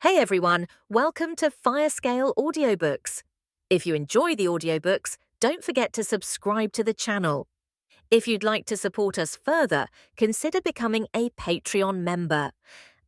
Hey everyone, welcome to Firescale Audiobooks. If you enjoy the audiobooks, don't forget to subscribe to the channel. If you'd like to support us further, consider becoming a Patreon member.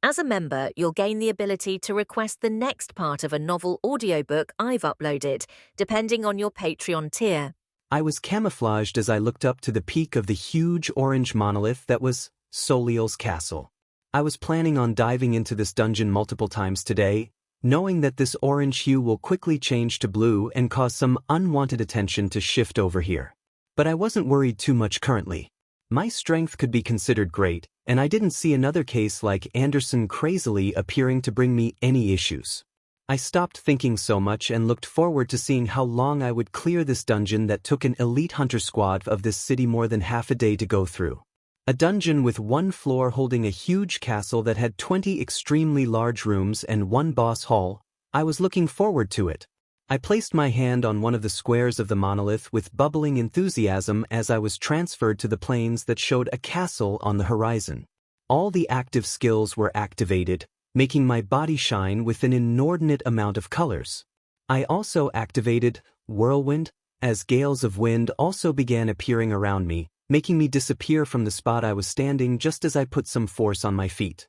As a member, you'll gain the ability to request the next part of a novel audiobook I've uploaded, depending on your Patreon tier. I was camouflaged as I looked up to the peak of the huge orange monolith that was Soliel's castle. I was planning on diving into this dungeon multiple times today, knowing that this orange hue will quickly change to blue and cause some unwanted attention to shift over here. But I wasn't worried too much currently. My strength could be considered great, and I didn't see another case like Anderson crazily appearing to bring me any issues. I stopped thinking so much and looked forward to seeing how long I would clear this dungeon that took an elite hunter squad of this city more than half a day to go through. A dungeon with one floor holding a huge castle that had 20 extremely large rooms and one boss hall. I was looking forward to it. I placed my hand on one of the squares of the monolith with bubbling enthusiasm as I was transferred to the planes that showed a castle on the horizon. All the active skills were activated, making my body shine with an inordinate amount of colors. I also activated Whirlwind, as gales of wind also began appearing around me, making me disappear from the spot I was standing just as I put some force on my feet.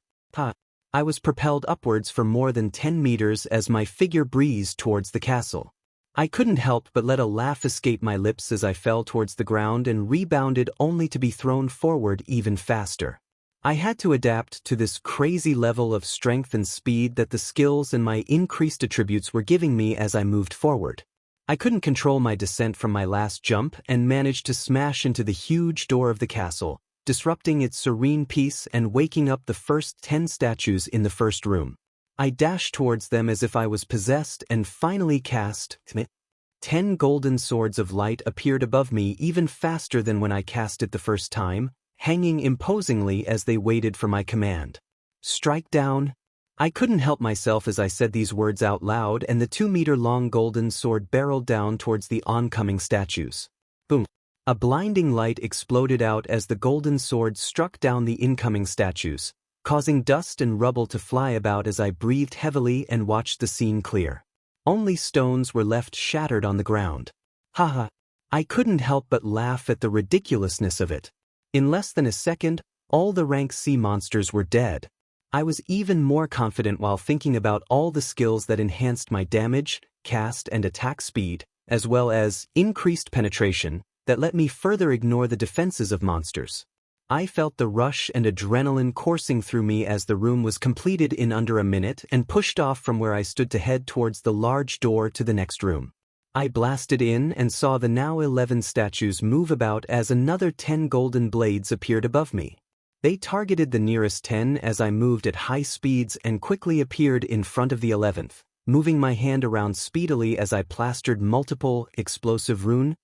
I was propelled upwards for more than 10 meters as my figure breezed towards the castle. I couldn't help but let a laugh escape my lips as I fell towards the ground and rebounded only to be thrown forward even faster. I had to adapt to this crazy level of strength and speed that the skills and my increased attributes were giving me as I moved forward. I couldn't control my descent from my last jump and managed to smash into the huge door of the castle, disrupting its serene peace and waking up the first 10 statues in the first room. I dashed towards them as if I was possessed and finally cast 10 golden swords of light appeared above me even faster than when I cast it the first time, hanging imposingly as they waited for my command. Strike down. I couldn't help myself as I said these words out loud, and the 2-meter-long golden sword barreled down towards the oncoming statues. Boom. A blinding light exploded out as the golden sword struck down the incoming statues, causing dust and rubble to fly about as I breathed heavily and watched the scene clear. Only stones were left shattered on the ground. Haha. I couldn't help but laugh at the ridiculousness of it. In less than a second, all the rank C monsters were dead. I was even more confident while thinking about all the skills that enhanced my damage, cast and attack speed, as well as increased penetration, that let me further ignore the defenses of monsters. I felt the rush and adrenaline coursing through me as the room was completed in under a minute and pushed off from where I stood to head towards the large door to the next room. I blasted in and saw the now 11 statues move about as another 10 golden blades appeared above me. They targeted the nearest 10 as I moved at high speeds and quickly appeared in front of the 11th, moving my hand around speedily as I plastered multiple explosive runes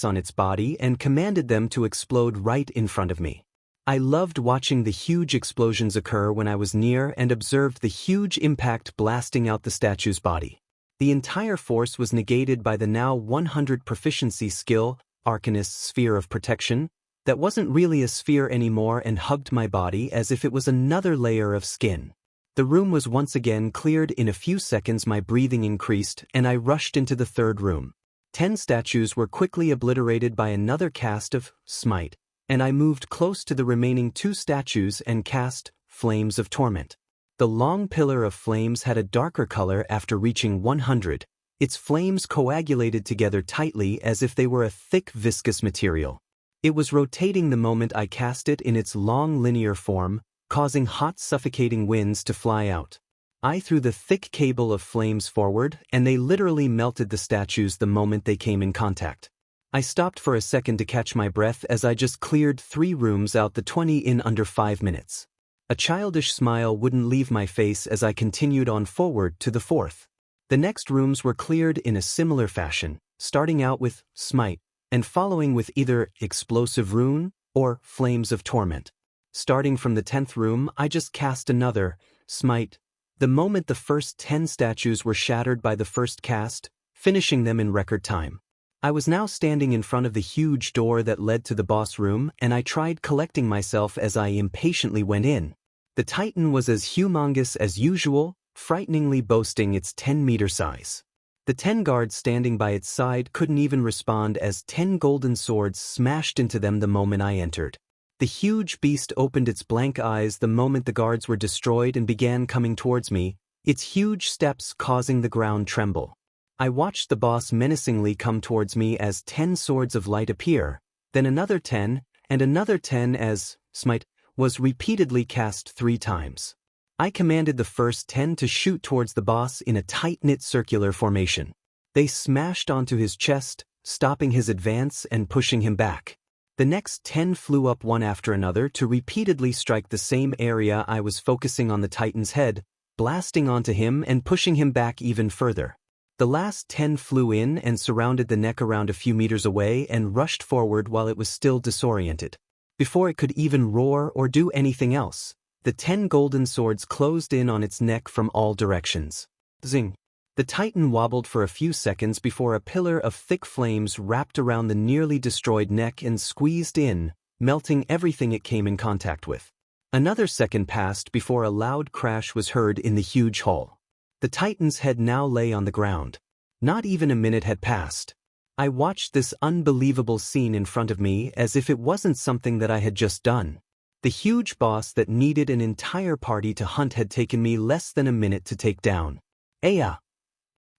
on its body and commanded them to explode right in front of me. I loved watching the huge explosions occur when I was near and observed the huge impact blasting out the statue's body. The entire force was negated by the now 100 proficiency skill, Arcanist's Sphere of Protection, that wasn't really a sphere anymore and hugged my body as if it was another layer of skin. The room was once again cleared in a few seconds. My breathing increased and I rushed into the third room. 10 statues were quickly obliterated by another cast of Smite, and I moved close to the remaining 2 statues and cast Flames of Torment. The long pillar of flames had a darker color after reaching 100. Its flames coagulated together tightly as if they were a thick viscous material. It was rotating the moment I cast it in its long linear form, causing hot suffocating winds to fly out. I threw the thick cable of flames forward and they literally melted the statues the moment they came in contact. I stopped for a second to catch my breath as I just cleared 3 rooms out the 20 in under 5 minutes. A childish smile wouldn't leave my face as I continued on forward to the 4th. The next rooms were cleared in a similar fashion, starting out with Smite, and following with either Explosive Rune or Flames of Torment. Starting from the 10th room, I just cast another Smite. The moment the first 10 statues were shattered by the first cast, finishing them in record time. I was now standing in front of the huge door that led to the boss room, and I tried collecting myself as I impatiently went in. The Titan was as humongous as usual, frighteningly boasting its 10-meter size. The 10 guards standing by its side couldn't even respond as 10 golden swords smashed into them the moment I entered. The huge beast opened its blank eyes the moment the guards were destroyed and began coming towards me, its huge steps causing the ground tremble. I watched the boss menacingly come towards me as 10 swords of light appear, then another 10, and another 10 as smite was repeatedly cast 3 times. I commanded the first 10 to shoot towards the boss in a tight-knit circular formation. They smashed onto his chest, stopping his advance and pushing him back. The next 10 flew up one after another to repeatedly strike the same area I was focusing on the Titan's head, blasting onto him and pushing him back even further. The last 10 flew in and surrounded the neck around a few meters away and rushed forward while it was still disoriented. Before it could even roar or do anything else, the 10 golden swords closed in on its neck from all directions. Zing! The Titan wobbled for a few seconds before a pillar of thick flames wrapped around the nearly destroyed neck and squeezed in, melting everything it came in contact with. Another second passed before a loud crash was heard in the huge hall. The Titan's head now lay on the ground. Not even a minute had passed. I watched this unbelievable scene in front of me as if it wasn't something that I had just done. The huge boss that needed an entire party to hunt had taken me less than a minute to take down. Aya!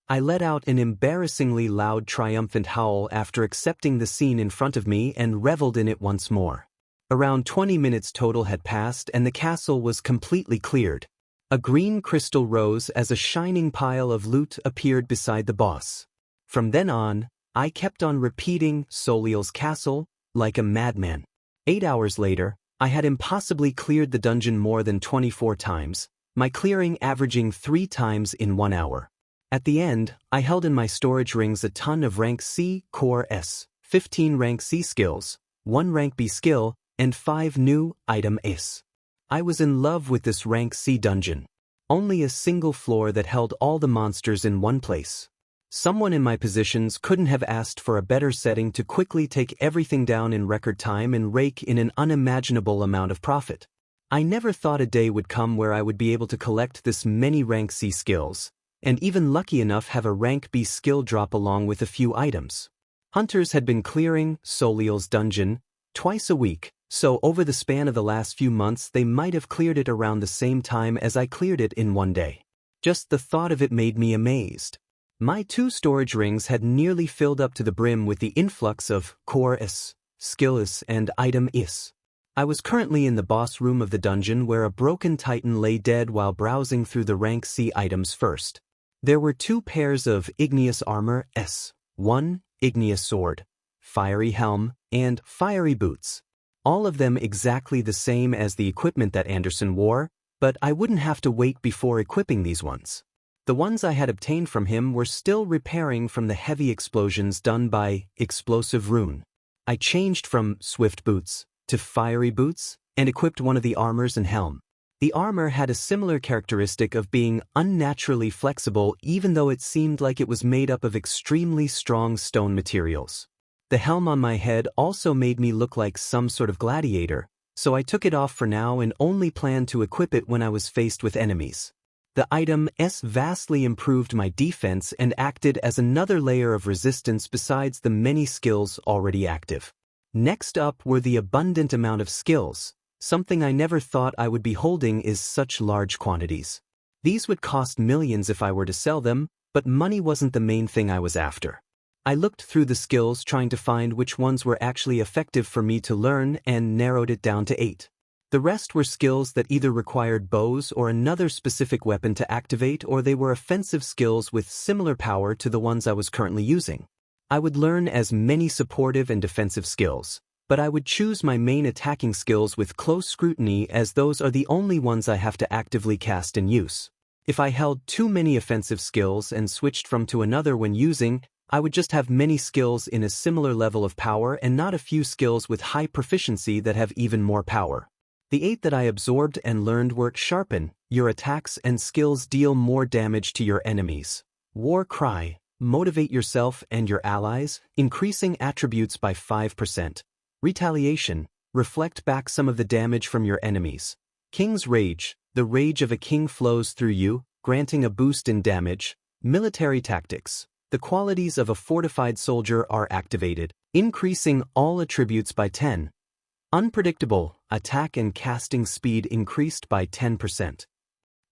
I let out an embarrassingly loud triumphant howl after accepting the scene in front of me and reveled in it once more. Around 20 minutes total had passed and the castle was completely cleared. A green crystal rose as a shining pile of loot appeared beside the boss. From then on, I kept on repeating Soliel's castle like a madman. 8 hours later, I had impossibly cleared the dungeon more than 24 times, my clearing averaging 3 times in 1 hour. At the end, I held in my storage rings a ton of rank C, core S, 15 rank C skills, 1 rank B skill, and 5 new item S. I was in love with this rank C dungeon. Only a single floor that held all the monsters in one place. Someone in my positions couldn't have asked for a better setting to quickly take everything down in record time and rake in an unimaginable amount of profit. I never thought a day would come where I would be able to collect this many rank C skills, and even lucky enough have a rank B skill drop along with a few items. Hunters had been clearing Soliel's dungeon twice a week, so over the span of the last few months they might have cleared it around the same time as I cleared it in one day. Just the thought of it made me amazed. My 2 storage rings had nearly filled up to the brim with the influx of core S, skill S, and item S. I was currently in the boss room of the dungeon where a broken titan lay dead while browsing through the rank C items first. There were 2 pairs of igneous armor S, 1 igneous sword, fiery helm, and fiery boots. All of them exactly the same as the equipment that Anderson wore, but I wouldn't have to wait before equipping these ones. The ones I had obtained from him were still repairing from the heavy explosions done by Explosive Rune. I changed from swift boots to fiery boots and equipped one of the armors and helm. The armor had a similar characteristic of being unnaturally flexible even though it seemed like it was made up of extremely strong stone materials. The helm on my head also made me look like some sort of gladiator, so I took it off for now and only planned to equip it when I was faced with enemies. The item S vastly improved my defense and acted as another layer of resistance besides the many skills already active. Next up were the abundant amount of skills. Something I never thought I would be holding is such large quantities. These would cost millions if I were to sell them, but money wasn't the main thing I was after. I looked through the skills trying to find which ones were actually effective for me to learn and narrowed it down to 8. The rest were skills that either required bows or another specific weapon to activate, or they were offensive skills with similar power to the ones I was currently using. I would learn as many supportive and defensive skills, but I would choose my main attacking skills with close scrutiny as those are the only ones I have to actively cast and use. If I held too many offensive skills and switched from to another when using, I would just have many skills in a similar level of power and not a few skills with high proficiency that have even more power. The 8 that I absorbed and learned were Sharpen, your attacks and skills deal more damage to your enemies. War Cry, motivate yourself and your allies, increasing attributes by 5%. Retaliation, reflect back some of the damage from your enemies. King's Rage, the rage of a king flows through you, granting a boost in damage. Military tactics. The qualities of a fortified soldier are activated, increasing all attributes by 10. Unpredictable. Attack and casting speed increased by 10%.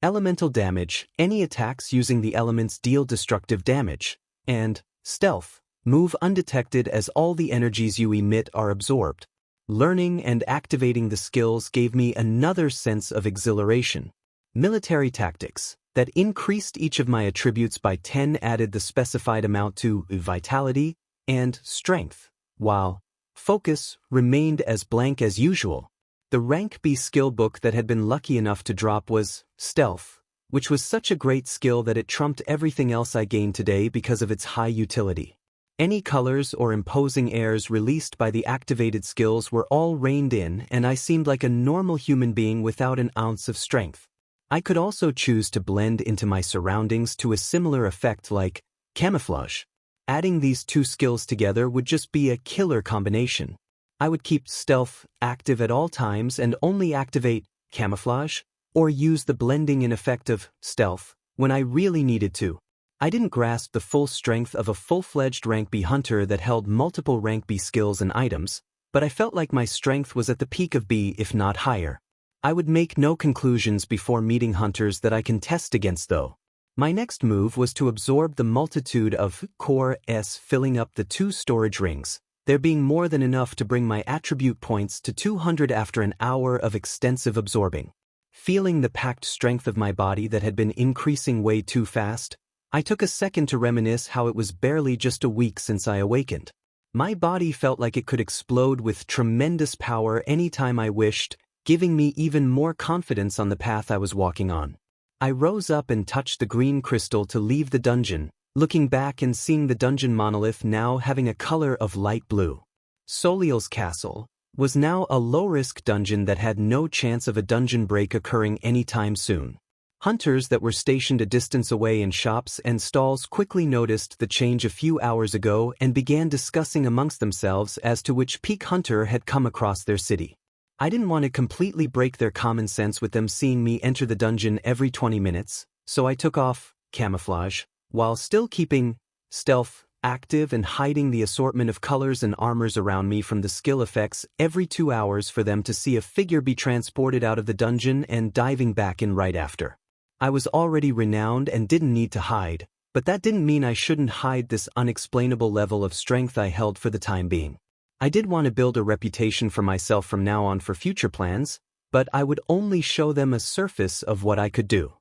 Elemental damage. Any attacks using the elements deal destructive damage. And stealth. Move undetected as all the energies you emit are absorbed. Learning and activating the skills gave me another sense of exhilaration. Military tactics. That increased each of my attributes by 10, added the specified amount to vitality and strength, while focus remained as blank as usual. The rank B skill book that had been lucky enough to drop was stealth, which was such a great skill that it trumped everything else I gained today because of its high utility. Any colors or imposing airs released by the activated skills were all reined in, and I seemed like a normal human being without an ounce of strength. I could also choose to blend into my surroundings to a similar effect like camouflage. Adding these two skills together would just be a killer combination. I would keep stealth active at all times and only activate camouflage, or use the blending in effect of stealth when I really needed to. I didn't grasp the full strength of a full-fledged rank B hunter that held multiple rank B skills and items, but I felt like my strength was at the peak of B, if not higher. I would make no conclusions before meeting hunters that I can test against though. My next move was to absorb the multitude of core S, filling up the 2 storage rings, there being more than enough to bring my attribute points to 200 after an hour of extensive absorbing. Feeling the packed strength of my body that had been increasing way too fast, I took a second to reminisce how it was barely just a week since I awakened. My body felt like it could explode with tremendous power anytime I wished, giving me even more confidence on the path I was walking on. I rose up and touched the green crystal to leave the dungeon, looking back and seeing the dungeon monolith now having a color of light blue. Soliel's castle was now a low-risk dungeon that had no chance of a dungeon break occurring anytime soon. Hunters that were stationed a distance away in shops and stalls quickly noticed the change a few hours ago and began discussing amongst themselves as to which peak hunter had come across their city. I didn't want to completely break their common sense with them seeing me enter the dungeon every 20 minutes, so I took off camouflage, while still keeping stealth active and hiding the assortment of colors and armors around me from the skill effects every 2 hours for them to see a figure be transported out of the dungeon and diving back in right after. I was already renowned and didn't need to hide, but that didn't mean I shouldn't hide this unexplainable level of strength I held for the time being. I did want to build a reputation for myself from now on for future plans, but I would only show them a surface of what I could do.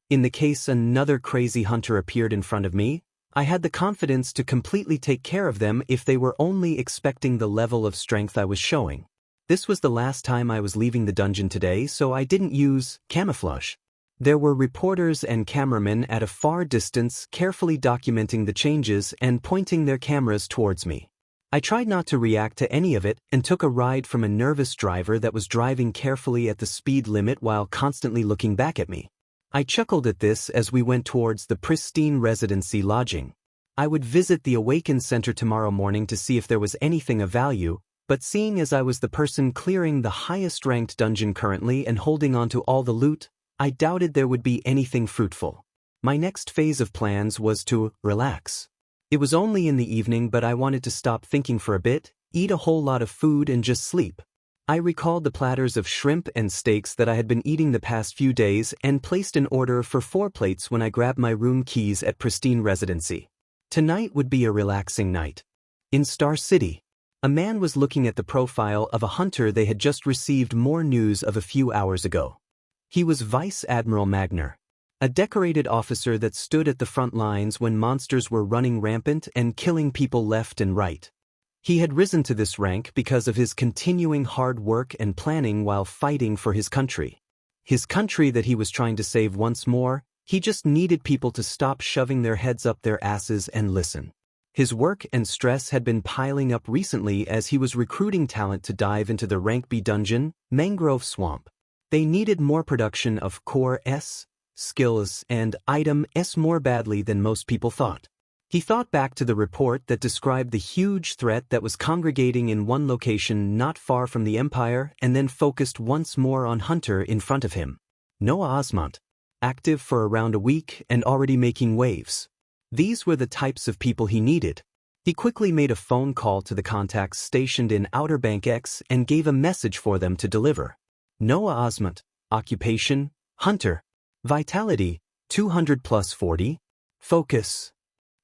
In the case another crazy hunter appeared in front of me, I had the confidence to completely take care of them if they were only expecting the level of strength I was showing. This was the last time I was leaving the dungeon today, so I didn't use camouflage. There were reporters and cameramen at a far distance carefully documenting the changes and pointing their cameras towards me. I tried not to react to any of it and took a ride from a nervous driver that was driving carefully at the speed limit while constantly looking back at me. I chuckled at this as we went towards the pristine residency lodging. I would visit the Awakens Center tomorrow morning to see if there was anything of value, but seeing as I was the person clearing the highest ranked dungeon currently and holding on to all the loot, I doubted there would be anything fruitful. My next phase of plans was to relax. It was only in the evening, but I wanted to stop thinking for a bit, eat a whole lot of food and just sleep. I recalled the platters of shrimp and steaks that I had been eating the past few days and placed an order for 4 plates when I grabbed my room keys at Pristine Residency. Tonight would be a relaxing night. In Star City, a man was looking at the profile of a hunter they had just received more news of a few hours ago. He was Vice Admiral Magner, a decorated officer that stood at the front lines when monsters were running rampant and killing people left and right. He had risen to this rank because of his continuing hard work and planning while fighting for his country. His country that he was trying to save once more. He just needed people to stop shoving their heads up their asses and listen. His work and stress had been piling up recently as he was recruiting talent to dive into the Rank B dungeon, Mangrove Swamp. They needed more production of Core S, skills, and Item S more badly than most people thought. He thought back to the report that described the huge threat that was congregating in one location not far from the Empire and then focused once more on Hunter in front of him. No Osmont. active for around a week and already making waves. These were the types of people he needed. He quickly made a phone call to the contacts stationed in Outer Bank X and gave a message for them to deliver. Noah Osmont, occupation, hunter. Vitality, 200 plus 40. Focus.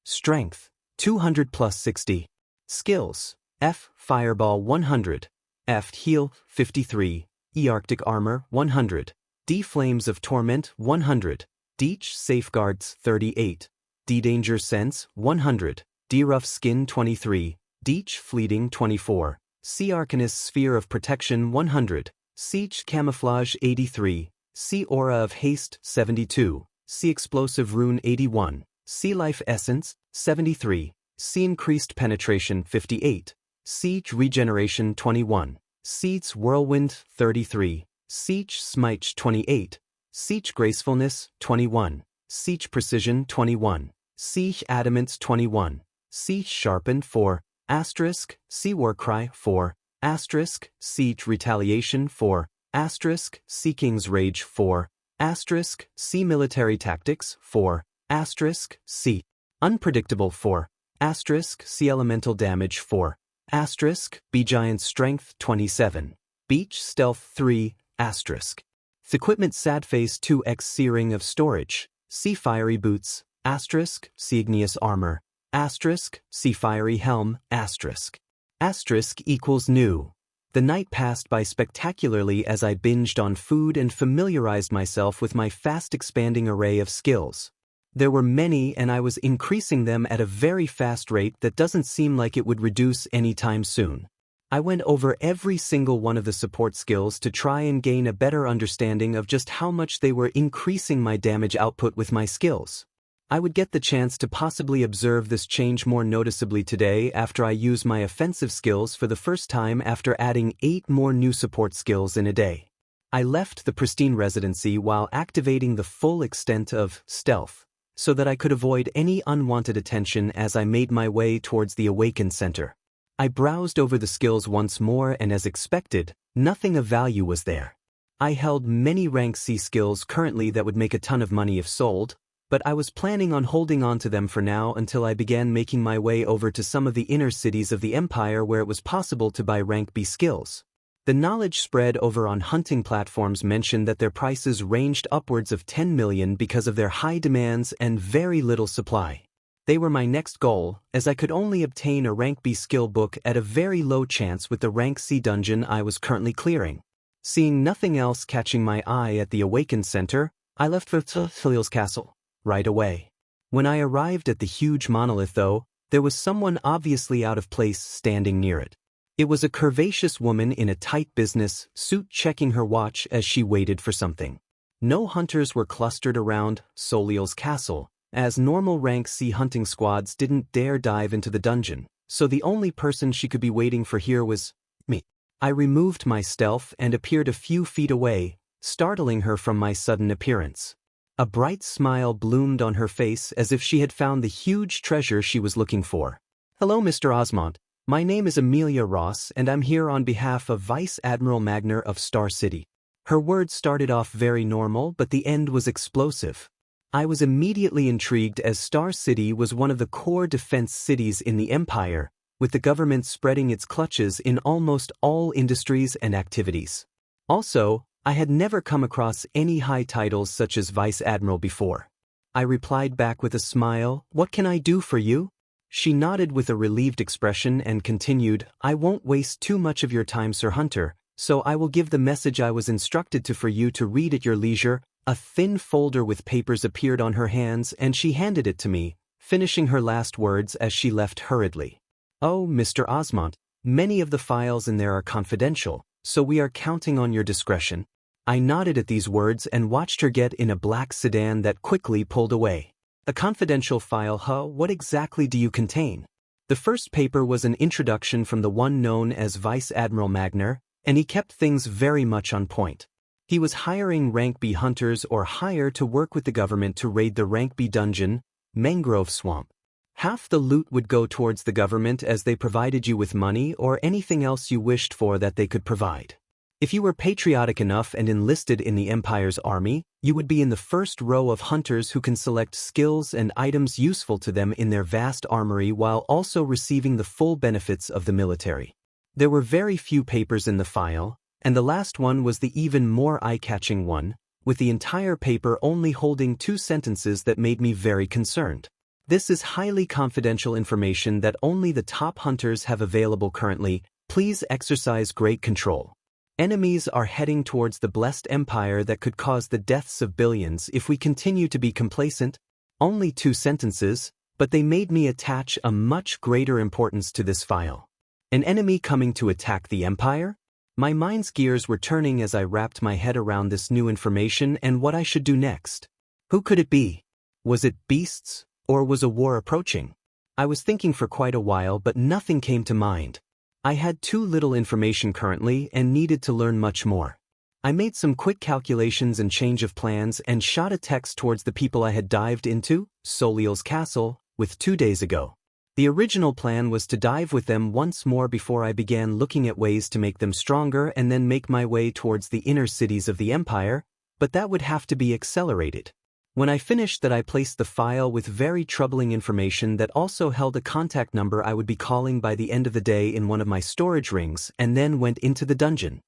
Strength, 200 plus 60. Skills, F. Fireball 100. F. Heal, 53. E. Arctic Armor, 100. D. Flames of Torment, 100. Deech Safeguards, 38. D. Danger Sense, 100. D. Rough Skin, 23. Deech Fleeting, 24. C. Arcanist Sphere of Protection, 100. Siege Camouflage, 83. C. Aura of Haste, 72. C. Explosive Rune, 81. C. Life Essence, 73. C. Increased Penetration, 58. Siege Regeneration, 21. Siege Whirlwind, 33. Siege Smite, 28. Siege Gracefulness, 21. Siege Precision, 21. Siege Adamance, 21. Siege Sharpened, 4. Asterisk. C. Warcry, 4. Asterisk. Siege Retaliation, 4. Asterisk. C. King's Rage, 4. Asterisk. C. Military Tactics, 4. Asterisk. C. Unpredictable, 4. Asterisk. C. Elemental Damage, 4. Asterisk. B. Giant Strength, 27. Beach Stealth, 3. Asterisk. Equipment Sadface 2x Searing of Storage. C. Fiery Boots. Asterisk. C. Igneous Armor. Asterisk. C. Fiery Helm. Asterisk. Asterisk equals new. The night passed by spectacularly as I binged on food and familiarized myself with my fast-expanding array of skills. There were many and I was increasing them at a very fast rate that doesn't seem like it would reduce anytime soon. I went over every single one of the support skills to try and gain a better understanding of just how much they were increasing my damage output with my skills. I would get the chance to possibly observe this change more noticeably today after I use my offensive skills for the first time after adding 8 more new support skills in a day. I left the pristine residency while activating the full extent of stealth, so that I could avoid any unwanted attention as I made my way towards the Awaken Center. I browsed over the skills once more and as expected, nothing of value was there. I held many rank C skills currently that would make a ton of money if sold, but I was planning on holding on to them for now until I began making my way over to some of the inner cities of the Empire where it was possible to buy rank B skills. The knowledge spread over on hunting platforms mentioned that their prices ranged upwards of 10 million because of their high demands and very little supply. They were my next goal, as I could only obtain a rank B skill book at a very low chance with the rank C dungeon I was currently clearing. Seeing nothing else catching my eye at the Awaken Center, I left for Thaliel's castle right away. When I arrived at the huge monolith though, there was someone obviously out of place standing near it. It was a curvaceous woman in a tight business suit checking her watch as she waited for something. No hunters were clustered around Thaliel's castle, as normal rank C hunting squads didn't dare dive into the dungeon, so the only person she could be waiting for here was me. I removed my stealth and appeared a few feet away, startling her from my sudden appearance. A bright smile bloomed on her face as if she had found the huge treasure she was looking for. "Hello, Mr. Osmont. My name is Amelia Ross and I'm here on behalf of Vice Admiral Magner of Star City." Her words started off very normal, but the end was explosive. I was immediately intrigued as Star City was one of the core defense cities in the Empire, with the government spreading its clutches in almost all industries and activities. Also, I had never come across any high titles such as Vice Admiral before. I replied back with a smile, "What can I do for you?" She nodded with a relieved expression and continued, "I won't waste too much of your time, Sir Hunter, so I will give the message I was instructed to for you to read at your leisure." A thin folder with papers appeared on her hands and she handed it to me, finishing her last words as she left hurriedly. "Oh, Mr. Osmont, many of the files in there are confidential, so we are counting on your discretion." I nodded at these words and watched her get in a black sedan that quickly pulled away. "A confidential file, huh? What exactly do you contain?" The first paper was an introduction from the one known as Vice Admiral Magner, and he kept things very much on point. He was hiring rank B hunters or hire to work with the government to raid the rank B dungeon, Mangrove Swamp. Half the loot would go towards the government as they provided you with money or anything else you wished for that they could provide. If you were patriotic enough and enlisted in the Empire's army, you would be in the first row of hunters who can select skills and items useful to them in their vast armory while also receiving the full benefits of the military. There were very few papers in the file, and the last one was the even more eye-catching one, with the entire paper only holding 2 sentences that made me very concerned. This is highly confidential information that only the top hunters have available currently. Please exercise great control. Enemies are heading towards the blessed empire that could cause the deaths of billions if we continue to be complacent. Only 2 sentences, but they made me attach a much greater importance to this file. An enemy coming to attack the empire? My mind's gears were turning as I wrapped my head around this new information and what I should do next. Who could it be? Was it beasts, or was a war approaching? I was thinking for quite a while, but nothing came to mind. I had too little information currently and needed to learn much more. I made some quick calculations and change of plans and shot a text towards the people I had dived into, Soliel's castle, with 2 days ago. The original plan was to dive with them once more before I began looking at ways to make them stronger and then make my way towards the inner cities of the Empire, but that would have to be accelerated. When I finished that, I placed the file with very troubling information that also held a contact number I would be calling by the end of the day in one of my storage rings, and then went into the dungeon.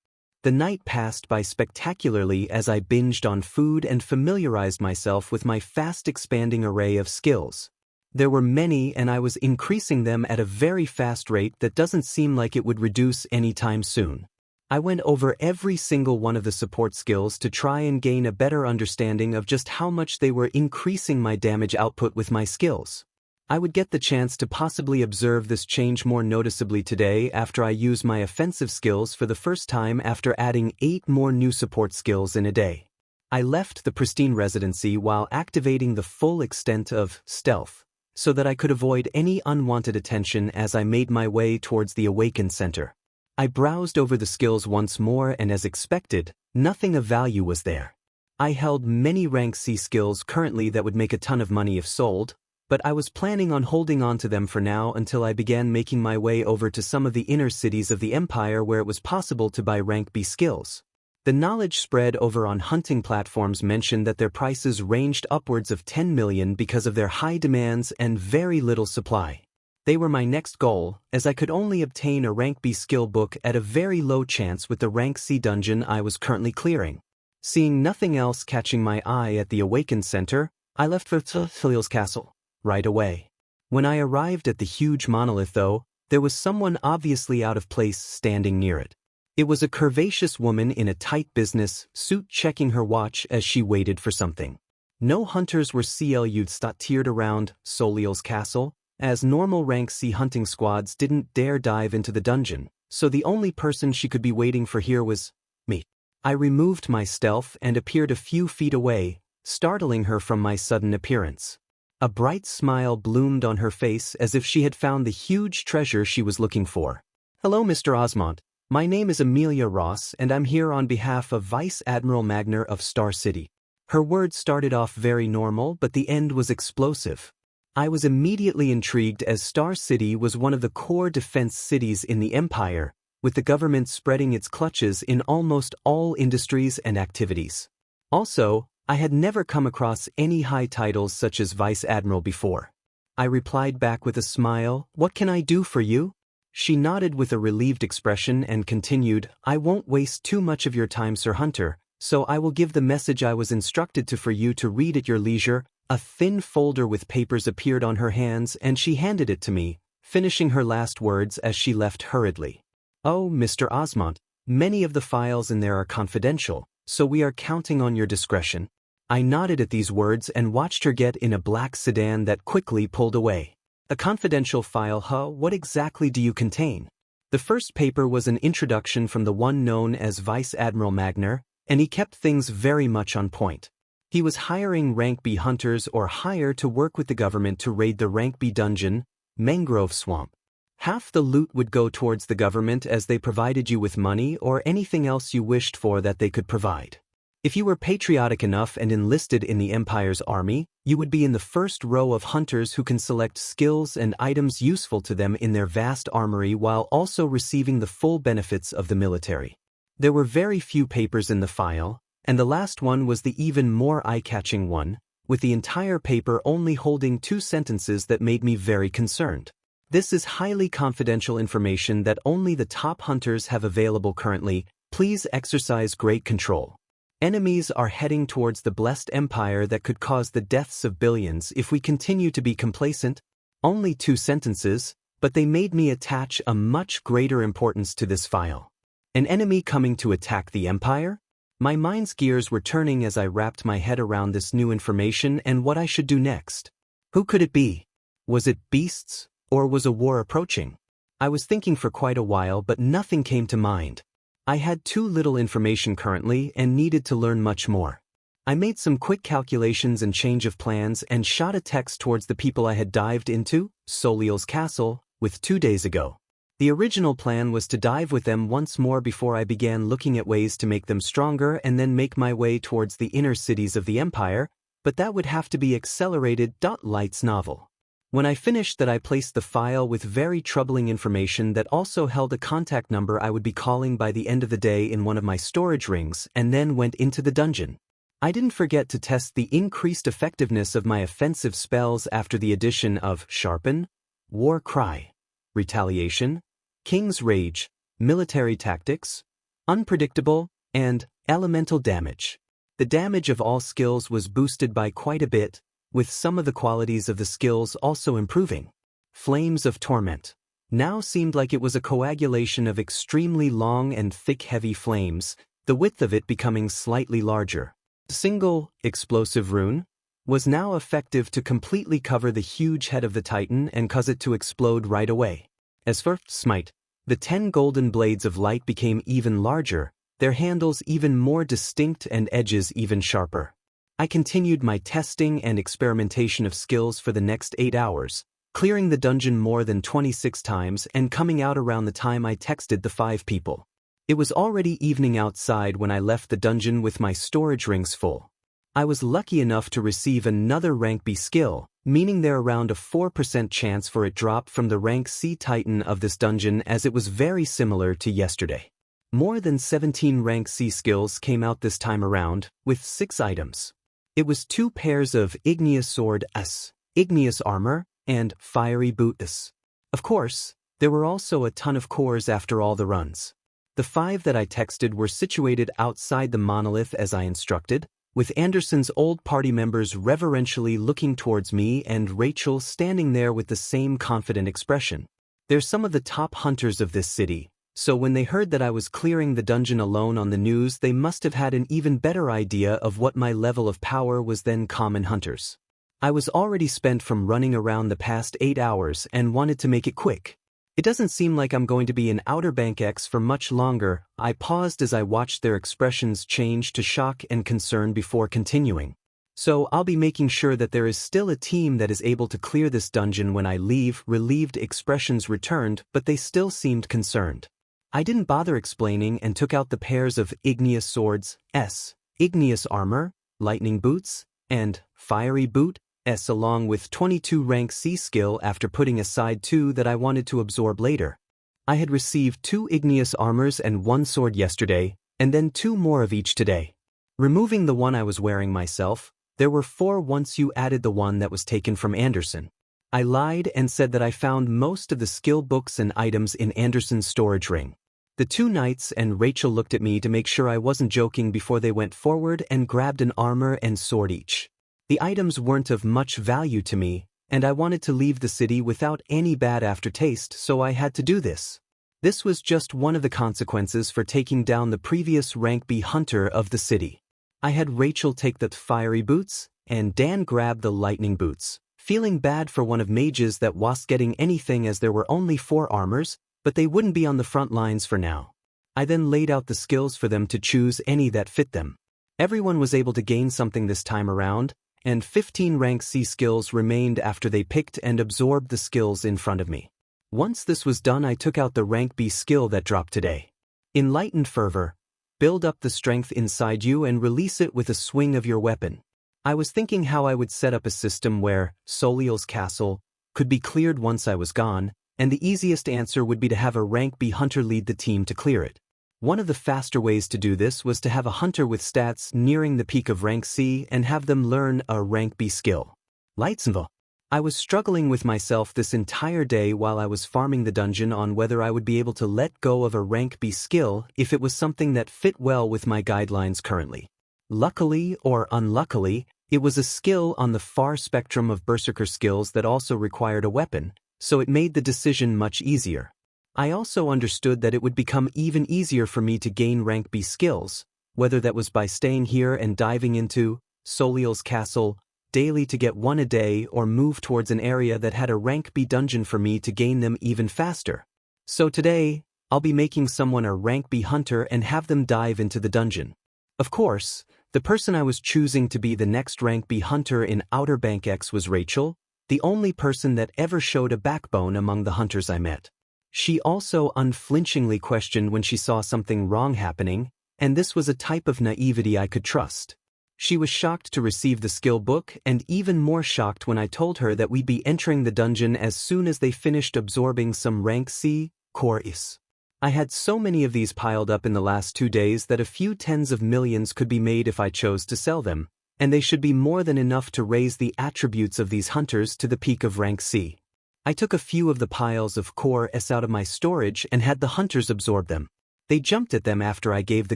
The night passed by spectacularly as I binged on food and familiarized myself with my fast-expanding array of skills. There were many, and I was increasing them at a very fast rate that doesn't seem like it would reduce anytime soon. I went over every single one of the support skills to try and gain a better understanding of just how much they were increasing my damage output with my skills. I would get the chance to possibly observe this change more noticeably today after I use my offensive skills for the first time after adding 8 more new support skills in a day. I left the pristine residency while activating the full extent of stealth, so that I could avoid any unwanted attention as I made my way towards the Awaken Center. I browsed over the skills once more, and as expected, nothing of value was there. I held many rank C skills currently that would make a ton of money if sold, but I was planning on holding on to them for now until I began making my way over to some of the inner cities of the Empire where it was possible to buy rank B skills. The knowledge spread over on hunting platforms mentioned that their prices ranged upwards of 10 million because of their high demands and very little supply. They were my next goal, as I could only obtain a rank B skill book at a very low chance with the rank C dungeon I was currently clearing. Seeing nothing else catching my eye at the Awaken Center, I left for Soliel's castle right away. When I arrived at the huge monolith, though, there was someone obviously out of place standing near it. It was a curvaceous woman in a tight business suit checking her watch as she waited for something. No hunters were tiered around Soliel's castle, as normal rank C hunting squads didn't dare dive into the dungeon, so the only person she could be waiting for here was me. I removed my stealth and appeared a few feet away, startling her from my sudden appearance. A bright smile bloomed on her face as if she had found the huge treasure she was looking for. "Hello, Mr. Osmont. My name is Amelia Ross, and I'm here on behalf of Vice Admiral Magner of Star City." Her words started off very normal, but the end was explosive. I was immediately intrigued, as Star City was one of the core defense cities in the Empire, with the government spreading its clutches in almost all industries and activities. Also, I had never come across any high titles such as Vice Admiral before. I replied back with a smile, "What can I do for you?" She nodded with a relieved expression and continued, "I won't waste too much of your time, Sir Hunter, so I will give the message I was instructed to for you to read at your leisure." A thin folder with papers appeared on her hands and she handed it to me, finishing her last words as she left hurriedly. "Oh, Mr. Osmont, many of the files in there are confidential, so we are counting on your discretion." I nodded at these words and watched her get in a black sedan that quickly pulled away. "A confidential file, huh? What exactly do you contain?" The first paper was an introduction from the one known as Vice Admiral Magner, and he kept things very much on point. He was hiring rank B hunters or higher to work with the government to raid the rank B dungeon, Mangrove Swamp. Half the loot would go towards the government as they provided you with money or anything else you wished for that they could provide. If you were patriotic enough and enlisted in the Empire's army, you would be in the first row of hunters who can select skills and items useful to them in their vast armory while also receiving the full benefits of the military. There were very few papers in the file, and the last one was the even more eye-catching one, with the entire paper only holding 2 sentences that made me very concerned. This is highly confidential information that only the top hunters have available currently. Please exercise great control. Enemies are heading towards the blessed empire that could cause the deaths of billions if we continue to be complacent. Only 2 sentences, but they made me attach a much greater importance to this file. An enemy coming to attack the empire? My mind's gears were turning as I wrapped my head around this new information and what I should do next. Who could it be? Was it beasts, or was a war approaching? I was thinking for quite a while, but nothing came to mind. I had too little information currently and needed to learn much more. I made some quick calculations and change of plans and shot a text towards the people I had dived into, Soliel's castle, with 2 days ago. The original plan was to dive with them once more before I began looking at ways to make them stronger and then make my way towards the inner cities of the empire, but that would have to be accelerated. Light's novel. When I finished that, I placed the file with very troubling information that also held a contact number I would be calling by the end of the day in one of my storage rings, and then went into the dungeon. I didn't forget to test the increased effectiveness of my offensive spells after the addition of Sharpen, War Cry, Retaliation, King's Rage, Military Tactics, Unpredictable, and Elemental Damage. The damage of all skills was boosted by quite a bit, with some of the qualities of the skills also improving. Flames of Torment now seemed like it was a coagulation of extremely long and thick heavy flames, the width of it becoming slightly larger. Single Explosive Rune was now effective to completely cover the huge head of the Titan and cause it to explode right away. As for Smite, the 10 golden blades of light became even larger, their handles even more distinct and edges even sharper. I continued my testing and experimentation of skills for the next 8 hours, clearing the dungeon more than 26 times and coming out around the time I texted the 5 people. It was already evening outside when I left the dungeon with my storage rings full. I was lucky enough to receive another rank B skill, meaning there around a 4% chance for it drop from the rank C Titan of this dungeon, as it was very similar to yesterday. More than 17 rank C skills came out this time around, with 6 items. It was 2 pairs of Igneous Sword S, Igneous Armor, and Fiery Boot S. Of course, there were also a ton of cores after all the runs. The 5 that I texted were situated outside the monolith as I instructed, with Anderson's old party members reverentially looking towards me and Rachel standing there with the same confident expression. They're some of the top hunters of this city, so when they heard that I was clearing the dungeon alone on the news, they must have had an even better idea of what my level of power was than common hunters. I was already spent from running around the past 8 hours and wanted to make it quick. It doesn't seem like I'm going to be in Outer Bank X for much longer. I paused as I watched their expressions change to shock and concern before continuing. So I'll be making sure that there is still a team that is able to clear this dungeon when I leave. Relieved expressions returned, but they still seemed concerned. I didn't bother explaining and took out the pairs of Igneous Swords S, Igneous Armor, Lightning Boots, and Fiery Boot S along with 22 rank C skill after putting aside 2 that I wanted to absorb later. I had received 2 Igneous Armors and 1 sword yesterday, and then 2 more of each today. Removing the one I was wearing myself, there were 4 once you added the one that was taken from Anderson. I lied and said that I found most of the skill books and items in Anderson's storage ring. The 2 knights and Rachel looked at me to make sure I wasn't joking before they went forward and grabbed an armor and sword each. The items weren't of much value to me, and I wanted to leave the city without any bad aftertaste, so I had to do this. This was just one of the consequences for taking down the previous rank B hunter of the city. I had Rachel take the Fiery Boots, and Dan grab the Lightning Boots, feeling bad for one of mages that wasn't getting anything as there were only 4 armors, but they wouldn't be on the front lines for now. I then laid out the skills for them to choose any that fit them. Everyone was able to gain something this time around, and 15 rank C skills remained after they picked and absorbed the skills in front of me. Once this was done, I took out the rank B skill that dropped today. Enlightened Fervor. Build up the strength inside you and release it with a swing of your weapon. I was thinking how I would set up a system where Soliel's castle could be cleared once I was gone, and the easiest answer would be to have a rank B hunter lead the team to clear it. One of the faster ways to do this was to have a hunter with stats nearing the peak of rank C and have them learn a rank B skill. Lightsonville. I was struggling with myself this entire day while I was farming the dungeon on whether I would be able to let go of a rank B skill if it was something that fit well with my guidelines currently. Luckily or unluckily, it was a skill on the far spectrum of berserker skills that also required a weapon, so it made the decision much easier. I also understood that it would become even easier for me to gain rank B skills, whether that was by staying here and diving into Soliel's castle daily to get one a day or move towards an area that had a rank B dungeon for me to gain them even faster. So today, I'll be making someone a rank B hunter and have them dive into the dungeon. Of course, the person I was choosing to be the next rank B hunter in Outer Bank X was Rachel, the only person that ever showed a backbone among the hunters I met. She also unflinchingly questioned when she saw something wrong happening, and this was a type of naivety I could trust. She was shocked to receive the skill book and even more shocked when I told her that we'd be entering the dungeon as soon as they finished absorbing some rank C cores. I had so many of these piled up in the last 2 days that a few tens of millions could be made if I chose to sell them, and they should be more than enough to raise the attributes of these hunters to the peak of rank C. I took a few of the piles of core S out of my storage and had the hunters absorb them. They jumped at them after I gave the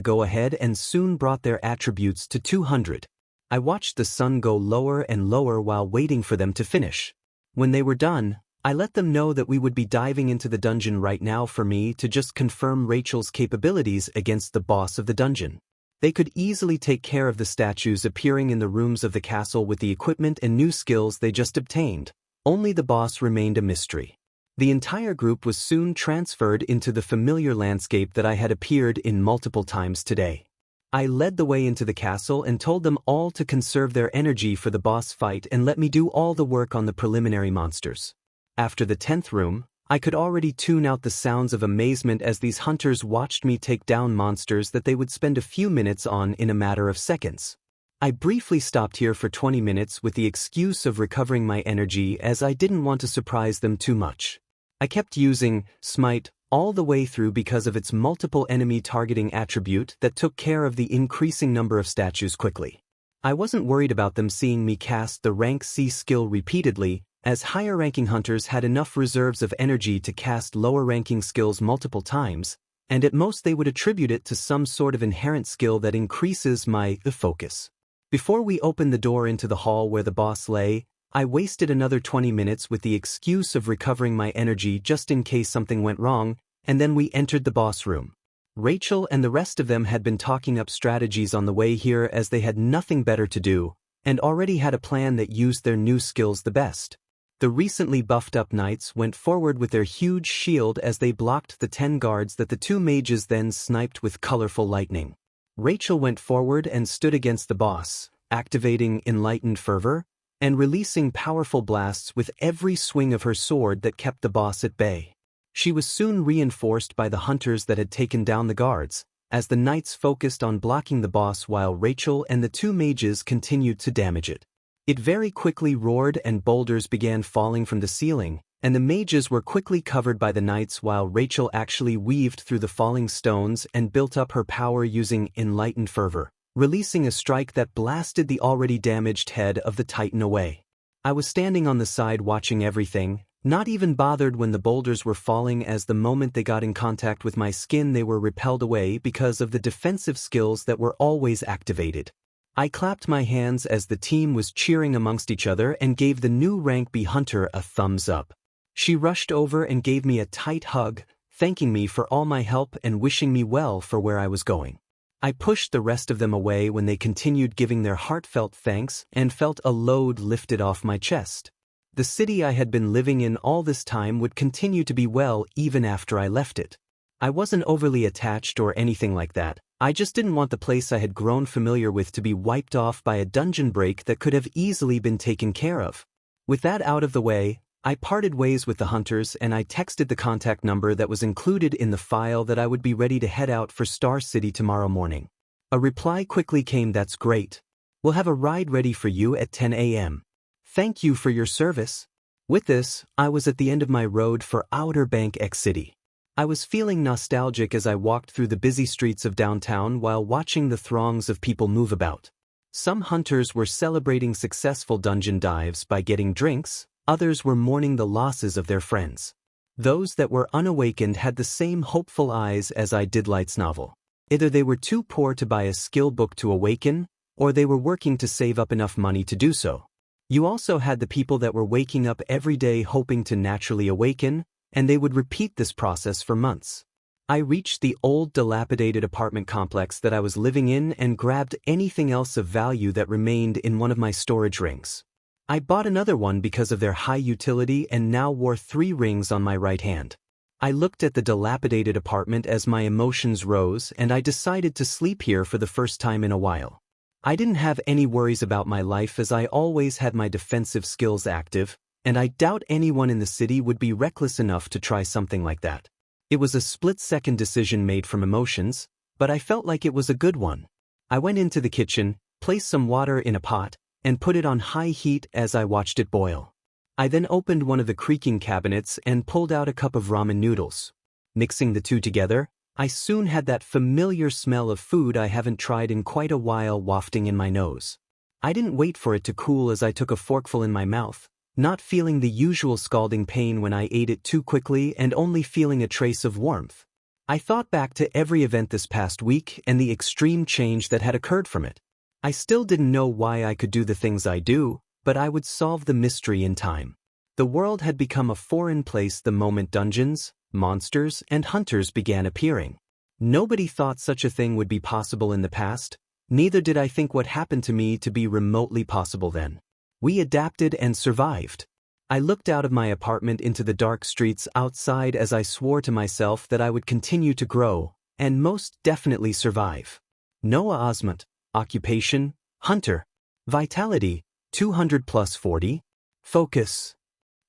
go-ahead and soon brought their attributes to 200. I watched the sun go lower and lower while waiting for them to finish. When they were done, I let them know that we would be diving into the dungeon right now for me to just confirm Rachel's capabilities against the boss of the dungeon. They could easily take care of the statues appearing in the rooms of the castle with the equipment and new skills they just obtained. Only the boss remained a mystery. The entire group was soon transferred into the familiar landscape that I had appeared in multiple times today. I led the way into the castle and told them all to conserve their energy for the boss fight and let me do all the work on the preliminary monsters. After the 10th room, I could already tune out the sounds of amazement as these hunters watched me take down monsters that they would spend a few minutes on in a matter of seconds. I briefly stopped here for 20 minutes with the excuse of recovering my energy as I didn't want to surprise them too much. I kept using Smite all the way through because of its multiple enemy targeting attribute that took care of the increasing number of statues quickly. I wasn't worried about them seeing me cast the rank C skill repeatedly, as higher-ranking hunters had enough reserves of energy to cast lower-ranking skills multiple times, and at most they would attribute it to some sort of inherent skill that increases my focus. Before we opened the door into the hall where the boss lay, I wasted another 20 minutes with the excuse of recovering my energy just in case something went wrong, and then we entered the boss room. Rachel and the rest of them had been talking up strategies on the way here as they had nothing better to do, and already had a plan that used their new skills the best. The recently buffed-up knights went forward with their huge shield as they blocked the 10 guards that the 2 mages then sniped with colorful lightning. Rachel went forward and stood against the boss, activating Enlightened Fervor, and releasing powerful blasts with every swing of her sword that kept the boss at bay. She was soon reinforced by the hunters that had taken down the guards, as the knights focused on blocking the boss while Rachel and the 2 mages continued to damage it. It very quickly roared and boulders began falling from the ceiling, and the mages were quickly covered by the knights while Rachel actually weaved through the falling stones and built up her power using Enlightened Fervor, releasing a strike that blasted the already damaged head of the Titan away. I was standing on the side watching everything, not even bothered when the boulders were falling, as the moment they got in contact with my skin they were repelled away because of the defensive skills that were always activated. I clapped my hands as the team was cheering amongst each other and gave the new rank B hunter a thumbs up. She rushed over and gave me a tight hug, thanking me for all my help and wishing me well for where I was going. I pushed the rest of them away when they continued giving their heartfelt thanks and felt a load lifted off my chest. The city I had been living in all this time would continue to be well even after I left it. I wasn't overly attached or anything like that. I just didn't want the place I had grown familiar with to be wiped off by a dungeon break that could have easily been taken care of. With that out of the way, I parted ways with the hunters and I texted the contact number that was included in the file that I would be ready to head out for Star City tomorrow morning. A reply quickly came, "That's great. We'll have a ride ready for you at 10 a.m. Thank you for your service." With this, I was at the end of my road for Outer Bank X City. I was feeling nostalgic as I walked through the busy streets of downtown while watching the throngs of people move about. Some hunters were celebrating successful dungeon dives by getting drinks, others were mourning the losses of their friends. Those that were unawakened had the same hopeful eyes as I did Light's novel. Either they were too poor to buy a skill book to awaken, or they were working to save up enough money to do so. You also had the people that were waking up every day hoping to naturally awaken, and they would repeat this process for months. I reached the old dilapidated apartment complex that I was living in and grabbed anything else of value that remained in one of my storage rings. I bought another one because of their high utility and now wore 3 rings on my right hand. I looked at the dilapidated apartment as my emotions rose and I decided to sleep here for the first time in a while. I didn't have any worries about my life as I always had my defensive skills active, and I doubt anyone in the city would be reckless enough to try something like that. It was a split-second decision made from emotions, but I felt like it was a good one. I went into the kitchen, placed some water in a pot, and put it on high heat as I watched it boil. I then opened one of the creaking cabinets and pulled out a cup of ramen noodles. Mixing the two together, I soon had that familiar smell of food I haven't tried in quite a while wafting in my nose. I didn't wait for it to cool as I took a forkful in my mouth, not feeling the usual scalding pain when I ate it too quickly and only feeling a trace of warmth. I thought back to every event this past week and the extreme change that had occurred from it. I still didn't know why I could do the things I do, but I would solve the mystery in time. The world had become a foreign place the moment dungeons, monsters, and hunters began appearing. Nobody thought such a thing would be possible in the past, neither did I think what happened to me to be remotely possible then. We adapted and survived. I looked out of my apartment into the dark streets outside as I swore to myself that I would continue to grow, and most definitely survive. Noah Osmont, occupation, hunter. Vitality, 200 plus 40. Focus.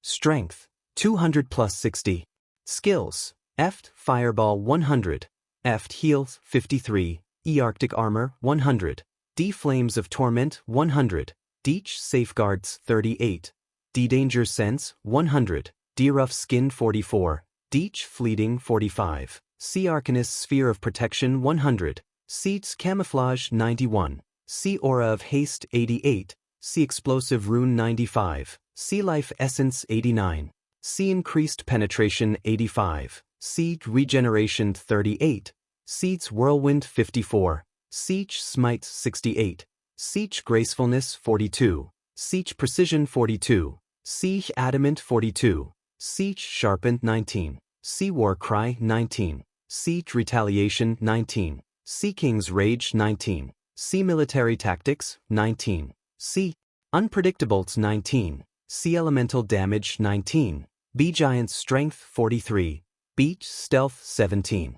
Strength, 200 plus 60. Skills, Eft Fireball 100, Eft Heals 53, E Arctic Armor 100, D Flames of Torment 100, Deech Safeguards 38, D Danger Sense 100, D Rough Skin 44, Deech Fleeting 45, C Arcanist Sphere of Protection 100, Seats Camouflage 91, C Aura of Haste 88, C Explosive Rune 95, C Life Essence 89, C Increased Penetration 85, C Regeneration 38, Seats Whirlwind 54, Siege Smite 68, Siege Gracefulness 42, Siege Precision 42, Siege Adamant 42, Siege Sharpened 19, Sea War Cry 19, Siege Retaliation 19, Sea King's Rage 19, Sea Military Tactics 19, Sea Unpredictables 19, Sea Elemental Damage 19, B Giant Strength 43, Beach Stealth 17.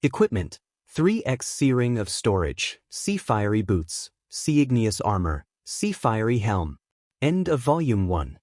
Equipment, 3x Sea Ring of Storage, Sea Fiery Boots, Sea Igneous Armor, Sea Fiery Helm. End of Volume 1.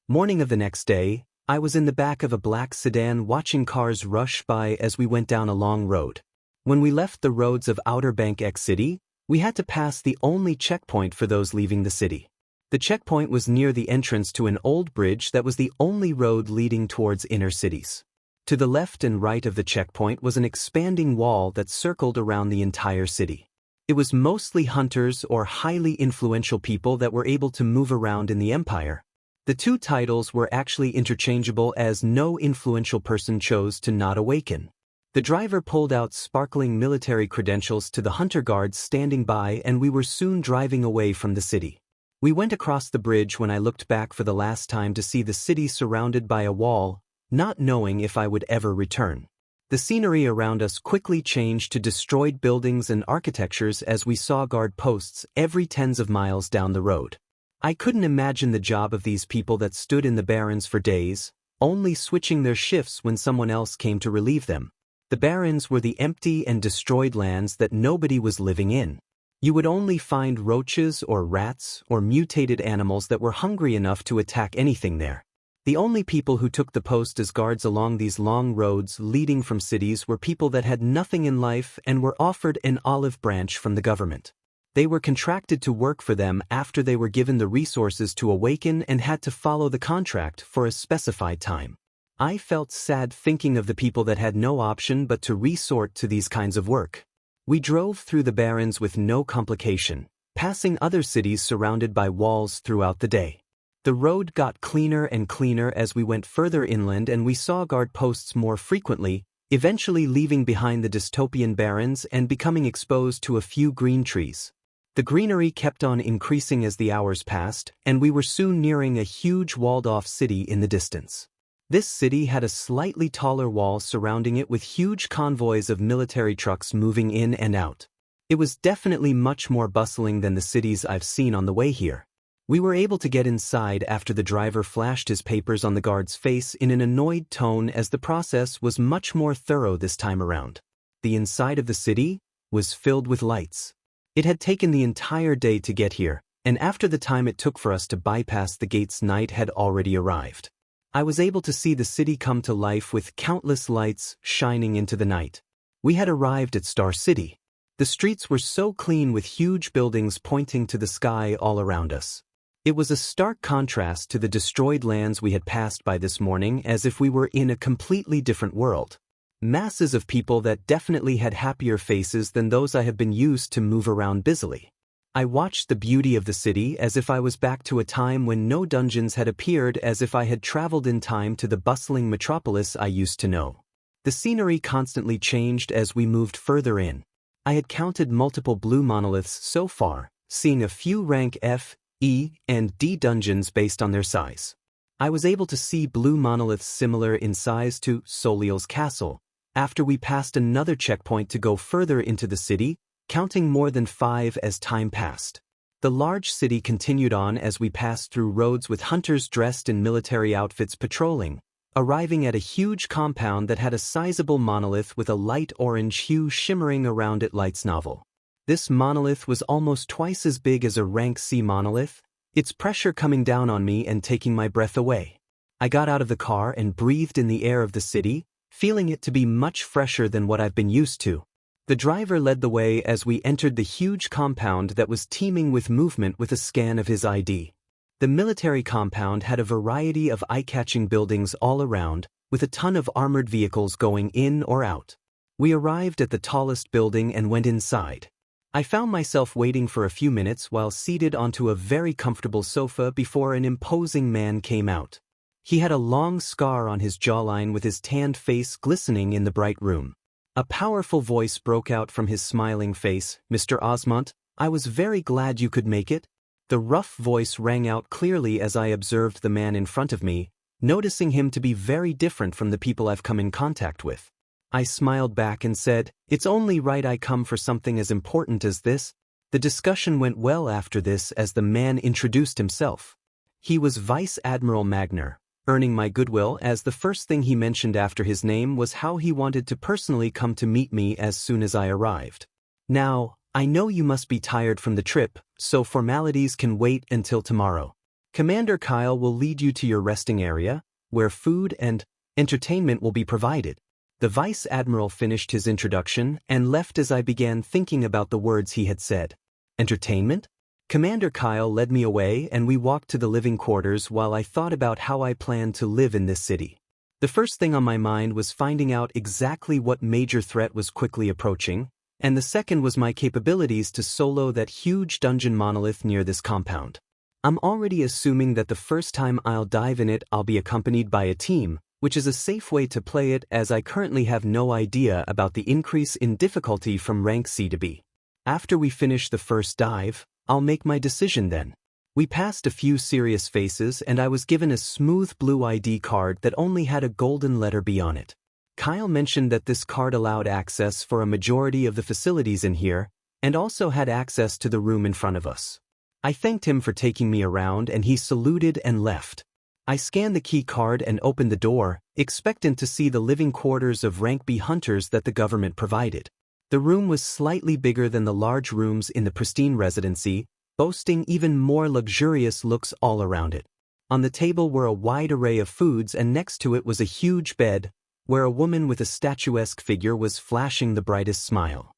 Morning of the next day, I was in the back of a black sedan watching cars rush by as we went down a long road. When we left the roads of Outer Bank X City, we had to pass the only checkpoint for those leaving the city. The checkpoint was near the entrance to an old bridge that was the only road leading towards inner cities. To the left and right of the checkpoint was an expanding wall that circled around the entire city. It was mostly hunters or highly influential people that were able to move around in the empire. The two titles were actually interchangeable as no influential person chose to not awaken. The driver pulled out sparkling military credentials to the hunter guards standing by and we were soon driving away from the city. We went across the bridge when I looked back for the last time to see the city surrounded by a wall, not knowing if I would ever return. The scenery around us quickly changed to destroyed buildings and architectures as we saw guard posts every tens of miles down the road. I couldn't imagine the job of these people that stood in the barrens for days, only switching their shifts when someone else came to relieve them. The barrens were the empty and destroyed lands that nobody was living in. You would only find roaches or rats or mutated animals that were hungry enough to attack anything there. The only people who took the post as guards along these long roads leading from cities were people that had nothing in life and were offered an olive branch from the government. They were contracted to work for them after they were given the resources to awaken and had to follow the contract for a specified time. I felt sad thinking of the people that had no option but to resort to these kinds of work. We drove through the barrens with no complication, passing other cities surrounded by walls throughout the day. The road got cleaner and cleaner as we went further inland, and we saw guard posts more frequently, eventually leaving behind the dystopian barrens and becoming exposed to a few green trees. The greenery kept on increasing as the hours passed, and we were soon nearing a huge walled-off city in the distance. This city had a slightly taller wall surrounding it with huge convoys of military trucks moving in and out. It was definitely much more bustling than the cities I've seen on the way here. We were able to get inside after the driver flashed his papers on the guard's face in an annoyed tone, as the process was much more thorough this time around. The inside of the city was filled with lights. It had taken the entire day to get here, and after the time it took for us to bypass the gates, night had already arrived. I was able to see the city come to life with countless lights shining into the night. We had arrived at Star City. The streets were so clean with huge buildings pointing to the sky all around us. It was a stark contrast to the destroyed lands we had passed by this morning, as if we were in a completely different world. Masses of people that definitely had happier faces than those I have been used to move around busily. I watched the beauty of the city as if I was back to a time when no dungeons had appeared, as if I had traveled in time to the bustling metropolis I used to know. The scenery constantly changed as we moved further in. I had counted multiple blue monoliths so far, seeing a few rank F, E, and D dungeons based on their size. I was able to see blue monoliths similar in size to Soliel's castle, after we passed another checkpoint to go further into the city, counting more than 5 as time passed. The large city continued on as we passed through roads with hunters dressed in military outfits patrolling, arriving at a huge compound that had a sizable monolith with a light orange hue shimmering around it lights novel. This monolith was almost twice as big as a rank C monolith, its pressure coming down on me and taking my breath away. I got out of the car and breathed in the air of the city, feeling it to be much fresher than what I've been used to. The driver led the way as we entered the huge compound that was teeming with movement with a scan of his ID. The military compound had a variety of eye-catching buildings all around, with a ton of armored vehicles going in or out. We arrived at the tallest building and went inside. I found myself waiting for a few minutes while seated onto a very comfortable sofa before an imposing man came out. He had a long scar on his jawline with his tanned face glistening in the bright room. A powerful voice broke out from his smiling face, "Mr. Osmont, I was very glad you could make it." The rough voice rang out clearly as I observed the man in front of me, noticing him to be very different from the people I've come in contact with. I smiled back and said, "It's only right I come for something as important as this." The discussion went well after this as the man introduced himself. He was Vice Admiral Magner, earning my goodwill, as the first thing he mentioned after his name was how he wanted to personally come to meet me as soon as I arrived. "Now, I know you must be tired from the trip, so formalities can wait until tomorrow. Commander Kyle will lead you to your resting area, where food and entertainment will be provided." The Vice Admiral finished his introduction and left as I began thinking about the words he had said. Entertainment? Commander Kyle led me away and we walked to the living quarters while I thought about how I planned to live in this city. The first thing on my mind was finding out exactly what major threat was quickly approaching, and the second was my capabilities to solo that huge dungeon monolith near this compound. I'm already assuming that the first time I'll dive in it I'll be accompanied by a team, which is a safe way to play it as I currently have no idea about the increase in difficulty from rank C to B. After we finish the first dive, I'll make my decision then. We passed a few serious faces and I was given a smooth blue ID card that only had a golden letter B on it. Kyle mentioned that this card allowed access for a majority of the facilities in here, and also had access to the room in front of us. I thanked him for taking me around and he saluted and left. I scanned the key card and opened the door, expectant to see the living quarters of rank B hunters that the government provided. The room was slightly bigger than the large rooms in the pristine residency, boasting even more luxurious looks all around it. On the table were a wide array of foods and next to it was a huge bed, where a woman with a statuesque figure was flashing the brightest smile.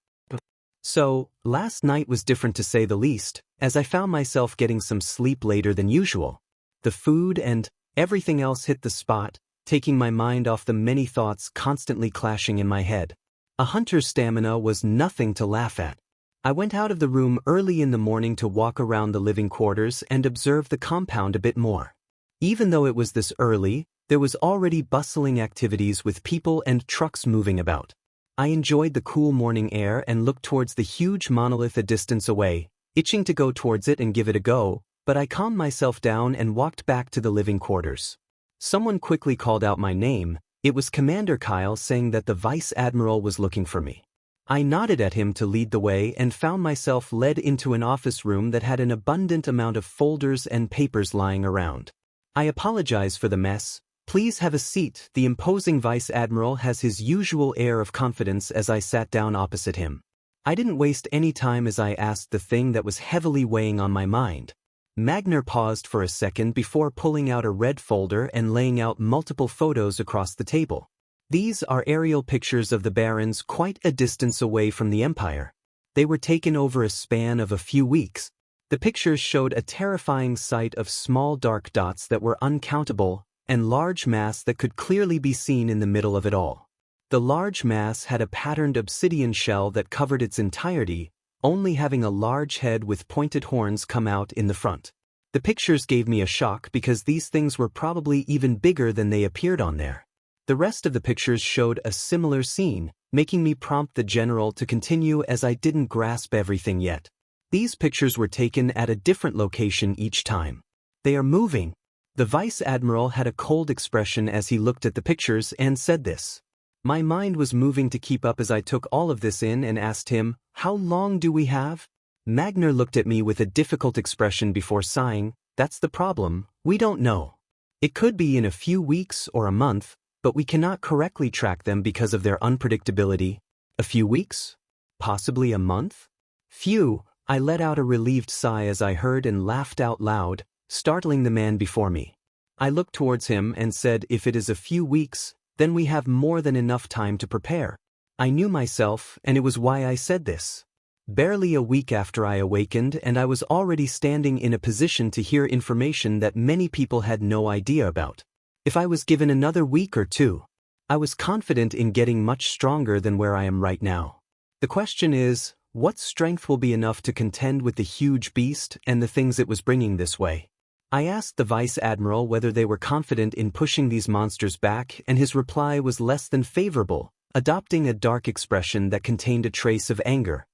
So, last night was different to say the least, as I found myself getting some sleep later than usual. The food and everything else hit the spot, taking my mind off the many thoughts constantly clashing in my head. A hunter's stamina was nothing to laugh at. I went out of the room early in the morning to walk around the living quarters and observe the compound a bit more. Even though it was this early, there was already bustling activities with people and trucks moving about. I enjoyed the cool morning air and looked towards the huge monolith a distance away, itching to go towards it and give it a go, but I calmed myself down and walked back to the living quarters. Someone quickly called out my name. It was Commander Kyle, saying that the Vice Admiral was looking for me. I nodded at him to lead the way and found myself led into an office room that had an abundant amount of folders and papers lying around. I apologize for the mess. Please have a seat. The imposing Vice Admiral has his usual air of confidence as I sat down opposite him. I didn't waste any time as I asked the thing that was heavily weighing on my mind. Magner paused for a second before pulling out a red folder and laying out multiple photos across the table. These are aerial pictures of the barons quite a distance away from the Empire. They were taken over a span of a few weeks. The pictures showed a terrifying sight of small dark dots that were uncountable, and large mass that could clearly be seen in the middle of it all. The large mass had a patterned obsidian shell that covered its entirety, only having a large head with pointed horns come out in the front. The pictures gave me a shock because these things were probably even bigger than they appeared on there. The rest of the pictures showed a similar scene, making me prompt the general to continue as I didn't grasp everything yet. These pictures were taken at a different location each time. They are moving. The Vice Admiral had a cold expression as he looked at the pictures and said this. My mind was moving to keep up as I took all of this in and asked him, "How long do we have?" Magner looked at me with a difficult expression before sighing, "That's the problem, we don't know. It could be in a few weeks or a month, but we cannot correctly track them because of their unpredictability." A few weeks? Possibly a month? Phew, I let out a relieved sigh as I heard and laughed out loud, startling the man before me. I looked towards him and said, "If it is a few weeks, then we have more than enough time to prepare." I knew myself, and it was why I said this. Barely a week after I awakened, and I was already standing in a position to hear information that many people had no idea about. If I was given another week or two, I was confident in getting much stronger than where I am right now. The question is, what strength will be enough to contend with the huge beast and the things it was bringing this way? I asked the Vice Admiral whether they were confident in pushing these monsters back, and his reply was less than favorable, adopting a dark expression that contained a trace of anger.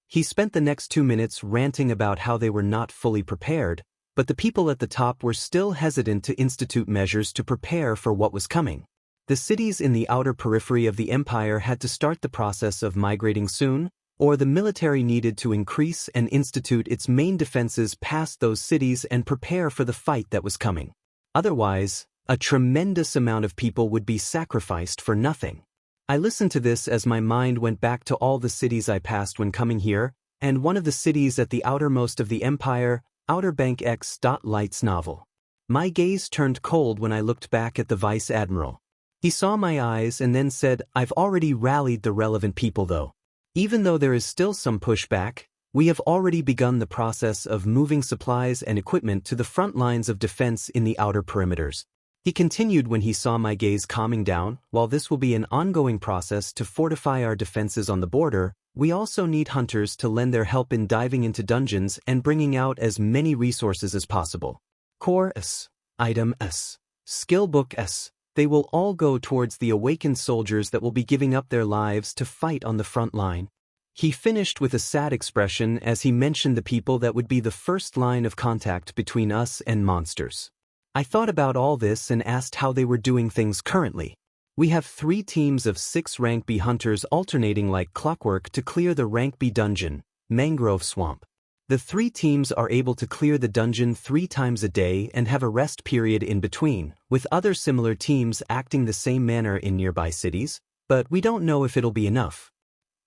He spent the next 2 minutes ranting about how they were not fully prepared, but the people at the top were still hesitant to institute measures to prepare for what was coming. The cities in the outer periphery of the Empire had to start the process of migrating soon, or the military needed to increase and institute its main defenses past those cities and prepare for the fight that was coming. Otherwise, a tremendous amount of people would be sacrificed for nothing. I listened to this as my mind went back to all the cities I passed when coming here, and one of the cities at the outermost of the Empire, Outer Bank X. Light's novel. My gaze turned cold when I looked back at the Vice Admiral. He saw my eyes and then said, "I've already rallied the relevant people though. Even though there is still some pushback, we have already begun the process of moving supplies and equipment to the front lines of defense in the outer perimeters." He continued when he saw my gaze calming down, "While this will be an ongoing process to fortify our defenses on the border, we also need hunters to lend their help in diving into dungeons and bringing out as many resources as possible. Core S, Item S, Skill Book S. They will all go towards the awakened soldiers that will be giving up their lives to fight on the front line." He finished with a sad expression as he mentioned the people that would be the first line of contact between us and monsters. I thought about all this and asked how they were doing things currently. We have 3 teams of 6 Rank B hunters alternating like clockwork to clear the Rank B dungeon, Mangrove Swamp. The 3 teams are able to clear the dungeon 3 times a day and have a rest period in between, with other similar teams acting the same manner in nearby cities, but we don't know if it'll be enough.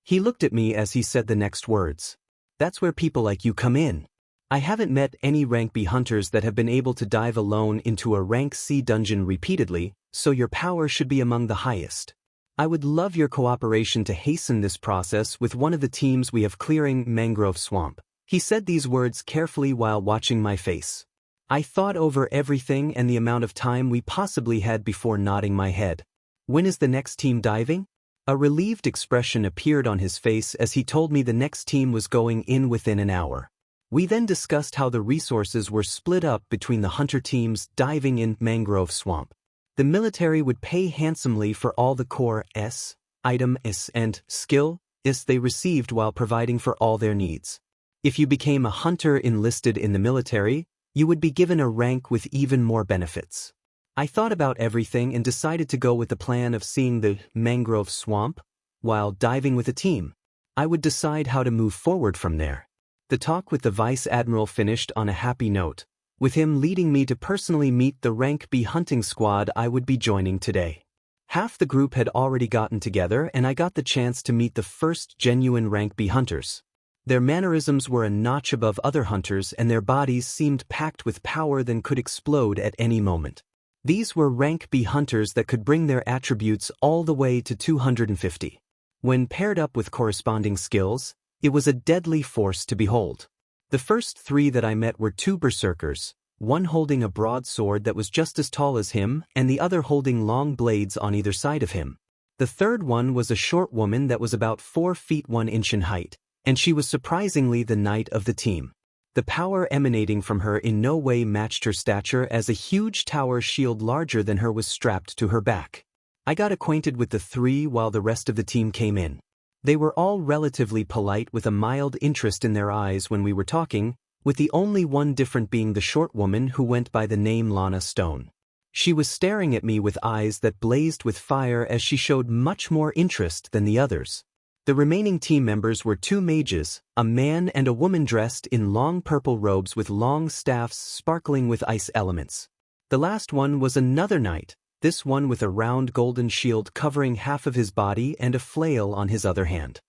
He looked at me as he said the next words. "That's where people like you come in. I haven't met any Rank B hunters that have been able to dive alone into a Rank C dungeon repeatedly, so your power should be among the highest. I would love your cooperation to hasten this process with one of the teams we have clearing Mangrove Swamp." He said these words carefully while watching my face. I thought over everything and the amount of time we possibly had before nodding my head. When is the next team diving? A relieved expression appeared on his face as he told me the next team was going in within an hour. We then discussed how the resources were split up between the hunter teams diving in mangrove swamp. The military would pay handsomely for all the core S, item S and skill S they received while providing for all their needs. If you became a hunter enlisted in the military, you would be given a rank with even more benefits. I thought about everything and decided to go with the plan of seeing the mangrove swamp while diving with a team. I would decide how to move forward from there. The talk with the Vice Admiral finished on a happy note, with him leading me to personally meet the Rank B hunting squad I would be joining today. Half the group had already gotten together and I got the chance to meet the first genuine Rank B hunters. Their mannerisms were a notch above other hunters and their bodies seemed packed with power that could explode at any moment. These were Rank B hunters that could bring their attributes all the way to 250. When paired up with corresponding skills, it was a deadly force to behold. The first three that I met were two berserkers, one holding a broadsword that was just as tall as him and the other holding long blades on either side of him. The third one was a short woman that was about 4 feet 1 inch in height, and she was surprisingly the knight of the team. The power emanating from her in no way matched her stature, as a huge tower shield larger than her was strapped to her back. I got acquainted with the three while the rest of the team came in. They were all relatively polite with a mild interest in their eyes when we were talking, with the only one different being the short woman who went by the name Lana Stone. She was staring at me with eyes that blazed with fire as she showed much more interest than the others. The remaining team members were two mages, a man and a woman dressed in long purple robes with long staffs sparkling with ice elements. The last one was another knight, this one with a round golden shield covering half of his body and a flail on his other hand.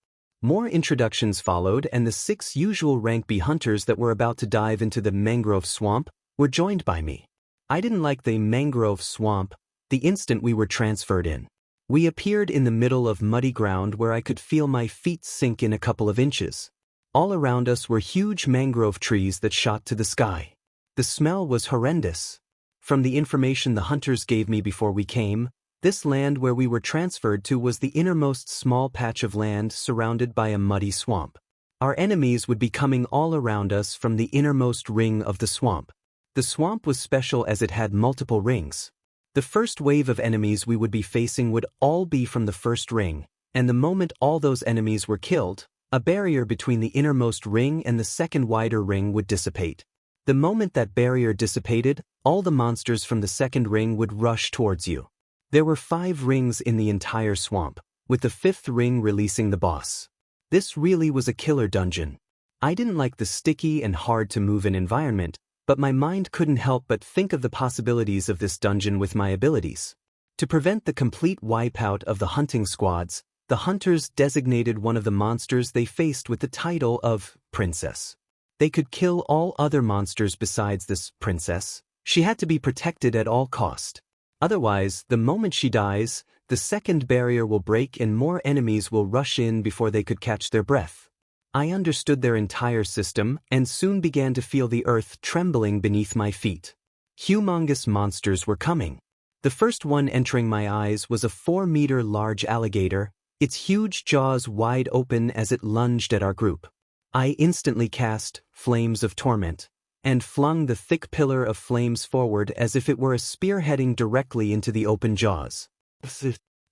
More introductions followed and the 6 usual Rank B hunters that were about to dive into the mangrove swamp were joined by me. I didn't like the mangrove swamp the instant we were transferred in. We appeared in the middle of muddy ground where I could feel my feet sink in a couple of inches. All around us were huge mangrove trees that shot to the sky. The smell was horrendous. From the information the hunters gave me before we came, this land where we were transferred to was the innermost small patch of land surrounded by a muddy swamp. Our enemies would be coming all around us from the innermost ring of the swamp. The swamp was special as it had multiple rings. The first wave of enemies we would be facing would all be from the first ring, and the moment all those enemies were killed, a barrier between the innermost ring and the second wider ring would dissipate. The moment that barrier dissipated, all the monsters from the second ring would rush towards you. There were 5 rings in the entire swamp, with the 5th ring releasing the boss. This really was a killer dungeon. I didn't like the sticky and hard-to-move-in environment, but my mind couldn't help but think of the possibilities of this dungeon with my abilities. To prevent the complete wipeout of the hunting squads, the hunters designated one of the monsters they faced with the title of Princess. They could kill all other monsters besides this princess. She had to be protected at all cost. Otherwise, the moment she dies, the second barrier will break and more enemies will rush in before they could catch their breath. I understood their entire system and soon began to feel the earth trembling beneath my feet. Humongous monsters were coming. The first one entering my eyes was a 4-meter large alligator, its huge jaws wide open as it lunged at our group. I instantly cast Flames of Torment and flung the thick pillar of flames forward as if it were a spear heading directly into the open jaws.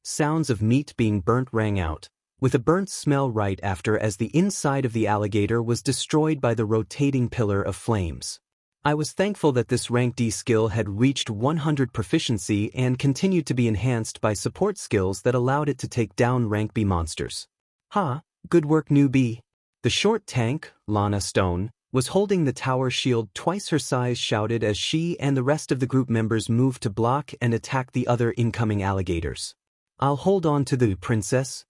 Sounds of meat being burnt rang out, with a burnt smell right after as the inside of the alligator was destroyed by the rotating pillar of flames. I was thankful that this rank D skill had reached 100 proficiency and continued to be enhanced by support skills that allowed it to take down rank B monsters. Ha, good work newbie. The short tank, Lana Stone, was holding the tower shield twice her size, shouted as she and the rest of the group members moved to block and attack the other incoming alligators. I'll hold on to the princess.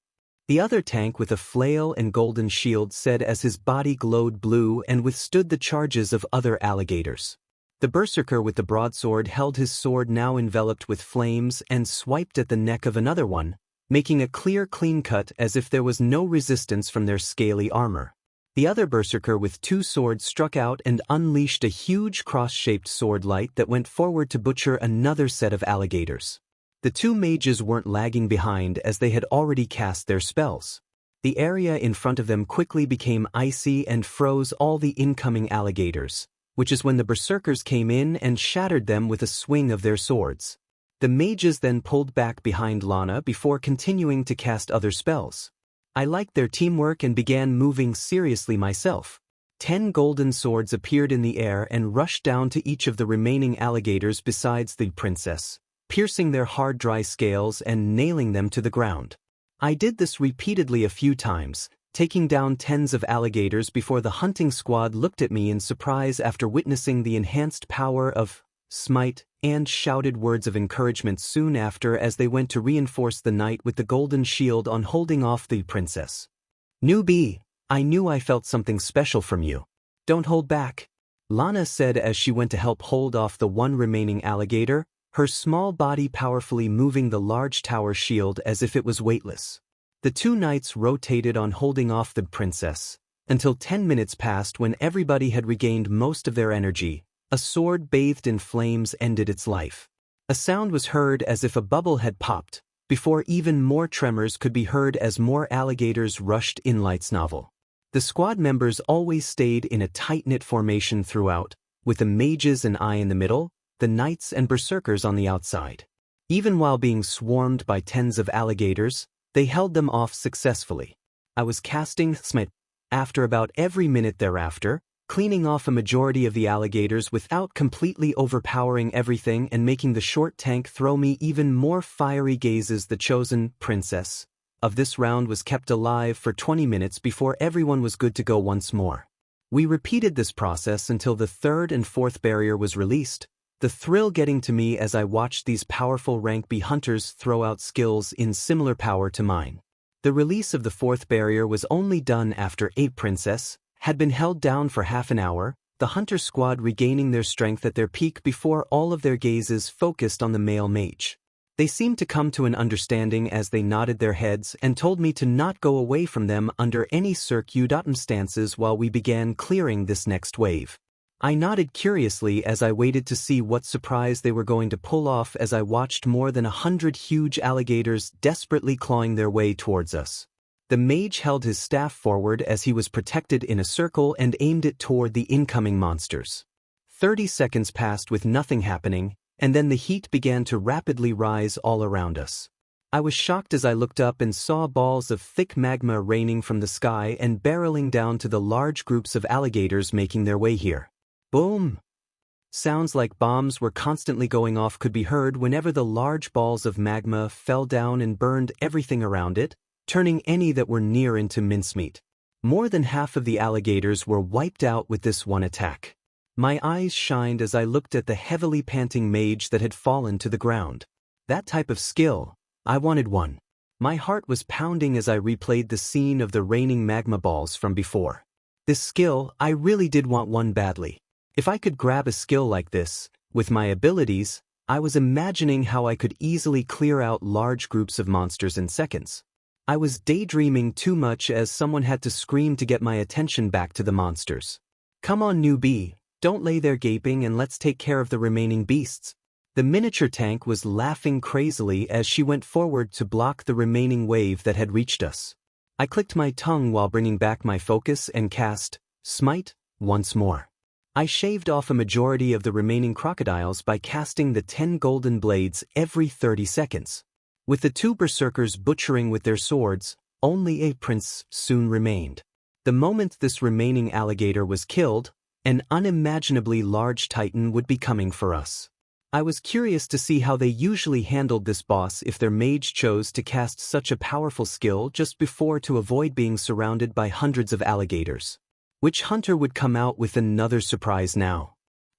The other tank with a flail and golden shield said as his body glowed blue and withstood the charges of other alligators. The berserker with the broadsword held his sword now enveloped with flames and swiped at the neck of another one, making a clear clean cut as if there was no resistance from their scaly armor. The other berserker with 2 swords struck out and unleashed a huge cross-shaped sword light that went forward to butcher another set of alligators. The 2 mages weren't lagging behind as they had already cast their spells. The area in front of them quickly became icy and froze all the incoming alligators, which is when the berserkers came in and shattered them with a swing of their swords. The mages then pulled back behind Lana before continuing to cast other spells. I liked their teamwork and began moving seriously myself. 10 golden swords appeared in the air and rushed down to each of the remaining alligators besides the princess, piercing their hard dry scales and nailing them to the ground. I did this repeatedly a few times, taking down tens of alligators before the hunting squad looked at me in surprise after witnessing the enhanced power of smite and shouted words of encouragement soon after as they went to reinforce the knight with the golden shield on holding off the princess. "Newbie, I knew I felt something special from you. Don't hold back," Lana said as she went to help hold off the one remaining alligator, her small body powerfully moving the large tower shield as if it was weightless. The 2 knights rotated on holding off the princess, until 10 minutes passed when everybody had regained most of their energy. A sword bathed in flames ended its life. A sound was heard as if a bubble had popped, before even more tremors could be heard as more alligators rushed in. Light's novel. The squad members always stayed in a tight-knit formation throughout, with the mages and I in the middle, the knights and berserkers on the outside. Even while being swarmed by tens of alligators, they held them off successfully. I was casting smite after about every minute thereafter, cleaning off a majority of the alligators without completely overpowering everything and making the short tank throw me even more fiery gazes. The chosen princess of this round was kept alive for 20 minutes before everyone was good to go once more. We repeated this process until the 3rd and 4th barrier was released, the thrill getting to me as I watched these powerful rank B hunters throw out skills in similar power to mine. The release of the 4th barrier was only done after a princess had been held down for half an hour, the hunter squad regaining their strength at their peak before all of their gazes focused on the male mage. They seemed to come to an understanding as they nodded their heads and told me to not go away from them under any circumstances while we began clearing this next wave. I nodded curiously as I waited to see what surprise they were going to pull off as I watched more than 100 huge alligators desperately clawing their way towards us. The mage held his staff forward as he was protected in a circle and aimed it toward the incoming monsters. 30 seconds passed with nothing happening, and then the heat began to rapidly rise all around us. I was shocked as I looked up and saw balls of thick magma raining from the sky and barreling down to the large groups of alligators making their way here. Boom! Sounds like bombs were constantly going off could be heard whenever the large balls of magma fell down and burned everything around it, turning any that were near into mincemeat. More than half of the alligators were wiped out with this one attack. My eyes shined as I looked at the heavily panting mage that had fallen to the ground. That type of skill, I wanted one. My heart was pounding as I replayed the scene of the raining magma balls from before. This skill, I really did want one badly. If I could grab a skill like this, with my abilities, I was imagining how I could easily clear out large groups of monsters in seconds. I was daydreaming too much as someone had to scream to get my attention back to the monsters. "Come on, newbie, don't lay there gaping and let's take care of the remaining beasts." The miniature tank was laughing crazily as she went forward to block the remaining wave that had reached us. I clicked my tongue while bringing back my focus and cast Smite once more. I shaved off a majority of the remaining crocodiles by casting the 10 golden blades every 30 seconds. With the 2 berserkers butchering with their swords, only a prince soon remained. The moment this remaining alligator was killed, an unimaginably large titan would be coming for us. I was curious to see how they usually handled this boss if their mage chose to cast such a powerful skill just before to avoid being surrounded by hundreds of alligators. Which hunter would come out with another surprise now?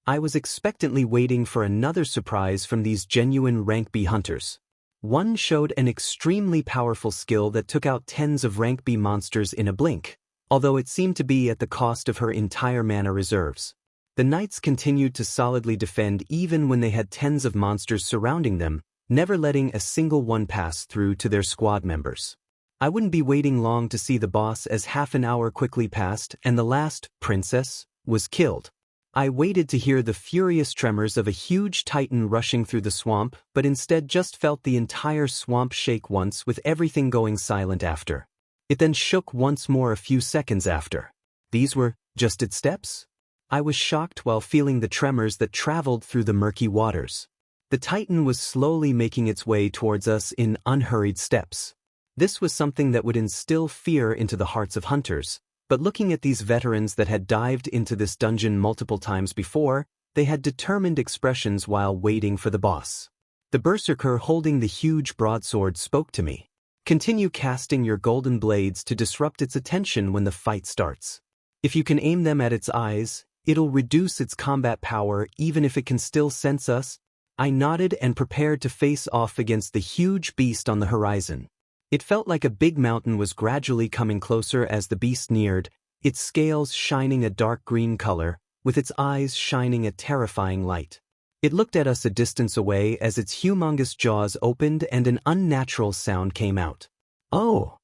I was expectantly waiting for another surprise from these genuine rank B hunters. One showed an extremely powerful skill that took out tens of rank B monsters in a blink, although it seemed to be at the cost of her entire mana reserves. The knights continued to solidly defend even when they had tens of monsters surrounding them, never letting a single one pass through to their squad members. I wouldn't be waiting long to see the boss as half an hour quickly passed and the last princess was killed. I waited to hear the furious tremors of a huge titan rushing through the swamp, but instead just felt the entire swamp shake once with everything going silent after. It then shook once more a few seconds after. These were just its steps? I was shocked while feeling the tremors that traveled through the murky waters. The titan was slowly making its way towards us in unhurried steps. This was something that would instill fear into the hearts of hunters, but looking at these veterans that had dived into this dungeon multiple times before, they had determined expressions while waiting for the boss. The berserker holding the huge broadsword spoke to me. Continue casting your golden blades to disrupt its attention when the fight starts. If you can aim them at its eyes, it'll reduce its combat power even if it can still sense us. I nodded and prepared to face off against the huge beast on the horizon. It felt like a big mountain was gradually coming closer as the beast neared, its scales shining a dark green color, with its eyes shining a terrifying light. It looked at us a distance away as its humongous jaws opened and an unnatural sound came out. Oh!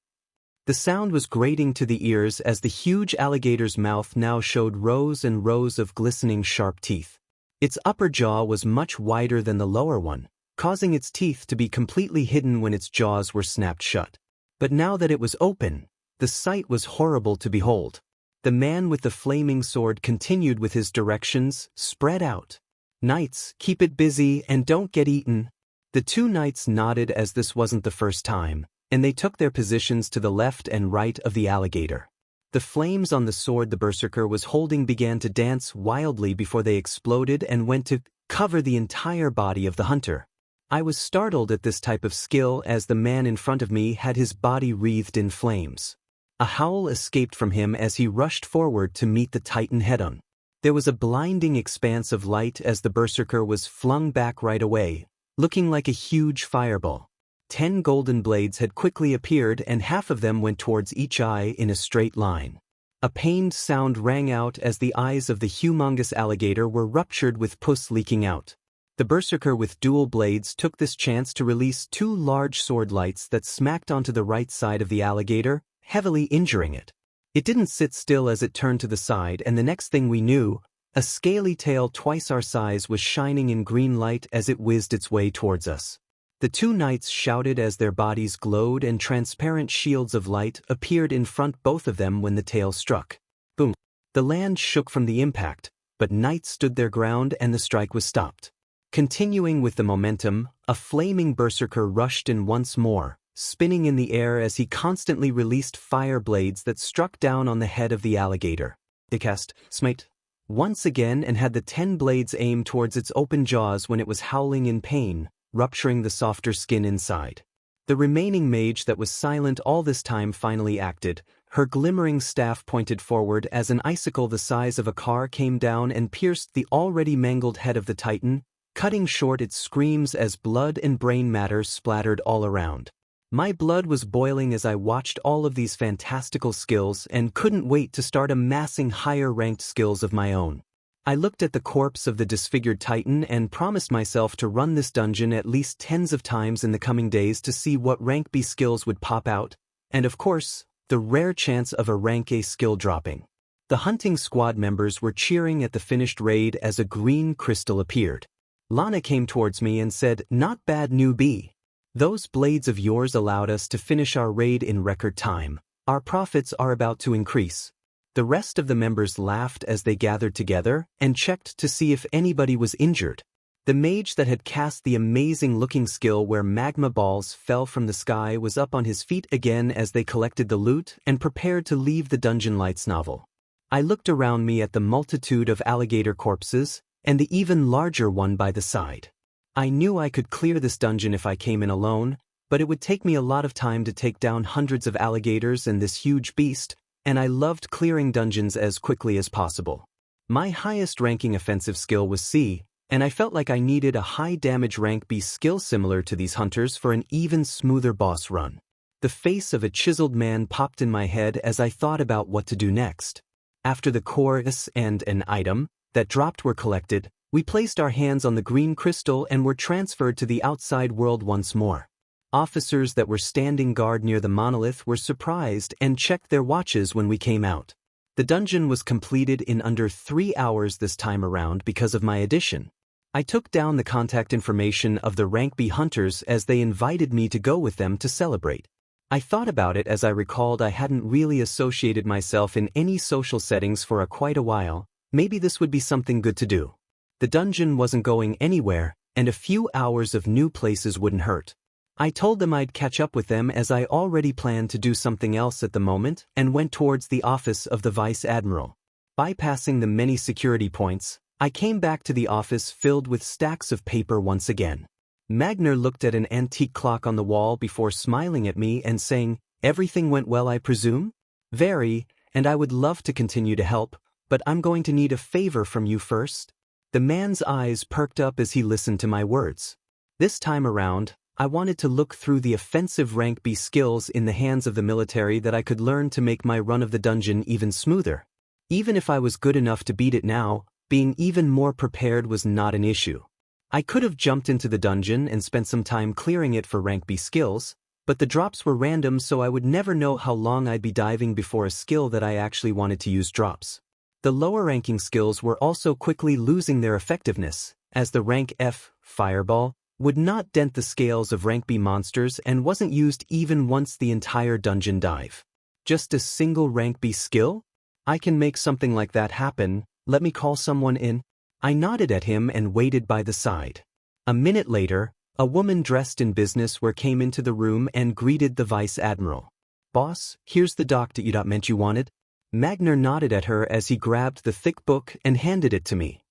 The sound was grating to the ears as the huge alligator's mouth now showed rows and rows of glistening sharp teeth. Its upper jaw was much wider than the lower one, causing its teeth to be completely hidden when its jaws were snapped shut. But now that it was open, the sight was horrible to behold. The man with the flaming sword continued with his directions, spread out. Knights, keep it busy and don't get eaten. The two knights nodded as this wasn't the first time, and they took their positions to the left and right of the alligator. The flames on the sword the berserker was holding began to dance wildly before they exploded and went to cover the entire body of the hunter. I was startled at this type of skill as the man in front of me had his body wreathed in flames. A howl escaped from him as he rushed forward to meet the titan head-on. There was a blinding expanse of light as the berserker was flung back right away, looking like a huge fireball. 10 golden blades had quickly appeared and half of them went towards each eye in a straight line. A pained sound rang out as the eyes of the humongous alligator were ruptured with pus leaking out. The berserker with dual blades took this chance to release 2 large sword lights that smacked onto the right side of the alligator, heavily injuring it. It didn't sit still as it turned to the side, and the next thing we knew, a scaly tail twice our size was shining in green light as it whizzed its way towards us. The two knights shouted as their bodies glowed and transparent shields of light appeared in front both of them when the tail struck. Boom! The land shook from the impact, but knights stood their ground and the strike was stopped. Continuing with the momentum, a flaming berserker rushed in once more, spinning in the air as he constantly released fire blades that struck down on the head of the alligator. They cast smite once again and had the 10 blades aim towards its open jaws when it was howling in pain, rupturing the softer skin inside. The remaining mage that was silent all this time finally acted. Her glimmering staff pointed forward as an icicle the size of a car came down and pierced the already mangled head of the titan, cutting short its screams as blood and brain matter splattered all around. My blood was boiling as I watched all of these fantastical skills and couldn't wait to start amassing higher-ranked skills of my own. I looked at the corpse of the disfigured titan and promised myself to run this dungeon at least tens of times in the coming days to see what rank B skills would pop out, and of course, the rare chance of a rank A skill dropping. The hunting squad members were cheering at the finished raid as a green crystal appeared. Lana came towards me and said, "Not bad, newbie. Those blades of yours allowed us to finish our raid in record time. Our profits are about to increase." The rest of the members laughed as they gathered together and checked to see if anybody was injured. The mage that had cast the amazing-looking skill where magma balls fell from the sky was up on his feet again as they collected the loot and prepared to leave the Dungeon Lights novel. I looked around me at the multitude of alligator corpses and the even larger one by the side. I knew I could clear this dungeon if I came in alone, but it would take me a lot of time to take down hundreds of alligators and this huge beast, and I loved clearing dungeons as quickly as possible. My highest ranking offensive skill was C, and I felt like I needed a high damage rank B skill similar to these hunters for an even smoother boss run. The face of a chiseled man popped in my head as I thought about what to do next. After the chorus and an item that dropped were collected, we placed our hands on the green crystal and were transferred to the outside world once more. Officers that were standing guard near the monolith were surprised and checked their watches when we came out. The dungeon was completed in under 3 hours this time around because of my addition. I took down the contact information of the rank B hunters as they invited me to go with them to celebrate. I thought about it as I recalled I hadn't really associated myself in any social settings for quite a while. Maybe this would be something good to do. The dungeon wasn't going anywhere, and a few hours of new places wouldn't hurt. I told them I'd catch up with them as I already planned to do something else at the moment and went towards the office of the Vice Admiral. Bypassing the many security points, I came back to the office filled with stacks of paper once again. Magner looked at an antique clock on the wall before smiling at me and saying, "Everything went well, I presume?" "Very, and I would love to continue to help, but I'm going to need a favor from you first." The man's eyes perked up as he listened to my words. This time around, I wanted to look through the offensive rank B skills in the hands of the military that I could learn to make my run of the dungeon even smoother. Even if I was good enough to beat it now, being even more prepared was not an issue. I could have jumped into the dungeon and spent some time clearing it for rank B skills, but the drops were random so I would never know how long I'd be diving before a skill that I actually wanted to use drops. The lower-ranking skills were also quickly losing their effectiveness, as the rank F, Fireball, would not dent the scales of rank B monsters and wasn't used even once the entire dungeon dive. Just a single rank B skill? I can make something like that happen. Let me call someone in. I nodded at him and waited by the side. A minute later, a woman dressed in business wear came into the room and greeted the Vice Admiral. "Boss, here's the document you wanted." Magner nodded at her as he grabbed the thick book and handed it to me.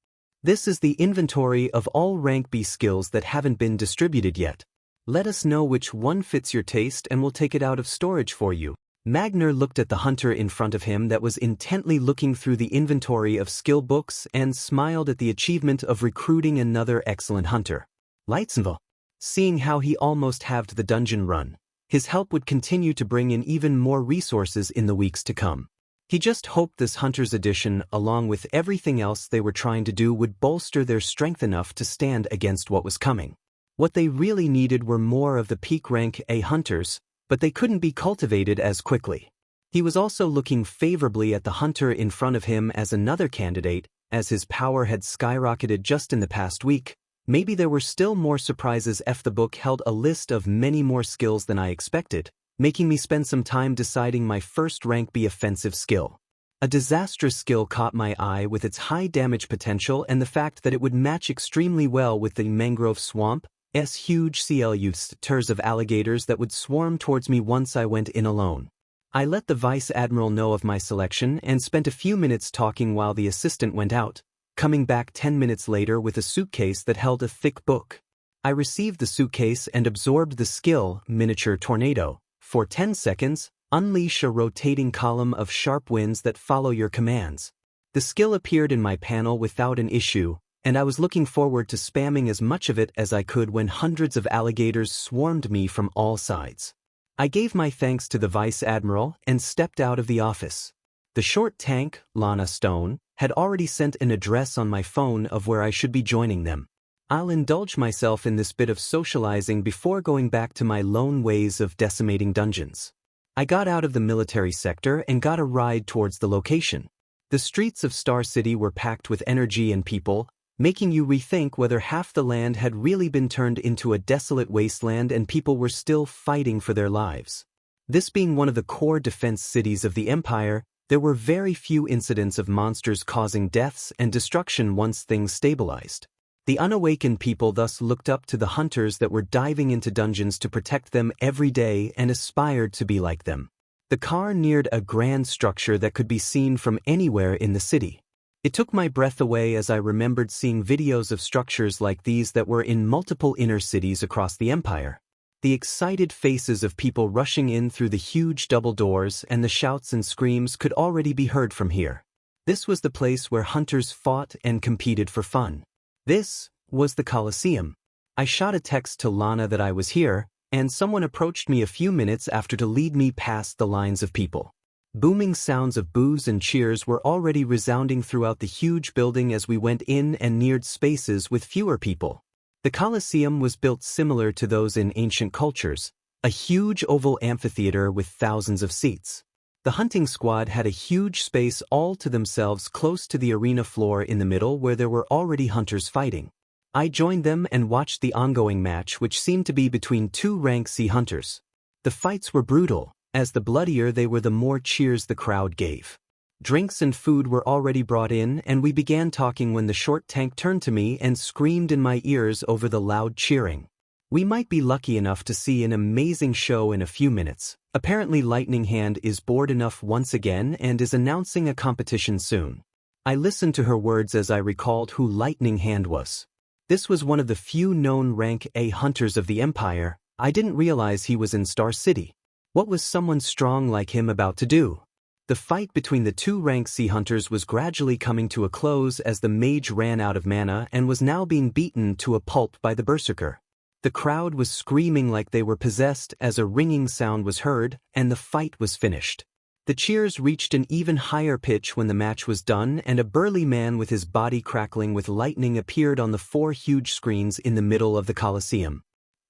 "This is the inventory of all rank B skills that haven't been distributed yet. Let us know which one fits your taste and we'll take it out of storage for you." Magner looked at the hunter in front of him that was intently looking through the inventory of skill books and smiled at the achievement of recruiting another excellent hunter. Lightsonville. Seeing how he almost halved the dungeon run, his help would continue to bring in even more resources in the weeks to come. He just hoped this hunter's addition, along with everything else they were trying to do, would bolster their strength enough to stand against what was coming. What they really needed were more of the peak rank A hunters, but they couldn't be cultivated as quickly. He was also looking favorably at the hunter in front of him as another candidate, as his power had skyrocketed just in the past week. Maybe there were still more surprises. The book held a list of many more skills than I expected, making me spend some time deciding my first rank B offensive skill. A disastrous skill caught my eye with its high damage potential and the fact that it would match extremely well with the mangrove swamp's huge clusters of alligators that would swarm towards me once I went in alone. I let the Vice Admiral know of my selection and spent a few minutes talking while the assistant went out, coming back 10 minutes later with a suitcase that held a thick book. I received the suitcase and absorbed the skill, Miniature Tornado. For 10 seconds, unleash a rotating column of sharp winds that follow your commands. The skill appeared in my panel without an issue, and I was looking forward to spamming as much of it as I could when hundreds of alligators swarmed me from all sides. I gave my thanks to the Vice Admiral and stepped out of the office. The short tank, Lana Stone, had already sent an address on my phone of where I should be joining them. I'll indulge myself in this bit of socializing before going back to my lone ways of decimating dungeons. I got out of the military sector and got a ride towards the location. The streets of Star City were packed with energy and people, making you rethink whether half the land had really been turned into a desolate wasteland and people were still fighting for their lives. This being one of the core defense cities of the Empire, there were very few incidents of monsters causing deaths and destruction once things stabilized. The unawakened people thus looked up to the hunters that were diving into dungeons to protect them every day and aspired to be like them. The car neared a grand structure that could be seen from anywhere in the city. It took my breath away as I remembered seeing videos of structures like these that were in multiple inner cities across the Empire. The excited faces of people rushing in through the huge double doors and the shouts and screams could already be heard from here. This was the place where hunters fought and competed for fun. This was the Colosseum. I shot a text to Lana that I was here, and someone approached me a few minutes after to lead me past the lines of people. Booming sounds of boos and cheers were already resounding throughout the huge building as we went in and neared spaces with fewer people. The Colosseum was built similar to those in ancient cultures, A huge oval amphitheater with thousands of seats. The hunting squad had a huge space all to themselves close to the arena floor in the middle where there were already hunters fighting. I joined them and watched the ongoing match, which seemed to be between two rank C hunters. The fights were brutal, as the bloodier they were the more cheers the crowd gave. Drinks and food were already brought in, and we began talking when the short tank turned to me and screamed in my ears over the loud cheering. We might be lucky enough to see an amazing show in a few minutes. Apparently Lightning Hand is bored enough once again and is announcing a competition soon. I listened to her words as I recalled who Lightning Hand was. This was one of the few known rank A hunters of the Empire. I didn't realize he was in Star City. What was someone strong like him about to do? The fight between the two rank C hunters was gradually coming to a close as the mage ran out of mana and was now being beaten to a pulp by the berserker. The crowd was screaming like they were possessed as a ringing sound was heard, and the fight was finished. The cheers reached an even higher pitch when the match was done, and a burly man with his body crackling with lightning appeared on the 4 huge screens in the middle of the Colosseum.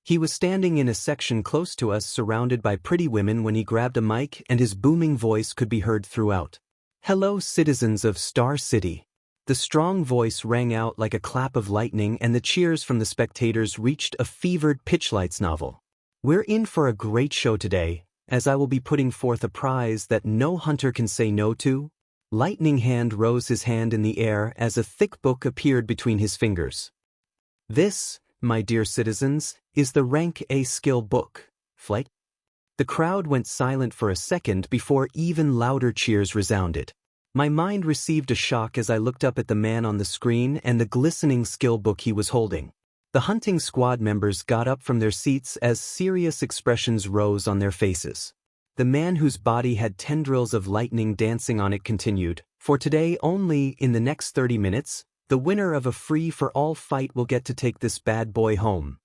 He was standing in a section close to us surrounded by pretty women when he grabbed a mic, and his booming voice could be heard throughout. "Hello, citizens of Star City." The strong voice rang out like a clap of lightning, and the cheers from the spectators reached a fevered pitchlights novel. "We're in for a great show today, as I will be putting forth a prize that no hunter can say no to." Lightning Hand rose his hand in the air as a thick book appeared between his fingers. "This, my dear citizens, is the Rank A skill book, Flight." The crowd went silent for a second before even louder cheers resounded. My mind received a shock as I looked up at the man on the screen and the glistening skill book he was holding. The hunting squad members got up from their seats as serious expressions rose on their faces. The man whose body had tendrils of lightning dancing on it continued, "For today only, in the next 30 minutes, the winner of a free-for-all fight will get to take this bad boy home."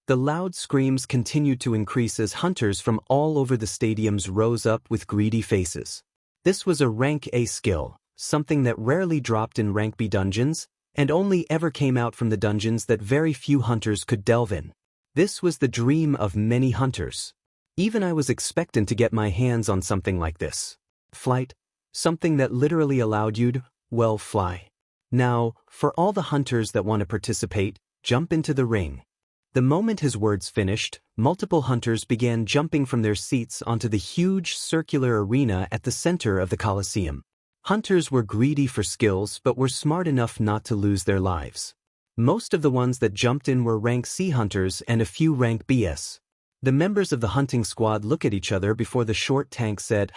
The loud screams continued to increase as hunters from all over the stadiums rose up with greedy faces. This was a Rank A skill, something that rarely dropped in Rank B dungeons, and only ever came out from the dungeons that very few hunters could delve in. This was the dream of many hunters. Even I was expectant to get my hands on something like this. Flight, something that literally allowed you to, well, fly. Now, for all the hunters that want to participate, jump into the ring. The moment his words finished, multiple hunters began jumping from their seats onto the huge circular arena at the center of the Colosseum. Hunters were greedy for skills but were smart enough not to lose their lives. Most of the ones that jumped in were Rank C hunters and a few Rank BS. The members of the hunting squad looked at each other before the short tank said,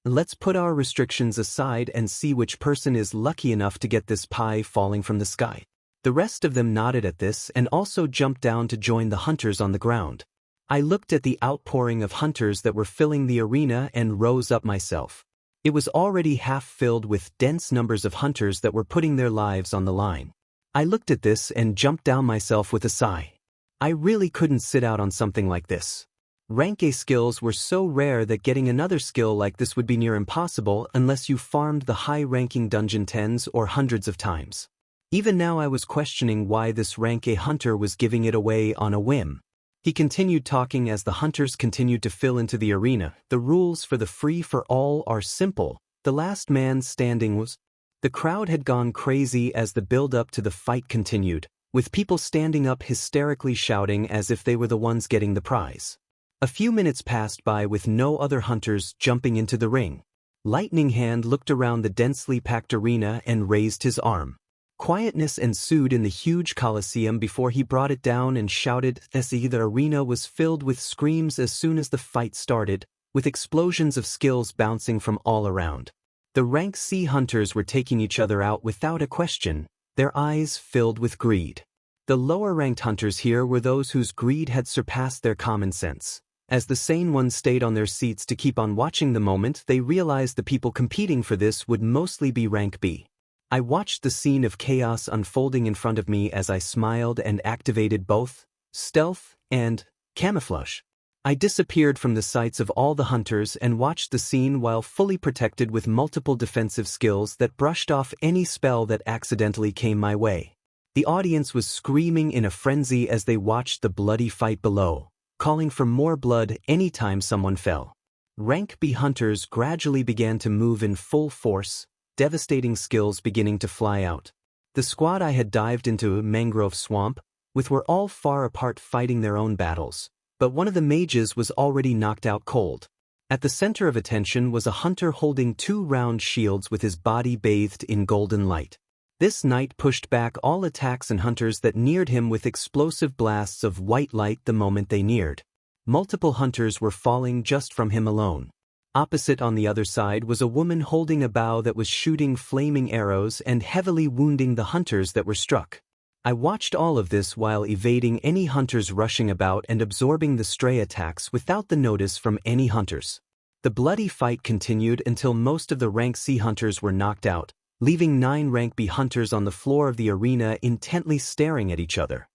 "Let's put our restrictions aside and see which person is lucky enough to get this pie falling from the sky." The rest of them nodded at this and also jumped down to join the hunters on the ground. I looked at the outpouring of hunters that were filling the arena and rose up myself. It was already half filled with dense numbers of hunters that were putting their lives on the line. I looked at this and jumped down myself with a sigh. I really couldn't sit out on something like this. Rank A skills were so rare that getting another skill like this would be near impossible unless you farmed the high-ranking dungeon tens or hundreds of times. Even now I was questioning why this Rank A hunter was giving it away on a whim. He continued talking as the hunters continued to fill into the arena. "The rules for the free-for-all are simple. The last man standing was..." The crowd had gone crazy as the build-up to the fight continued, with people standing up hysterically shouting as if they were the ones getting the prize. A few minutes passed by with no other hunters jumping into the ring. Lightning Hand looked around the densely packed arena and raised his arm. Quietness ensued in the huge Colosseum before he brought it down and shouted as the arena was filled with screams as soon as the fight started, with explosions of skills bouncing from all around. The Rank C hunters were taking each other out without a question, their eyes filled with greed. The lower-ranked hunters here were those whose greed had surpassed their common sense. As the sane ones stayed on their seats to keep on watching the moment, they realized the people competing for this would mostly be Rank B. I watched the scene of chaos unfolding in front of me as I smiled and activated both stealth and camouflage. I disappeared from the sights of all the hunters and watched the scene while fully protected with multiple defensive skills that brushed off any spell that accidentally came my way. The audience was screaming in a frenzy as they watched the bloody fight below. calling for more blood anytime someone fell. Rank B hunters gradually began to move in full force, devastating skills beginning to fly out. The squad I had dived into mangrove swamp with were all far apart fighting their own battles, but one of the mages was already knocked out cold. At the center of attention was a hunter holding 2 round shields with his body bathed in golden light. This knight pushed back all attacks and hunters that neared him with explosive blasts of white light the moment they neared. Multiple hunters were falling just from him alone. Opposite on the other side was a woman holding a bow that was shooting flaming arrows and heavily wounding the hunters that were struck. I watched all of this while evading any hunters rushing about and absorbing the stray attacks without the notice from any hunters. The bloody fight continued until most of the rank C hunters were knocked out, leaving 9 rank B hunters on the floor of the arena intently staring at each other.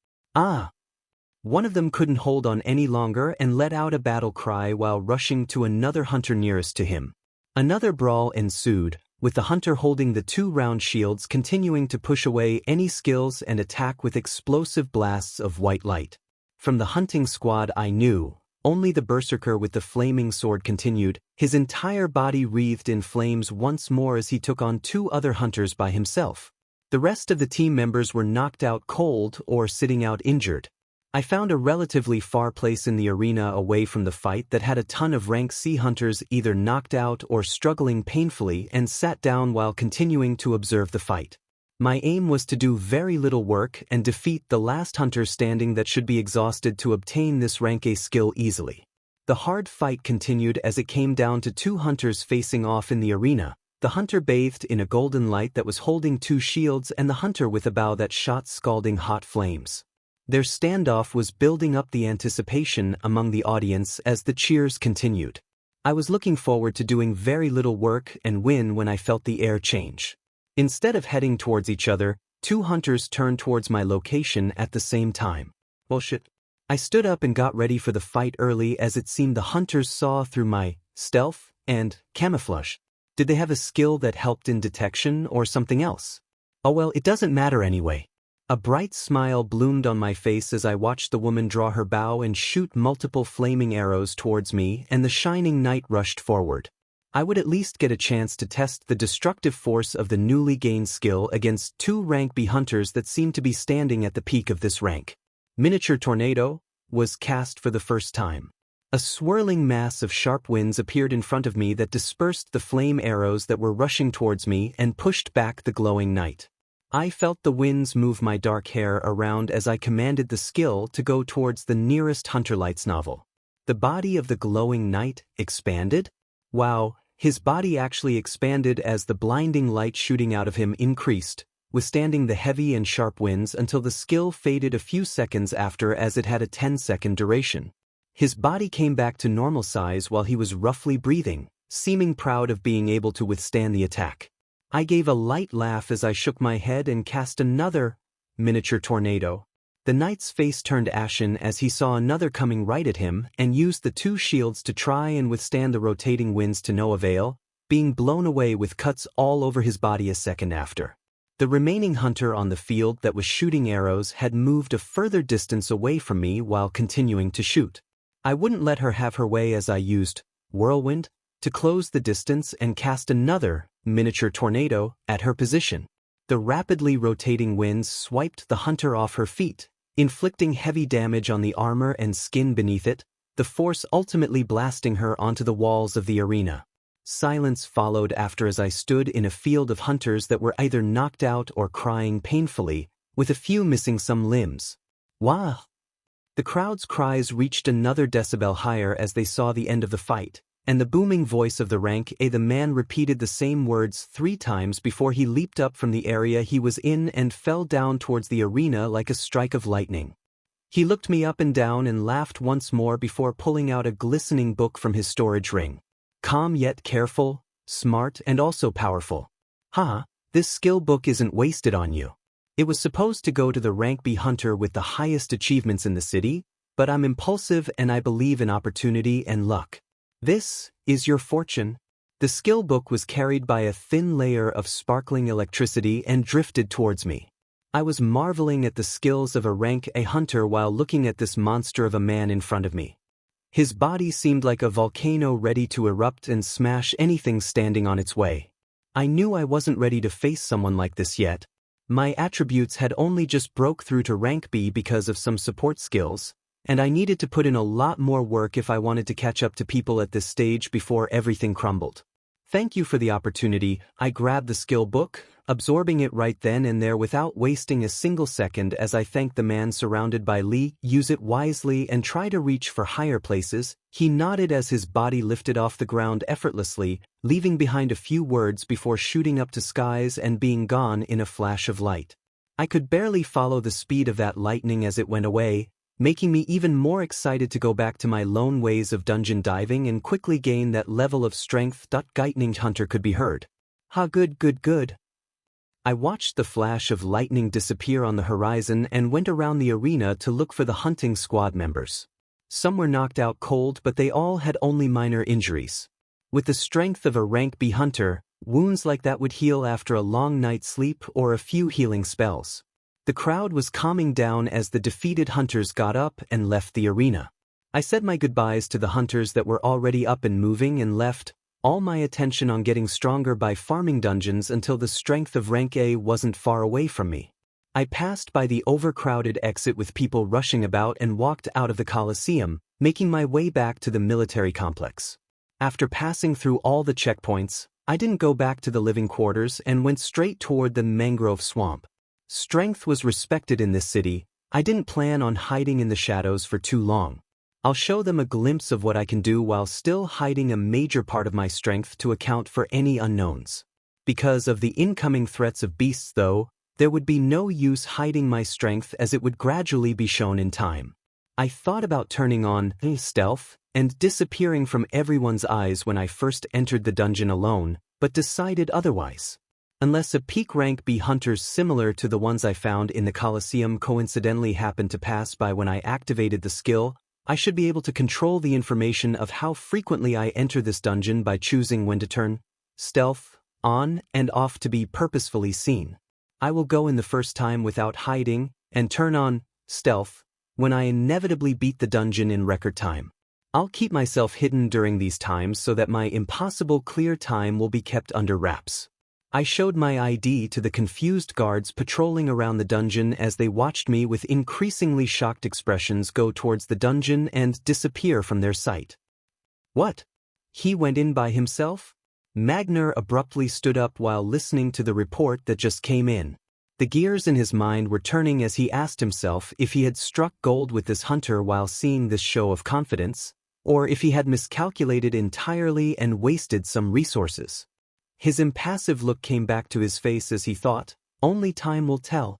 One of them couldn't hold on any longer and let out a battle cry while rushing to another hunter nearest to him. Another brawl ensued, with the hunter holding the 2 round shields continuing to push away any skills and attack with explosive blasts of white light. From the hunting squad I knew, only the berserker with the flaming sword continued, his entire body wreathed in flames once more as he took on 2 other hunters by himself. The rest of the team members were knocked out cold or sitting out injured. I found a relatively far place in the arena away from the fight that had a ton of rank C hunters either knocked out or struggling painfully and sat down while continuing to observe the fight. My aim was to do very little work and defeat the last hunter standing that should be exhausted to obtain this rank A skill easily. The hard fight continued as it came down to 2 hunters facing off in the arena, the hunter bathed in a golden light that was holding 2 shields and the hunter with a bow that shot scalding hot flames. Their standoff was building up the anticipation among the audience as the cheers continued. I was looking forward to doing very little work and win when I felt the air change. Instead of heading towards each other, 2 hunters turned towards my location at the same time. Bullshit. I stood up and got ready for the fight early as it seemed the hunters saw through my stealth and camouflage. Did they have a skill that helped in detection or something else? Oh well, it doesn't matter anyway. A bright smile bloomed on my face as I watched the woman draw her bow and shoot multiple flaming arrows towards me, and the shining knight rushed forward. I would at least get a chance to test the destructive force of the newly gained skill against 2 rank B hunters that seemed to be standing at the peak of this rank. Miniature Tornado was cast for the first time. A swirling mass of sharp winds appeared in front of me that dispersed the flame arrows that were rushing towards me and pushed back the glowing knight. I felt the winds move my dark hair around as I commanded the skill to go towards the nearest Hunter Lights novel. The body of the glowing knight expanded? Wow, his body actually expanded as the blinding light shooting out of him increased, withstanding the heavy and sharp winds until the skill faded a few seconds after as it had a 10-second duration. His body came back to normal size while he was roughly breathing, seeming proud of being able to withstand the attack. I gave a light laugh as I shook my head and cast another miniature tornado. The knight's face turned ashen as he saw another coming right at him and used the 2 shields to try and withstand the rotating winds to no avail, being blown away with cuts all over his body a second after. The remaining hunter on the field that was shooting arrows had moved a further distance away from me while continuing to shoot. I wouldn't let her have her way as I used whirlwind to close the distance and cast another miniature tornado at her position. The rapidly rotating winds swiped the hunter off her feet, inflicting heavy damage on the armor and skin beneath it, the force ultimately blasting her onto the walls of the arena. Silence followed after as I stood in a field of hunters that were either knocked out or crying painfully, with a few missing some limbs. Wah! The crowd's cries reached another decibel higher as they saw the end of the fight, and the booming voice of the rank A. The man repeated the same words 3 times before he leaped up from the area he was in and fell down towards the arena like a strike of lightning. He looked me up and down and laughed once more before pulling out a glistening book from his storage ring. Calm yet careful, smart and also powerful. This skill book isn't wasted on you. It was supposed to go to the rank B hunter with the highest achievements in the city, but I'm impulsive and I believe in opportunity and luck. This is your fortune. The skill book was carried by a thin layer of sparkling electricity and drifted towards me. I was marveling at the skills of a rank A hunter while looking at this monster of a man in front of me. His body seemed like a volcano ready to erupt and smash anything standing on its way. I knew I wasn't ready to face someone like this yet. My attributes had only just broke through to rank B because of some support skills, and I needed to put in a lot more work if I wanted to catch up to people at this stage before everything crumbled. Thank you for the opportunity. I grabbed the skill book, absorbing it right then and there without wasting a single second as I thanked the man surrounded by Lee. Use it wisely and try to reach for higher places. He nodded as his body lifted off the ground effortlessly, leaving behind a few words before shooting up to skies and being gone in a flash of light. I could barely follow the speed of that lightning as it went away, making me even more excited to go back to my lone ways of dungeon diving and quickly gain that level of strength. Lightning hunter could be heard. Ha, good. I watched the flash of lightning disappear on the horizon and went around the arena to look for the hunting squad members. Some were knocked out cold, but they all had only minor injuries. With the strength of a rank B hunter, wounds like that would heal after a long night's sleep or a few healing spells. The crowd was calming down as the defeated hunters got up and left the arena. I said my goodbyes to the hunters that were already up and moving and left all my attention on getting stronger by farming dungeons until the strength of rank A wasn't far away from me. I passed by the overcrowded exit with people rushing about and walked out of the Colosseum, making my way back to the military complex. After passing through all the checkpoints, I didn't go back to the living quarters and went straight toward the mangrove swamp. Strength was respected in this city. I didn't plan on hiding in the shadows for too long. I'll show them a glimpse of what I can do while still hiding a major part of my strength to account for any unknowns. Because of the incoming threats of beasts though, there would be no use hiding my strength as it would gradually be shown in time. I thought about turning on stealth and disappearing from everyone's eyes when I first entered the dungeon alone, but decided otherwise. Unless a peak rank B hunters similar to the ones I found in the Colosseum coincidentally happened to pass by when I activated the skill, I should be able to control the information of how frequently I enter this dungeon by choosing when to turn stealth on and off to be purposefully seen. I will go in the first time without hiding and turn on stealth when I inevitably beat the dungeon in record time. I'll keep myself hidden during these times so that my impossible clear time will be kept under wraps. I showed my ID to the confused guards patrolling around the dungeon as they watched me with increasingly shocked expressions go towards the dungeon and disappear from their sight. What? He went in by himself? Magner abruptly stood up while listening to the report that just came in. The gears in his mind were turning as he asked himself if he had struck gold with this hunter while seeing this show of confidence, or if he had miscalculated entirely and wasted some resources. His impassive look came back to his face as he thought, only time will tell.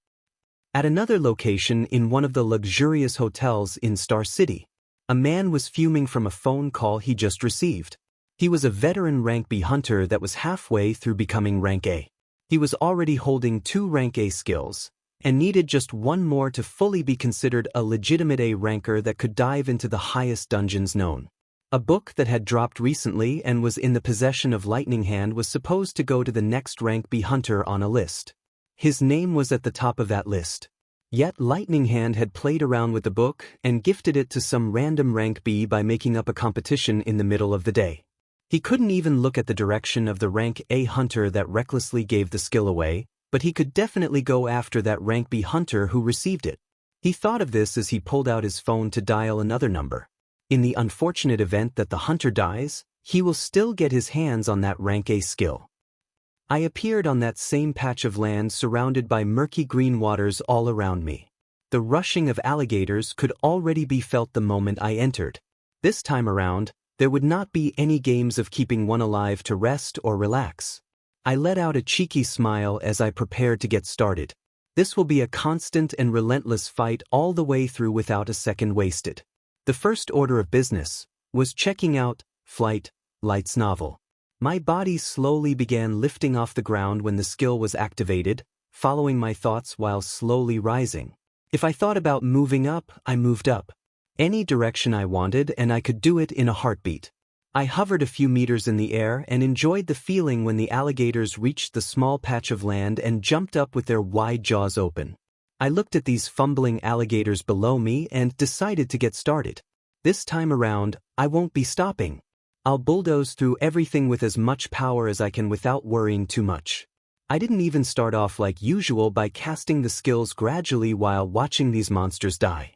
At another location in one of the luxurious hotels in Star City, a man was fuming from a phone call he just received. He was a veteran rank B hunter that was halfway through becoming rank A. He was already holding 2 rank A skills, and needed just one more to fully be considered a legitimate A ranker that could dive into the highest dungeons known. A book that had dropped recently and was in the possession of Lightning Hand was supposed to go to the next rank B hunter on a list. His name was at the top of that list. Yet Lightning Hand had played around with the book and gifted it to some random rank B by making up a competition in the middle of the day. He couldn't even look at the direction of the rank A hunter that recklessly gave the skill away, but he could definitely go after that rank B hunter who received it. He thought of this as he pulled out his phone to dial another number. In the unfortunate event that the hunter dies, he will still get his hands on that rank A skill. I appeared on that same patch of land surrounded by murky green waters all around me. The rushing of alligators could already be felt the moment I entered. This time around, there would not be any games of keeping one alive to rest or relax. I let out a cheeky smile as I prepared to get started. This will be a constant and relentless fight all the way through without a second wasted. The first order of business was checking out Flight Light's novel. My body slowly began lifting off the ground when the skill was activated, following my thoughts while slowly rising. If I thought about moving up, I moved up. Any direction I wanted, and I could do it in a heartbeat. I hovered a few meters in the air and enjoyed the feeling when the alligators reached the small patch of land and jumped up with their wide jaws open. I looked at these fumbling alligators below me and decided to get started. This time around, I won't be stopping. I'll bulldoze through everything with as much power as I can without worrying too much. I didn't even start off like usual by casting the skills gradually while watching these monsters die.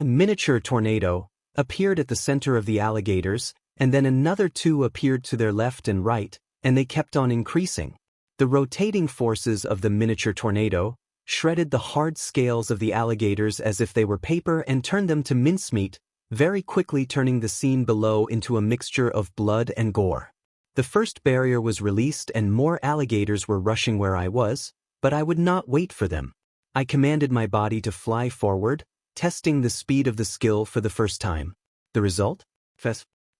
A miniature tornado appeared at the center of the alligators, and then another two appeared to their left and right, and they kept on increasing. The rotating forces of the miniature tornado shredded the hard scales of the alligators as if they were paper and turned them to mincemeat, very quickly turning the scene below into a mixture of blood and gore. The first barrier was released and more alligators were rushing where I was, but I would not wait for them. I commanded my body to fly forward, testing the speed of the skill for the first time. The result?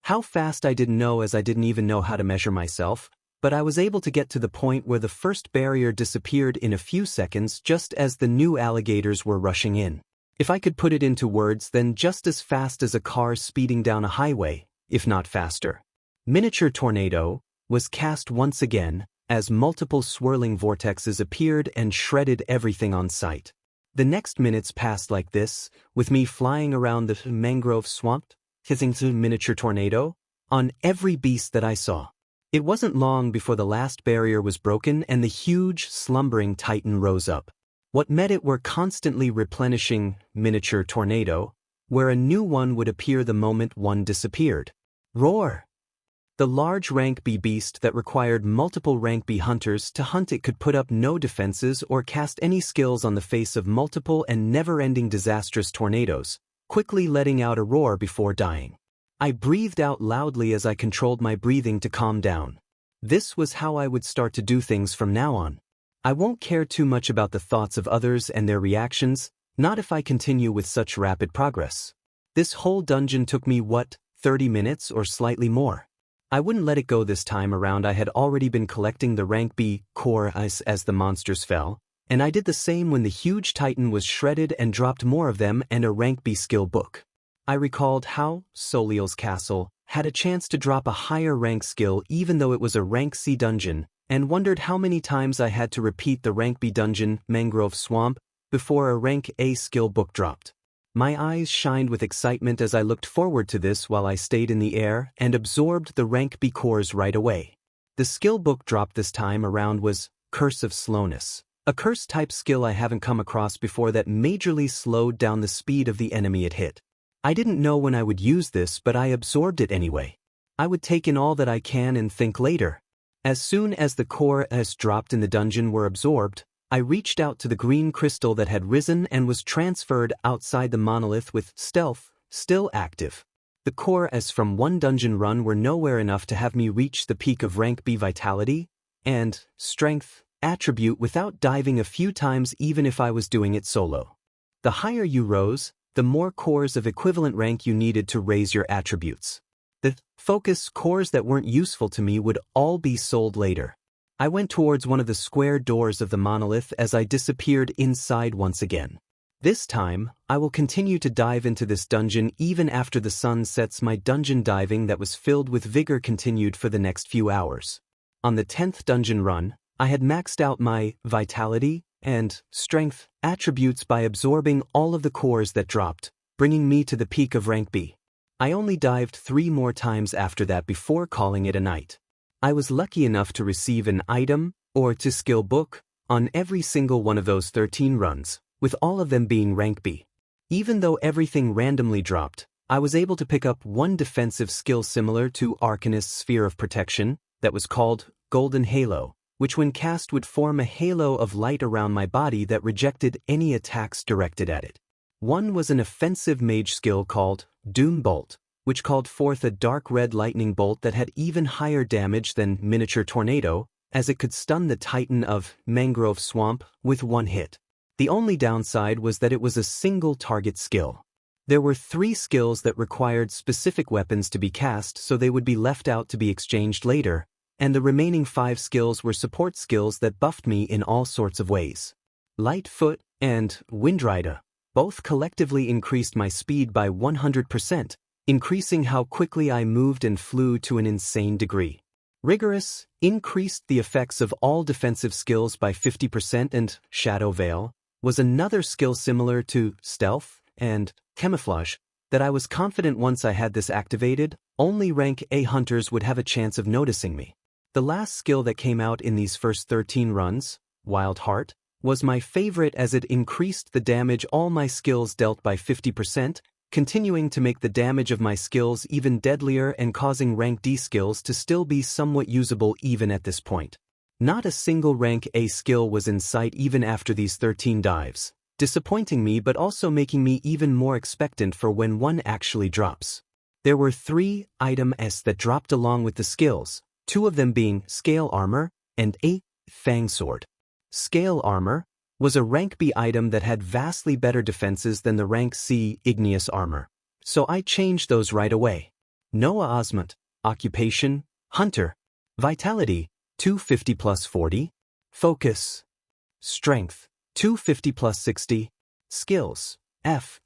How fast I didn't know, as I didn't even know how to measure myself, but I was able to get to the point where the first barrier disappeared in a few seconds just as the new alligators were rushing in. If I could put it into words, then just as fast as a car speeding down a highway, if not faster. Miniature tornado was cast once again as multiple swirling vortexes appeared and shredded everything on sight. The next minutes passed like this, with me flying around the mangrove swamp, hitting the miniature tornado on every beast that I saw. It wasn't long before the last barrier was broken and the huge, slumbering titan rose up. What met it were constantly replenishing miniature tornado, where a new one would appear the moment one disappeared. Roar! The large rank B beast that required multiple rank B hunters to hunt it could put up no defenses or cast any skills on the face of multiple and never-ending disastrous tornadoes, quickly letting out a roar before dying. I breathed out loudly as I controlled my breathing to calm down. This was how I would start to do things from now on. I won't care too much about the thoughts of others and their reactions, not if I continue with such rapid progress. This whole dungeon took me, 30 minutes or slightly more. I wouldn't let it go this time around. I had already been collecting the rank B core as the monsters fell, and I did the same when the huge titan was shredded and dropped more of them and a rank B skill book. I recalled how Soliel's castle had a chance to drop a higher rank skill even though it was a rank C dungeon, and wondered how many times I had to repeat the rank B dungeon, Mangrove Swamp, before a rank A skill book dropped. My eyes shined with excitement as I looked forward to this while I stayed in the air and absorbed the rank B cores right away. The skill book dropped this time around was Curse of Slowness, a curse-type skill I haven't come across before that majorly slowed down the speed of the enemy it hit. I didn't know when I would use this, but I absorbed it anyway. I would take in all that I can and think later. As soon as the cores dropped in the dungeon were absorbed, I reached out to the green crystal that had risen and was transferred outside the monolith with stealth still active. The cores from one dungeon run were nowhere enough to have me reach the peak of rank B vitality and strength attribute without diving a few times even if I was doing it solo. The higher you rose, the more cores of equivalent rank you needed to raise your attributes. The focus cores that weren't useful to me would all be sold later. I went towards one of the square doors of the monolith as I disappeared inside once again. This time, I will continue to dive into this dungeon even after the sun sets. My dungeon diving that was filled with vigor continued for the next few hours. On the 10th dungeon run, I had maxed out my vitality and strength attributes by absorbing all of the cores that dropped, bringing me to the peak of rank B. I only dived 3 more times after that before calling it a night. I was lucky enough to receive an item, or to skill book, on every single one of those 13 runs, with all of them being rank B. Even though everything randomly dropped, I was able to pick up one defensive skill similar to Arcanist's Sphere of Protection, that was called Golden Halo, which when cast would form a halo of light around my body that rejected any attacks directed at it. One was an offensive mage skill called Doom Bolt, which called forth a dark red lightning bolt that had even higher damage than Miniature Tornado, as it could stun the Titan of Mangrove Swamp with one hit. The only downside was that it was a single target skill. There were 3 skills that required specific weapons to be cast, so they would be left out to be exchanged later, and the remaining 5 skills were support skills that buffed me in all sorts of ways. Lightfoot and Windrider both collectively increased my speed by 100%, increasing how quickly I moved and flew to an insane degree. Rigorous increased the effects of all defensive skills by 50%, and Shadow Veil was another skill similar to stealth and camouflage that I was confident once I had this activated, only rank A hunters would have a chance of noticing me. The last skill that came out in these first 13 runs, Wild Heart, was my favorite as it increased the damage all my skills dealt by 50%, continuing to make the damage of my skills even deadlier and causing rank D skills to still be somewhat usable even at this point. Not a single rank A skill was in sight even after these 13 dives, disappointing me but also making me even more expectant for when one actually drops. There were 3 items that dropped along with the skills, 2 of them being Scale Armor and a Fang Sword. Scale Armor was a rank B item that had vastly better defenses than the rank C Igneous Armor, so I changed those right away. Noah Osmont, Occupation, Hunter, Vitality, 250 plus 40, Focus, Strength, 250 plus 60, Skills, F,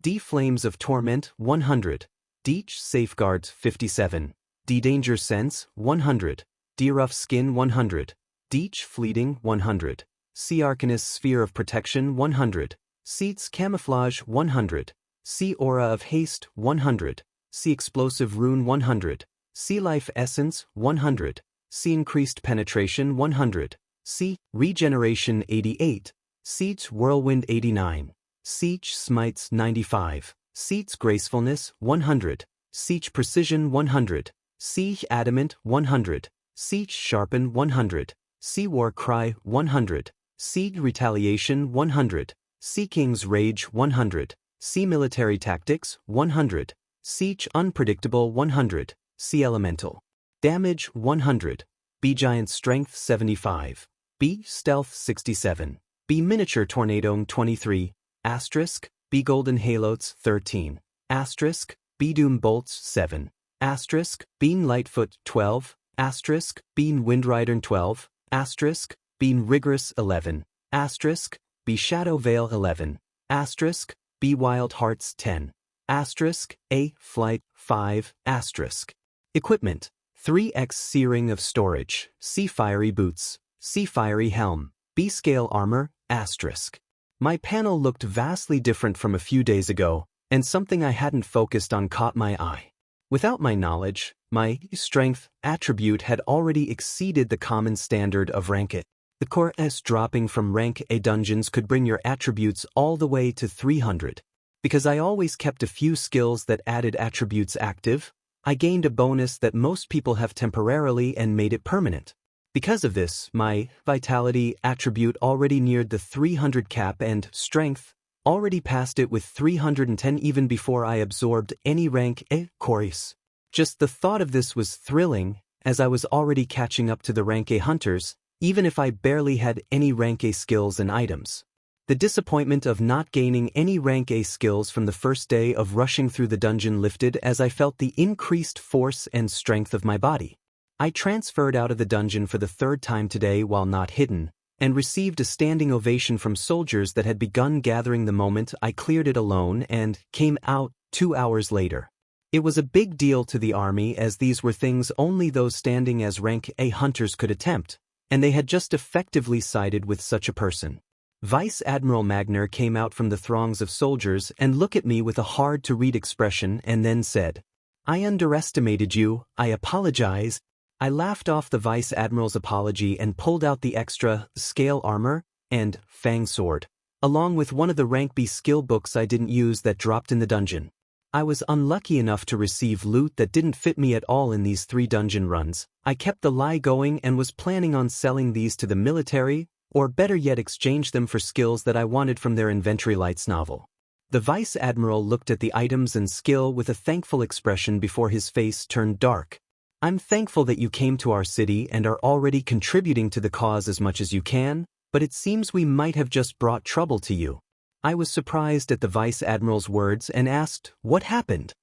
D Flames of Torment, 100, Deech Safeguards, 57, D Danger Sense, 100, D Rough Skin, 100, Deech Fleeting, 100, C Arcanist Sphere of Protection, 100, Seats Camouflage, 100, C Aura of Haste, 100, C Explosive Rune, 100, C Life Essence, 100, C Increased Penetration, 100, C Regeneration, 88, Siege Whirlwind, 89, Siege Smites, 95, Siege Gracefulness, 100, Siege Precision, 100, Siege Adamant, 100, Siege Sharpen, 100, Sea War Cry, 100, Siege Retaliation, 100, Sea King's Rage, 100, Sea Military Tactics, 100, Siege Unpredictable, 100, Sea Elemental. Damage, 100, B Giant Strength, 75, B Stealth, 67, B Miniature Tornado, 23, Asterisk, B Golden Halos, 13, Asterisk, B Doom Bolts, 7, Asterisk, Bean Lightfoot, 12, Asterisk, Bean Windrider, 12, Asterisk, Bean Rigorous, 11, Asterisk, B Shadow Veil, 11, Asterisk, B Wild Hearts, 10, Asterisk, A Flight, 5, Asterisk. Equipment, 3x Searing of Storage, C Fiery Boots, C Fiery Helm, B Scale Armor, Asterisk. My panel looked vastly different from a few days ago, and something I hadn't focused on caught my eye. Without my knowledge, my strength attribute had already exceeded the common standard of rank A. The core S dropping from rank A dungeons could bring your attributes all the way to 300. Because I always kept a few skills that added attributes active, I gained a bonus that most people have temporarily and made it permanent. Because of this, my vitality attribute already neared the 300 cap and strength already passed it with 310 even before I absorbed any rank A cores. Just the thought of this was thrilling, as I was already catching up to the rank A hunters, even if I barely had any rank A skills and items. The disappointment of not gaining any rank A skills from the first day of rushing through the dungeon lifted as I felt the increased force and strength of my body. I transferred out of the dungeon for the 3rd time today while not hidden, and received a standing ovation from soldiers that had begun gathering the moment I cleared it alone and came out 2 hours later. It was a big deal to the army as these were things only those standing as rank A hunters could attempt, and they had just effectively sided with such a person. Vice Admiral Magner came out from the throngs of soldiers and looked at me with a hard-to-read expression and then said, "I underestimated you, I apologize." I laughed off the Vice Admiral's apology and pulled out the extra Scale Armor and Fang Sword, along with one of the rank B skill books I didn't use that dropped in the dungeon. I was unlucky enough to receive loot that didn't fit me at all in these 3 dungeon runs. I kept the lie going and was planning on selling these to the military, or better yet exchange them for skills that I wanted from their Inventory Lights novel. The Vice Admiral looked at the items and skill with a thankful expression before his face turned dark. "I'm thankful that you came to our city and are already contributing to the cause as much as you can, but it seems we might have just brought trouble to you." I was surprised at the Vice Admiral's words and asked, "What happened?"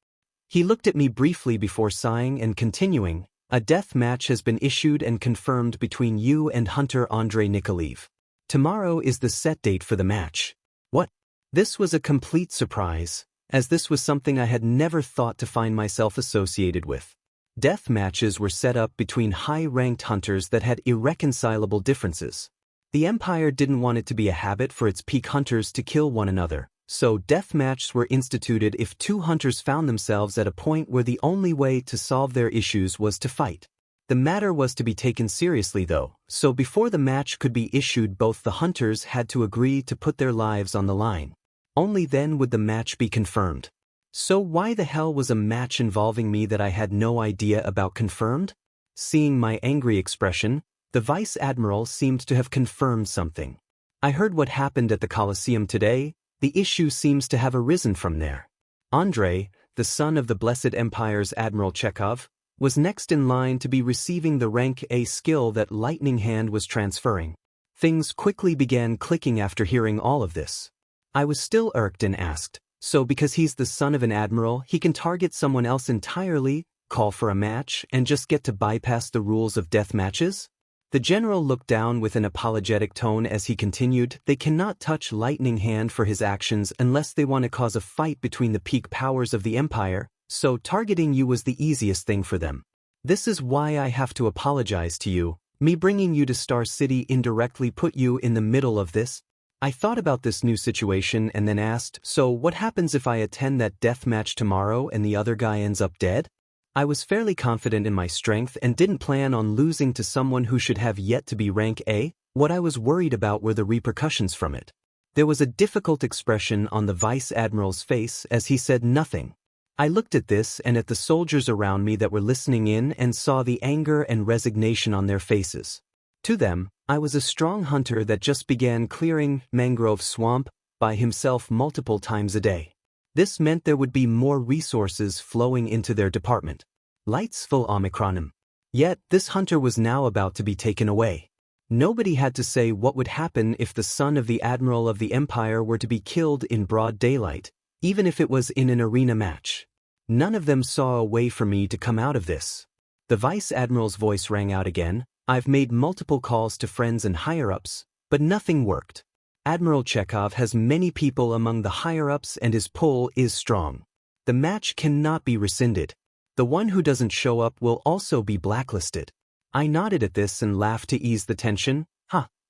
He looked at me briefly before sighing and continuing, "A death match has been issued and confirmed between you and Hunter Andrei Nikolaev. Tomorrow is the set date for the match." What? This was a complete surprise, as this was something I had never thought to find myself associated with. Death matches were set up between high-ranked hunters that had irreconcilable differences. The Empire didn't want it to be a habit for its peak hunters to kill one another, so death matches were instituted if two hunters found themselves at a point where the only way to solve their issues was to fight. The matter was to be taken seriously though, so before the match could be issued both the hunters had to agree to put their lives on the line. Only then would the match be confirmed. So why the hell was a match involving me that I had no idea about confirmed? Seeing my angry expression, the Vice Admiral seemed to have confirmed something. I heard what happened at the Colosseum today. The issue seems to have arisen from there. Andrei, the son of the Blessed Empire's Admiral Chekhov, was next in line to be receiving the rank A skill that Lightning Hand was transferring. Things quickly began clicking after hearing all of this. I was still irked and asked, so because he's the son of an admiral, he can target someone else entirely, call for a match, and just get to bypass the rules of death matches? The general looked down with an apologetic tone as he continued, they cannot touch Lightning Hand for his actions unless they want to cause a fight between the peak powers of the Empire, so targeting you was the easiest thing for them. This is why I have to apologize to you. Me bringing you to Star City indirectly put you in the middle of this. I thought about this new situation and then asked, so what happens if I attend that death match tomorrow and the other guy ends up dead? I was fairly confident in my strength and didn't plan on losing to someone who should have yet to be rank A. What I was worried about were the repercussions from it. There was a difficult expression on the Vice Admiral's face as he said nothing. I looked at this and at the soldiers around me that were listening in and saw the anger and resignation on their faces. To them, I was a strong hunter that just began clearing mangrove swamp by himself multiple times a day. This meant there would be more resources flowing into their department. Lights full Omicronim. Yet, this hunter was now about to be taken away. Nobody had to say what would happen if the son of the Admiral of the Empire were to be killed in broad daylight, even if it was in an arena match. None of them saw a way for me to come out of this. The Vice Admiral's voice rang out again. I've made multiple calls to friends and higher-ups, but nothing worked. Admiral Chekhov has many people among the higher-ups and his pull is strong. The match cannot be rescinded. The one who doesn't show up will also be blacklisted. I nodded at this and laughed to ease the tension.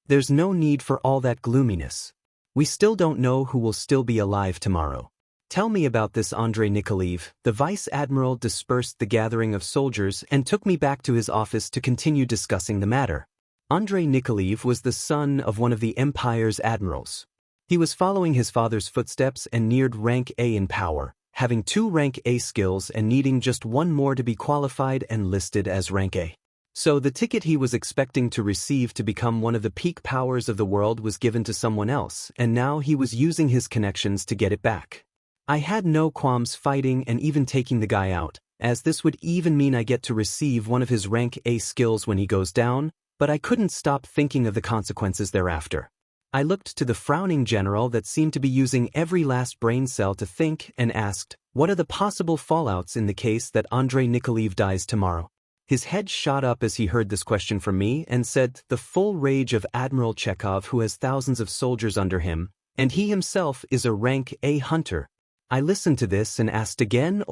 There's no need for all that gloominess. We still don't know who will still be alive tomorrow. Tell me about this, Andrei Nikolaev. The Vice Admiral dispersed the gathering of soldiers and took me back to his office to continue discussing the matter. Andrei Nikolaev was the son of one of the Empire's admirals. He was following his father's footsteps and neared rank A in power, having 2 rank A skills and needing just 1 more to be qualified and listed as rank A. So the ticket he was expecting to receive to become one of the peak powers of the world was given to someone else, and now he was using his connections to get it back. I had no qualms fighting and even taking the guy out, as this would even mean I get to receive one of his rank A skills when he goes down, but I couldn't stop thinking of the consequences thereafter. I looked to the frowning general that seemed to be using every last brain cell to think and asked, what are the possible fallouts in the case that Andrei Nikolaev dies tomorrow? His head shot up as he heard this question from me and said, the full rage of Admiral Chekhov, who has thousands of soldiers under him, and he himself is a rank A hunter. I listened to this and asked again,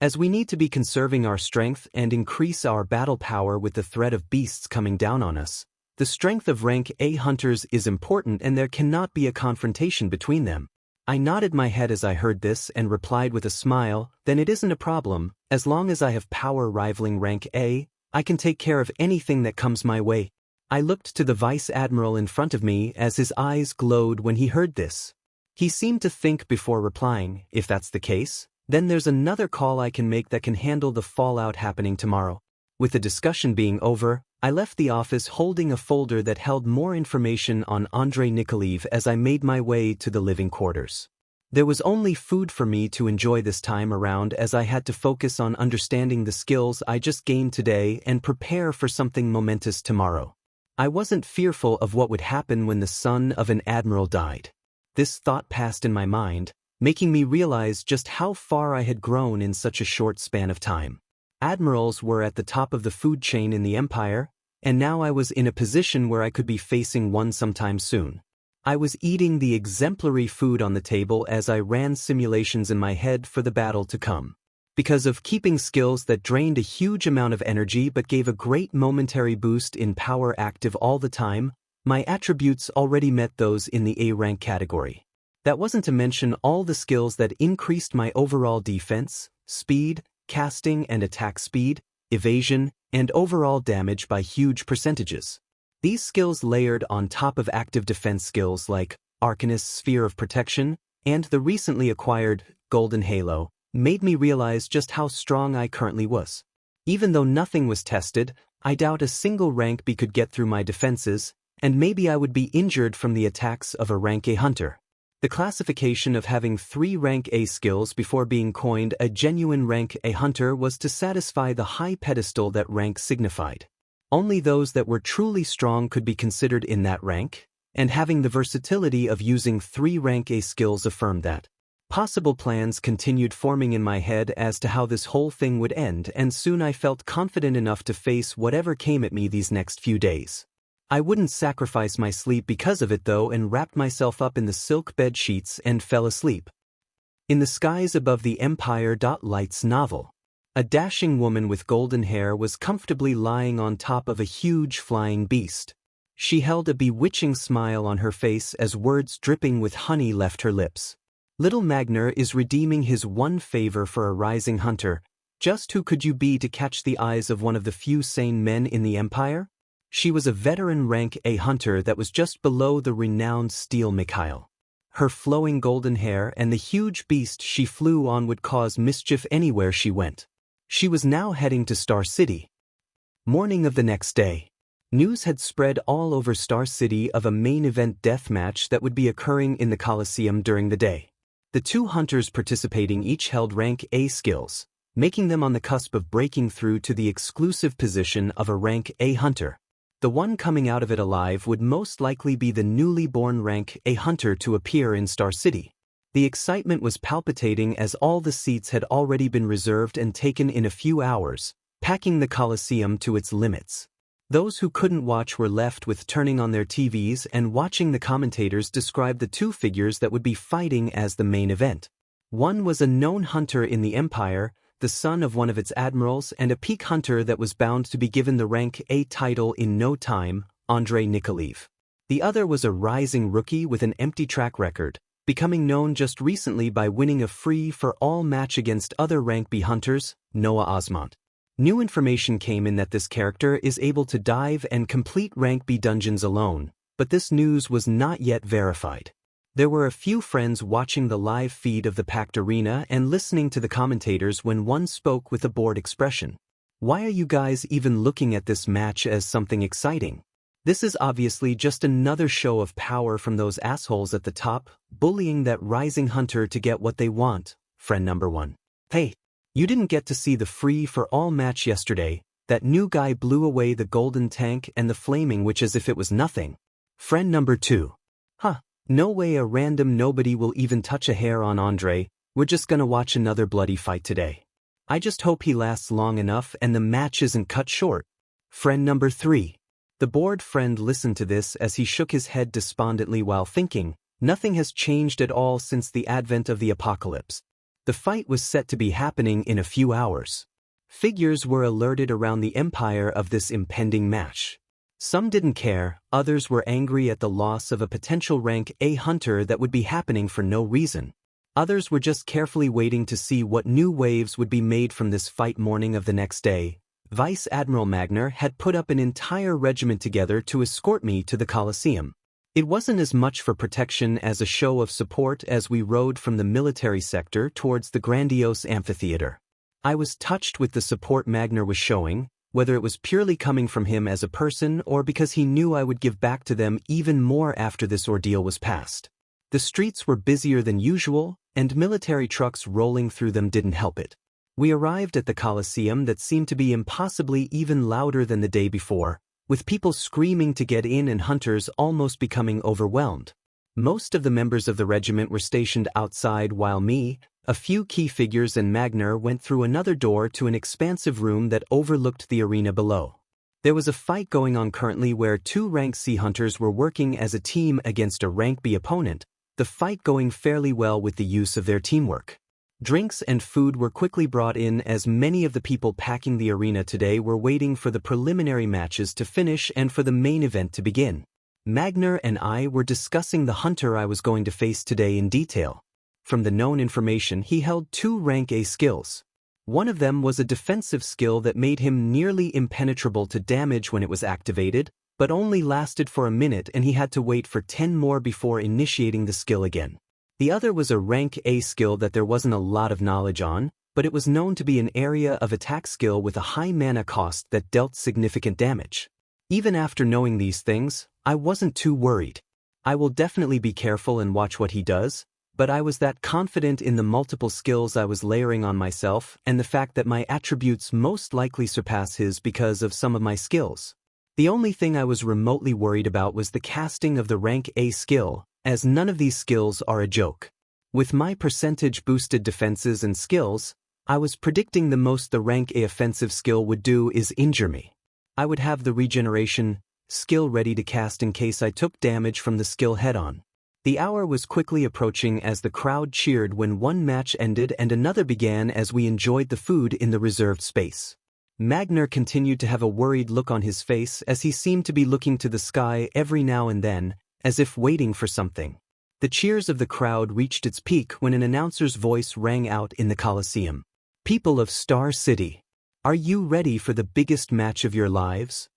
as we need to be conserving our strength and increase our battle power with the threat of beasts coming down on us. The strength of rank A hunters is important and there cannot be a confrontation between them. I nodded my head as I heard this and replied with a smile, then it isn't a problem. As long as I have power rivaling rank A, I can take care of anything that comes my way. I looked to the Vice Admiral in front of me as his eyes glowed when he heard this. He seemed to think before replying, if that's the case, then there's another call I can make that can handle the fallout happening tomorrow. With the discussion being over, I left the office holding a folder that held more information on Andrei Nikolaev as I made my way to the living quarters. There was only food for me to enjoy this time around as I had to focus on understanding the skills I just gained today and prepare for something momentous tomorrow. I wasn't fearful of what would happen when the son of an admiral died. This thought passed in my mind, making me realize just how far I had grown in such a short span of time. Admirals were at the top of the food chain in the Empire, and now I was in a position where I could be facing one sometime soon. I was eating the exemplary food on the table as I ran simulations in my head for the battle to come. Because of keeping skills that drained a huge amount of energy but gave a great momentary boost in power active all the time, My attributes already met those in the A rank category. That wasn't to mention all the skills that increased my overall defense, speed, casting and attack speed, evasion, and overall damage by huge percentages. These skills layered on top of active defense skills like Arcanist's Sphere of Protection and the recently acquired Golden Halo made me realize just how strong I currently was. Even though nothing was tested, I doubt a single rank B could get through my defenses, and maybe I would be injured from the attacks of a rank A hunter. The classification of having 3 rank A skills before being coined a genuine rank A hunter was to satisfy the high pedestal that rank signified. Only those that were truly strong could be considered in that rank, and having the versatility of using 3 rank A skills affirmed that. Possible plans continued forming in my head as to how this whole thing would end, and soon I felt confident enough to face whatever came at me these next few days. I wouldn't sacrifice my sleep because of it though, and wrapped myself up in the silk bed sheets and fell asleep. In the skies above the Empire. Lights novel. A dashing woman with golden hair was comfortably lying on top of a huge flying beast. She held a bewitching smile on her face as words dripping with honey left her lips. Little Magner is redeeming his one favor for a rising hunter. Just who could you be to catch the eyes of one of the few sane men in the Empire? She was a veteran rank A hunter that was just below the renowned Steel Mikhail. Her flowing golden hair and the huge beast she flew on would cause mischief anywhere she went. She was now heading to Star City. Morning of the next day. News had spread all over Star City of a main event deathmatch that would be occurring in the Coliseum during the day. The 2 hunters participating each held rank A skills, making them on the cusp of breaking through to the exclusive position of a rank A hunter. The one coming out of it alive would most likely be the newly born rank A hunter to appear in Star City. The excitement was palpitating as all the seats had already been reserved and taken in a few hours, packing the Coliseum to its limits. Those who couldn't watch were left with turning on their TVs and watching the commentators describe the 2 figures that would be fighting as the main event. One was a known hunter in the Empire, the son of one of its admirals and a peak hunter that was bound to be given the rank A title in no time, Andrei Nikolaev. The other was a rising rookie with an empty track record, becoming known just recently by winning a free-for-all match against other rank B hunters, Noah Osmont. New information came in that this character is able to dive and complete rank B dungeons alone, but this news was not yet verified. There were a few friends watching the live feed of the packed arena and listening to the commentators when one spoke with a bored expression. Why are you guys even looking at this match as something exciting? This is obviously just another show of power from those assholes at the top, bullying that rising hunter to get what they want, friend number 1. Hey. You didn't get to see the free-for-all match yesterday. That new guy blew away the golden tank and the flaming witch as if it was nothing. Friend number 2. No way a random nobody will even touch a hair on Andre. We're just gonna watch another bloody fight today. I just hope he lasts long enough and the match isn't cut short. Friend number 3. The bored friend listened to this as he shook his head despondently while thinking, nothing has changed at all since the advent of the apocalypse. The fight was set to be happening in a few hours. Figures were alerted around the Empire of this impending match. Some didn't care, others were angry at the loss of a potential rank A hunter that would be happening for no reason. Others were just carefully waiting to see what new waves would be made from this fight. Morning of the next day, Vice Admiral Magner had put up an entire regiment together to escort me to the Coliseum. It wasn't as much for protection as a show of support as we rode from the military sector towards the grandiose amphitheater. I was touched with the support Magner was showing, whether it was purely coming from him as a person or because he knew I would give back to them even more after this ordeal was past. The streets were busier than usual, and military trucks rolling through them didn't help it. We arrived at the Coliseum that seemed to be impossibly even louder than the day before, with people screaming to get in and hunters almost becoming overwhelmed. Most of the members of the regiment were stationed outside while me, a few key figures and Magner went through another door to an expansive room that overlooked the arena below. There was a fight going on currently where 2 rank C hunters were working as a team against a rank B opponent, the fight going fairly well with the use of their teamwork. Drinks and food were quickly brought in as many of the people packing the arena today were waiting for the preliminary matches to finish and for the main event to begin. Magner and I were discussing the hunter I was going to face today in detail. From the known information, he held 2 rank A skills. One of them was a defensive skill that made him nearly impenetrable to damage when it was activated, but only lasted for a minute and he had to wait for 10 more before initiating the skill again. The other was a rank A skill that there wasn't a lot of knowledge on, but it was known to be an area of attack skill with a high mana cost that dealt significant damage. Even after knowing these things, I wasn't too worried. I will definitely be careful and watch what he does, but I was that confident in the multiple skills I was layering on myself and the fact that my attributes most likely surpass his because of some of my skills. The only thing I was remotely worried about was the casting of the rank A skill, as none of these skills are a joke. With my percentage-boosted defenses and skills, I was predicting the most the rank A offensive skill would do is injure me. I would have the regeneration skill ready to cast in case I took damage from the skill head-on. The hour was quickly approaching as the crowd cheered when one match ended and another began as we enjoyed the food in the reserved space. Magner continued to have a worried look on his face as he seemed to be looking to the sky every now and then, as if waiting for something. The cheers of the crowd reached its peak when an announcer's voice rang out in the Coliseum. "People of Star City, are you ready for the biggest match of your lives?"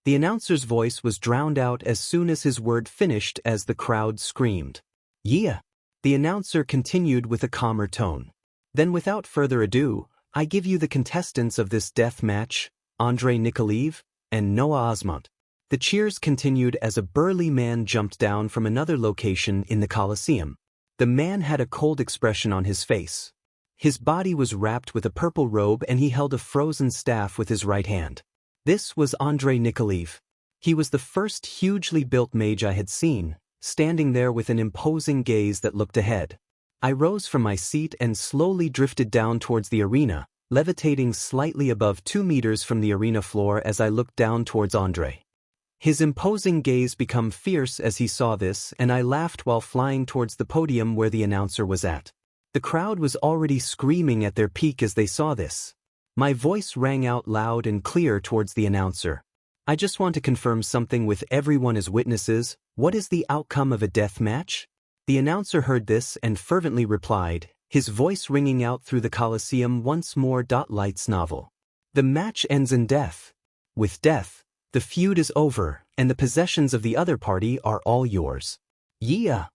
The announcer's voice was drowned out as soon as his word finished as the crowd screamed. "Yeah." The announcer continued with a calmer tone. "Then without further ado, I give you the contestants of this death match, Andrei Nikolaev and Noah Osmont." The cheers continued as a burly man jumped down from another location in the Coliseum. The man had a cold expression on his face. His body was wrapped with a purple robe and he held a frozen staff with his right hand. This was Andrei Nikolaev. He was the first hugely built mage I had seen, standing there with an imposing gaze that looked ahead. I rose from my seat and slowly drifted down towards the arena, levitating slightly above 2 meters from the arena floor as I looked down towards Andrei. His imposing gaze became fierce as he saw this, and I laughed while flying towards the podium where the announcer was at. The crowd was already screaming at their peak as they saw this. My voice rang out loud and clear towards the announcer. "I just want to confirm something with everyone as witnesses. What is the outcome of a death match?" The announcer heard this and fervently replied, his voice ringing out through the Coliseum once more. Light's novel. "The match ends in death. With death, the feud is over, and the possessions of the other party are all yours." "Yeah."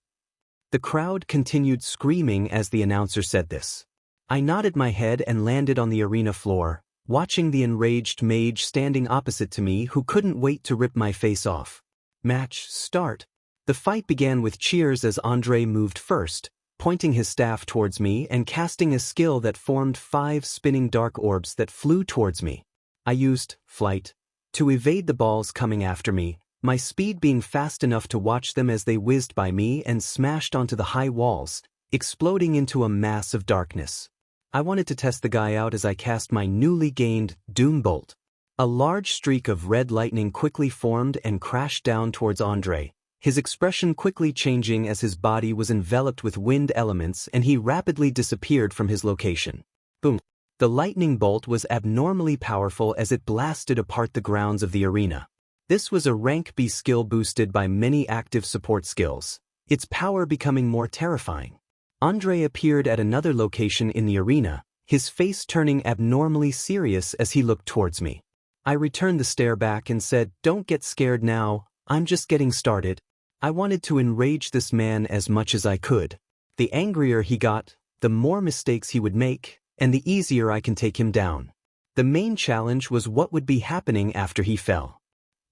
The crowd continued screaming as the announcer said this. I nodded my head and landed on the arena floor, watching the enraged mage standing opposite to me who couldn't wait to rip my face off. Match start. The fight began with cheers as Andrei moved first, pointing his staff towards me and casting a skill that formed 5 spinning dark orbs that flew towards me. I used flight to evade the balls coming after me, my speed being fast enough to watch them as they whizzed by me and smashed onto the high walls, exploding into a mass of darkness. I wanted to test the guy out as I cast my newly gained Doom Bolt. A large streak of red lightning quickly formed and crashed down towards Andrei, his expression quickly changing as his body was enveloped with wind elements and he rapidly disappeared from his location. Boom. The lightning bolt was abnormally powerful as it blasted apart the grounds of the arena. This was a rank B skill boosted by many active support skills, its power becoming more terrifying. Andrei appeared at another location in the arena, his face turning abnormally serious as he looked towards me. I returned the stare back and said, "Don't get scared now, I'm just getting started." I wanted to enrage this man as much as I could. The angrier he got, the more mistakes he would make, and the easier I can take him down. The main challenge was what would be happening after he fell.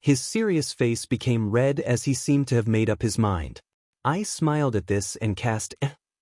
His serious face became red as he seemed to have made up his mind. I smiled at this and cast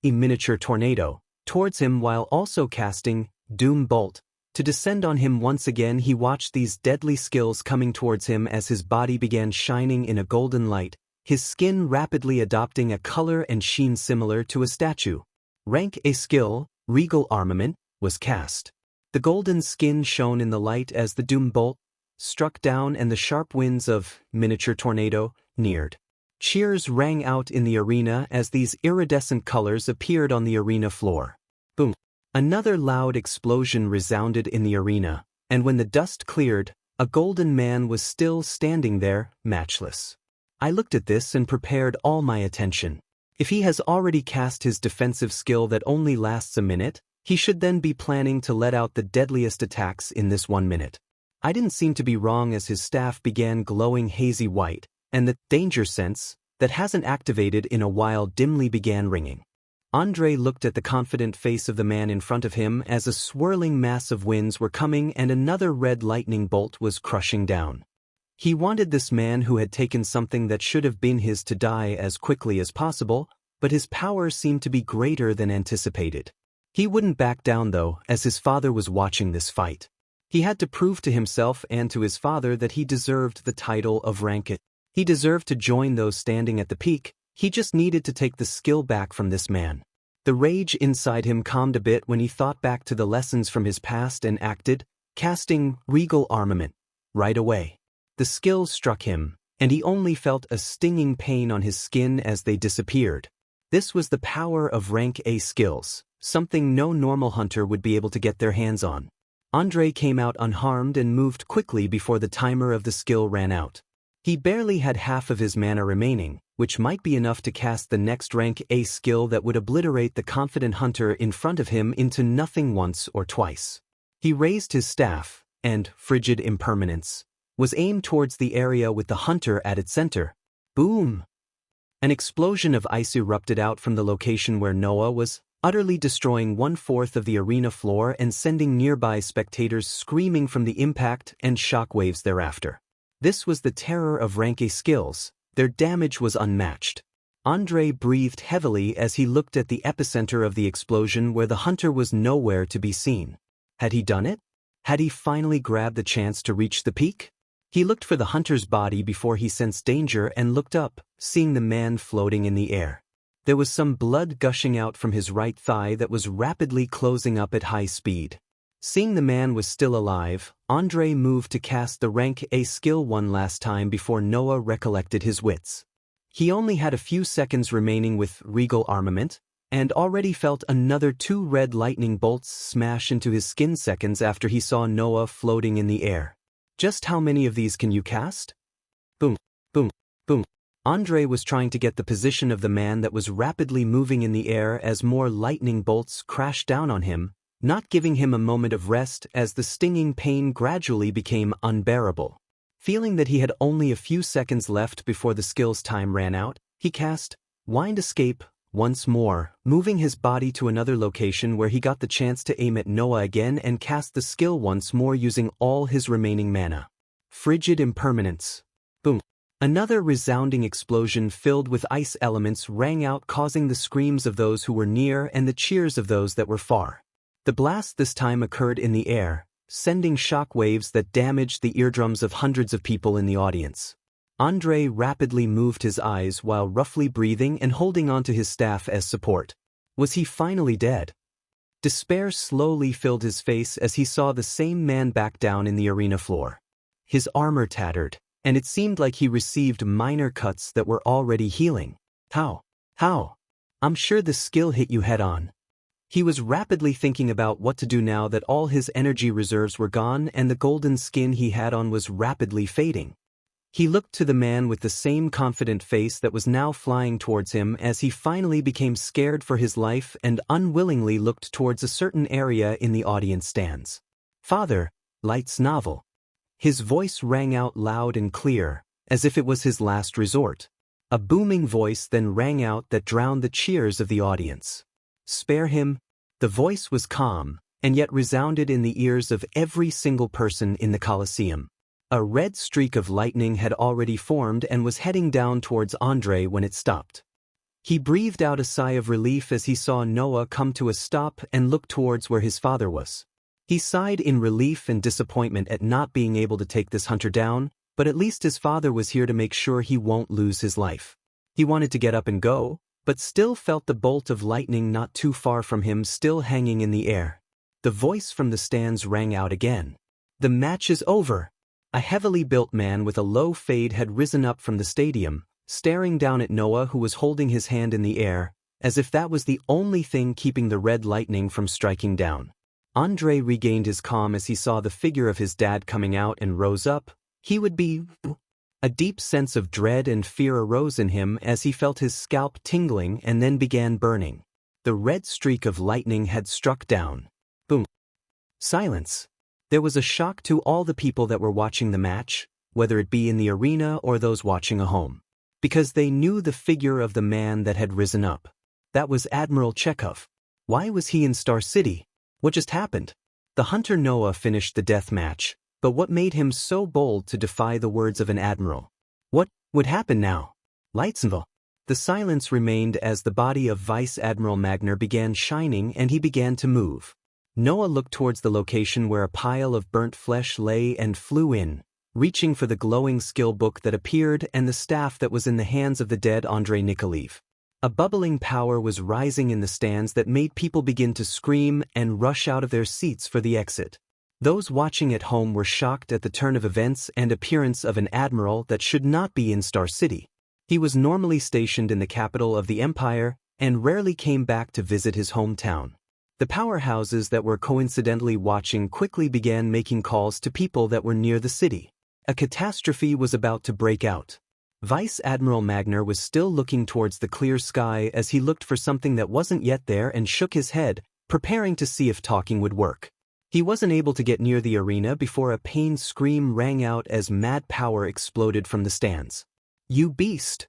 a miniature tornado towards him while also casting Doom Bolt. To descend on him once again, he watched these deadly skills coming towards him as his body began shining in a golden light, his skin rapidly adopting a color and sheen similar to a statue. Rank A skill, Regal Armament, was cast. The golden skin shone in the light as the Doom Bolt struck down and the sharp winds of miniature tornado neared. Cheers rang out in the arena as these iridescent colors appeared on the arena floor. Boom. Another loud explosion resounded in the arena, and when the dust cleared, a golden man was still standing there, matchless. I looked at this and prepared all my attention. If he has already cast his defensive skill that only lasts a minute, he should then be planning to let out the deadliest attacks in this 1 minute. I didn't seem to be wrong as his staff began glowing hazy white, and the danger sense, that hasn't activated in a while, dimly began ringing. Andre looked at the confident face of the man in front of him as a swirling mass of winds were coming and another red lightning bolt was crushing down. He wanted this man who had taken something that should have been his to die as quickly as possible, but his power seemed to be greater than anticipated. He wouldn't back down though, as his father was watching this fight. He had to prove to himself and to his father that he deserved the title of rank. He deserved to join those standing at the peak. He just needed to take the skill back from this man. The rage inside him calmed a bit when he thought back to the lessons from his past and acted, casting regal armament right away. The skills struck him, and he only felt a stinging pain on his skin as they disappeared. This was the power of rank A skills, something no normal hunter would be able to get their hands on. Andre came out unharmed and moved quickly before the timer of the skill ran out. He barely had half of his mana remaining, which might be enough to cast the next rank A skill that would obliterate the confident hunter in front of him into nothing once or twice. He raised his staff, and frigid impermanence was aimed towards the area with the hunter at its center. Boom! An explosion of ice erupted out from the location where Noah was, utterly destroying 1/4 of the arena floor and sending nearby spectators screaming from the impact and shockwaves thereafter. This was the terror of rank A skills. Their damage was unmatched. Andre breathed heavily as he looked at the epicenter of the explosion where the hunter was nowhere to be seen. Had he done it? Had he finally grabbed the chance to reach the peak? He looked for the hunter's body before he sensed danger and looked up, seeing the man floating in the air. There was some blood gushing out from his right thigh that was rapidly closing up at high speed. Seeing the man was still alive, Andre moved to cast the rank A skill one last time before Noah recollected his wits. He only had a few seconds remaining with regal armament, and already felt another 2 red lightning bolts smash into his skin seconds after he saw Noah floating in the air. Just how many of these can you cast? Boom, boom, boom. Andre was trying to get the position of the man that was rapidly moving in the air as more lightning bolts crashed down on him, not giving him a moment of rest as the stinging pain gradually became unbearable. Feeling that he had only a few seconds left before the skill's time ran out, he cast Wind Escape once more, moving his body to another location where he got the chance to aim at Noah again and cast the skill once more using all his remaining mana. Frigid Impermanence. Boom. Another resounding explosion filled with ice elements rang out, causing the screams of those who were near and the cheers of those that were far. The blast this time occurred in the air, sending shock waves that damaged the eardrums of hundreds of people in the audience. Andre rapidly moved his eyes while roughly breathing and holding onto his staff as support. Was he finally dead? Despair slowly filled his face as he saw the same man back down in the arena floor. His armor tattered, and it seemed like he received minor cuts that were already healing. How? I'm sure the skill hit you head on. He was rapidly thinking about what to do now that all his energy reserves were gone and the golden skin he had on was rapidly fading. He looked to the man with the same confident face that was now flying towards him as he finally became scared for his life and unwillingly looked towards a certain area in the audience stands. Father, Light's novel. His voice rang out loud and clear, as if it was his last resort. A booming voice then rang out that drowned the cheers of the audience. Spare him? The voice was calm, and yet resounded in the ears of every single person in the Colosseum. A red streak of lightning had already formed and was heading down towards Andre when it stopped. He breathed out a sigh of relief as he saw Noah come to a stop and look towards where his father was. He sighed in relief and disappointment at not being able to take this hunter down, but at least his father was here to make sure he won't lose his life. He wanted to get up and go, but still felt the bolt of lightning not too far from him still hanging in the air. The voice from the stands rang out again. The match is over. A heavily built man with a low fade had risen up from the stadium, staring down at Noah who was holding his hand in the air, as if that was the only thing keeping the red lightning from striking down. Andre regained his calm as he saw the figure of his dad coming out and rose up. He would be A deep sense of dread and fear arose in him as he felt his scalp tingling and then began burning. The red streak of lightning had struck down. Boom. Silence. There was a shock to all the people that were watching the match, whether it be in the arena or those watching at home, because they knew the figure of the man that had risen up. That was Admiral Chekhov. Why was he in Star City? What just happened? The hunter Noah finished the death match, but what made him so bold to defy the words of an admiral? What would happen now? Lightsenville. The silence remained as the body of Vice Admiral Magner began shining and he began to move. Noah looked towards the location where a pile of burnt flesh lay and flew in, reaching for the glowing skill book that appeared and the staff that was in the hands of the dead Andrei Nikolaev. A bubbling power was rising in the stands that made people begin to scream and rush out of their seats for the exit. Those watching at home were shocked at the turn of events and appearance of an admiral that should not be in Star City. He was normally stationed in the capital of the empire and rarely came back to visit his hometown. The powerhouses that were coincidentally watching quickly began making calls to people that were near the city. A catastrophe was about to break out. Vice Admiral Magner was still looking towards the clear sky as he looked for something that wasn't yet there and shook his head, preparing to see if talking would work. He wasn't able to get near the arena before a pained scream rang out as mad power exploded from the stands. "You beast!"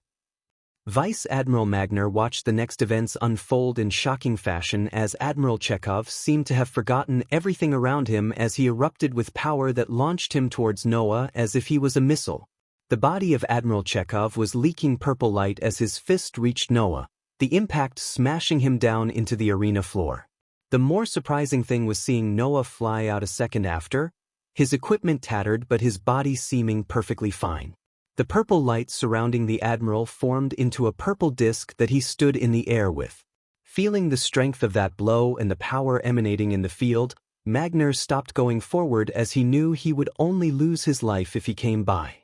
Vice Admiral Magner watched the next events unfold in shocking fashion as Admiral Chekhov seemed to have forgotten everything around him as he erupted with power that launched him towards Noah as if he was a missile. The body of Admiral Chekhov was leaking purple light as his fist reached Noah, the impact smashing him down into the arena floor. The more surprising thing was seeing Noah fly out a second after, his equipment tattered but his body seeming perfectly fine. The purple light surrounding the Admiral formed into a purple disk that he stood in the air with. Feeling the strength of that blow and the power emanating in the field, Magner stopped going forward as he knew he would only lose his life if he came by.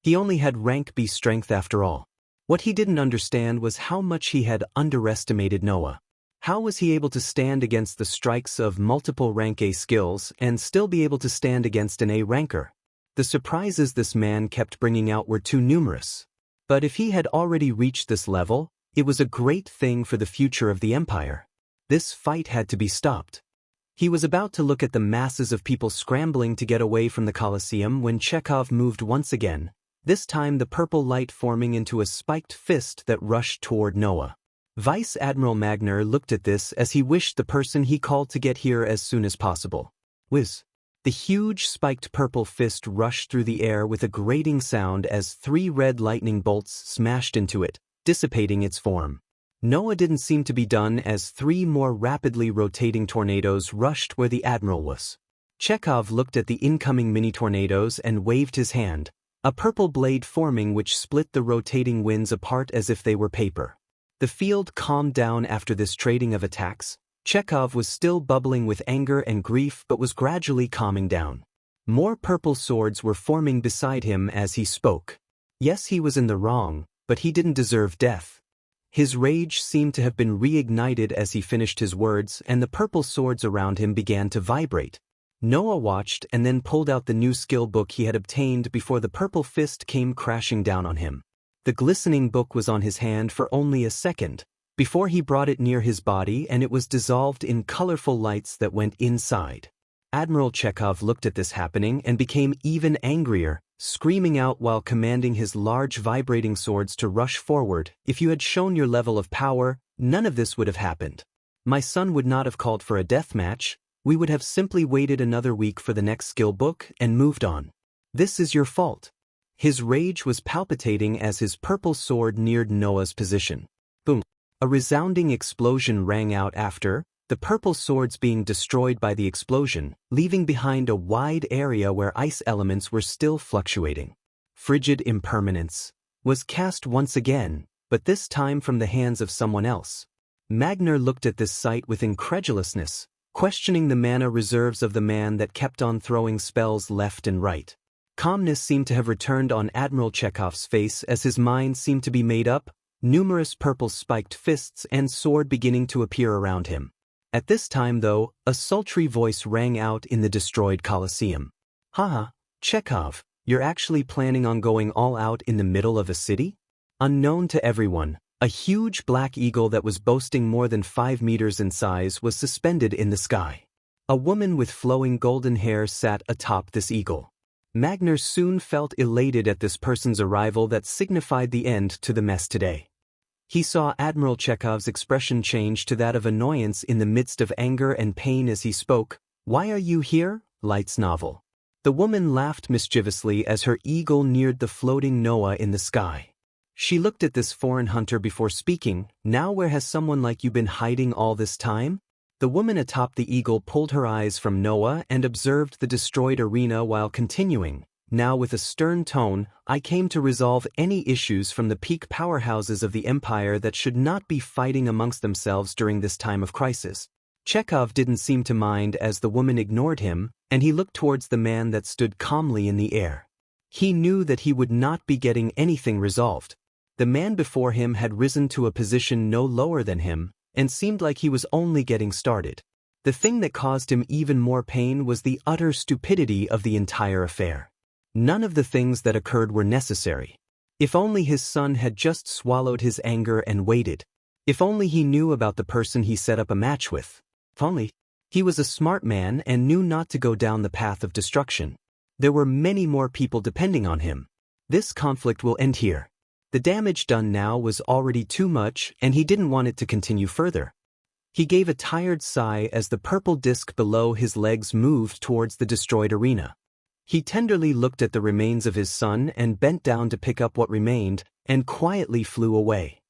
He only had rank B strength after all. What he didn't understand was how much he had underestimated Noah. How was he able to stand against the strikes of multiple rank A skills and still be able to stand against an A ranker? The surprises this man kept bringing out were too numerous. But if he had already reached this level, it was a great thing for the future of the Empire. This fight had to be stopped. He was about to look at the masses of people scrambling to get away from the Colosseum when Chekhov moved once again, this time the purple light forming into a spiked fist that rushed toward Noah. Vice Admiral Magner looked at this as he wished the person he called to get here as soon as possible. Whiz. The huge spiked purple fist rushed through the air with a grating sound as 3 red lightning bolts smashed into it, dissipating its form. Noah didn't seem to be done as 3 more rapidly rotating tornadoes rushed where the Admiral was. Chekhov looked at the incoming mini-tornadoes and waved his hand, a purple blade forming which split the rotating winds apart as if they were paper. The field calmed down after this trading of attacks. Chekhov was still bubbling with anger and grief but was gradually calming down. More purple swords were forming beside him as he spoke. Yes, he was in the wrong, but he didn't deserve death. His rage seemed to have been reignited as he finished his words and the purple swords around him began to vibrate. Noah watched and then pulled out the new skill book he had obtained before the purple fist came crashing down on him. The glistening book was on his hand for only a second, before he brought it near his body and it was dissolved in colorful lights that went inside. Admiral Chekhov looked at this happening and became even angrier, screaming out while commanding his large vibrating swords to rush forward. "If you had shown your level of power, none of this would have happened. My son would not have called for a death match. We would have simply waited another week for the next skill book and moved on. This is your fault." His rage was palpitating as his purple sword neared Noah's position. Boom. A resounding explosion rang out after, the purple swords being destroyed by the explosion, leaving behind a wide area where ice elements were still fluctuating. Frigid impermanence was cast once again, but this time from the hands of someone else. Magner looked at this sight with incredulousness, questioning the mana reserves of the man that kept on throwing spells left and right. Calmness seemed to have returned on Admiral Chekhov's face as his mind seemed to be made up, numerous purple spiked fists and sword beginning to appear around him. At this time, though, a sultry voice rang out in the destroyed Colosseum. "Haha, Chekhov, You're actually planning on going all out in the middle of a city? Unknown to everyone, a huge black eagle that was boasting more than 5 meters in size was suspended in the sky. A woman with flowing golden hair sat atop this eagle. Magner soon felt elated at this person's arrival that signified the end to the mess today. He saw Admiral Chekhov's expression change to that of annoyance in the midst of anger and pain as he spoke. "Why are you here, Light's novel?" The woman laughed mischievously as her eagle neared the floating Noah in the sky. She looked at this foreign hunter before speaking. "Now where has someone like you been hiding all this time?" The woman atop the eagle pulled her eyes from Noah and observed the destroyed arena while continuing. Now with a stern tone, "I came to resolve any issues from the peak powerhouses of the Empire that should not be fighting amongst themselves during this time of crisis." Chekhov didn't seem to mind as the woman ignored him, and he looked towards the man that stood calmly in the air. He knew that he would not be getting anything resolved. The man before him had risen to a position no lower than him, and seemed like he was only getting started. The thing that caused him even more pain was the utter stupidity of the entire affair. None of the things that occurred were necessary. If only his son had just swallowed his anger and waited. If only he knew about the person he set up a match with. If only. He was a smart man and knew not to go down the path of destruction. There were many more people depending on him. This conflict will end here. The damage done now was already too much, and he didn't want it to continue further. He gave a tired sigh as the purple disk below his legs moved towards the destroyed arena. He tenderly looked at the remains of his son and bent down to pick up what remained, and quietly flew away.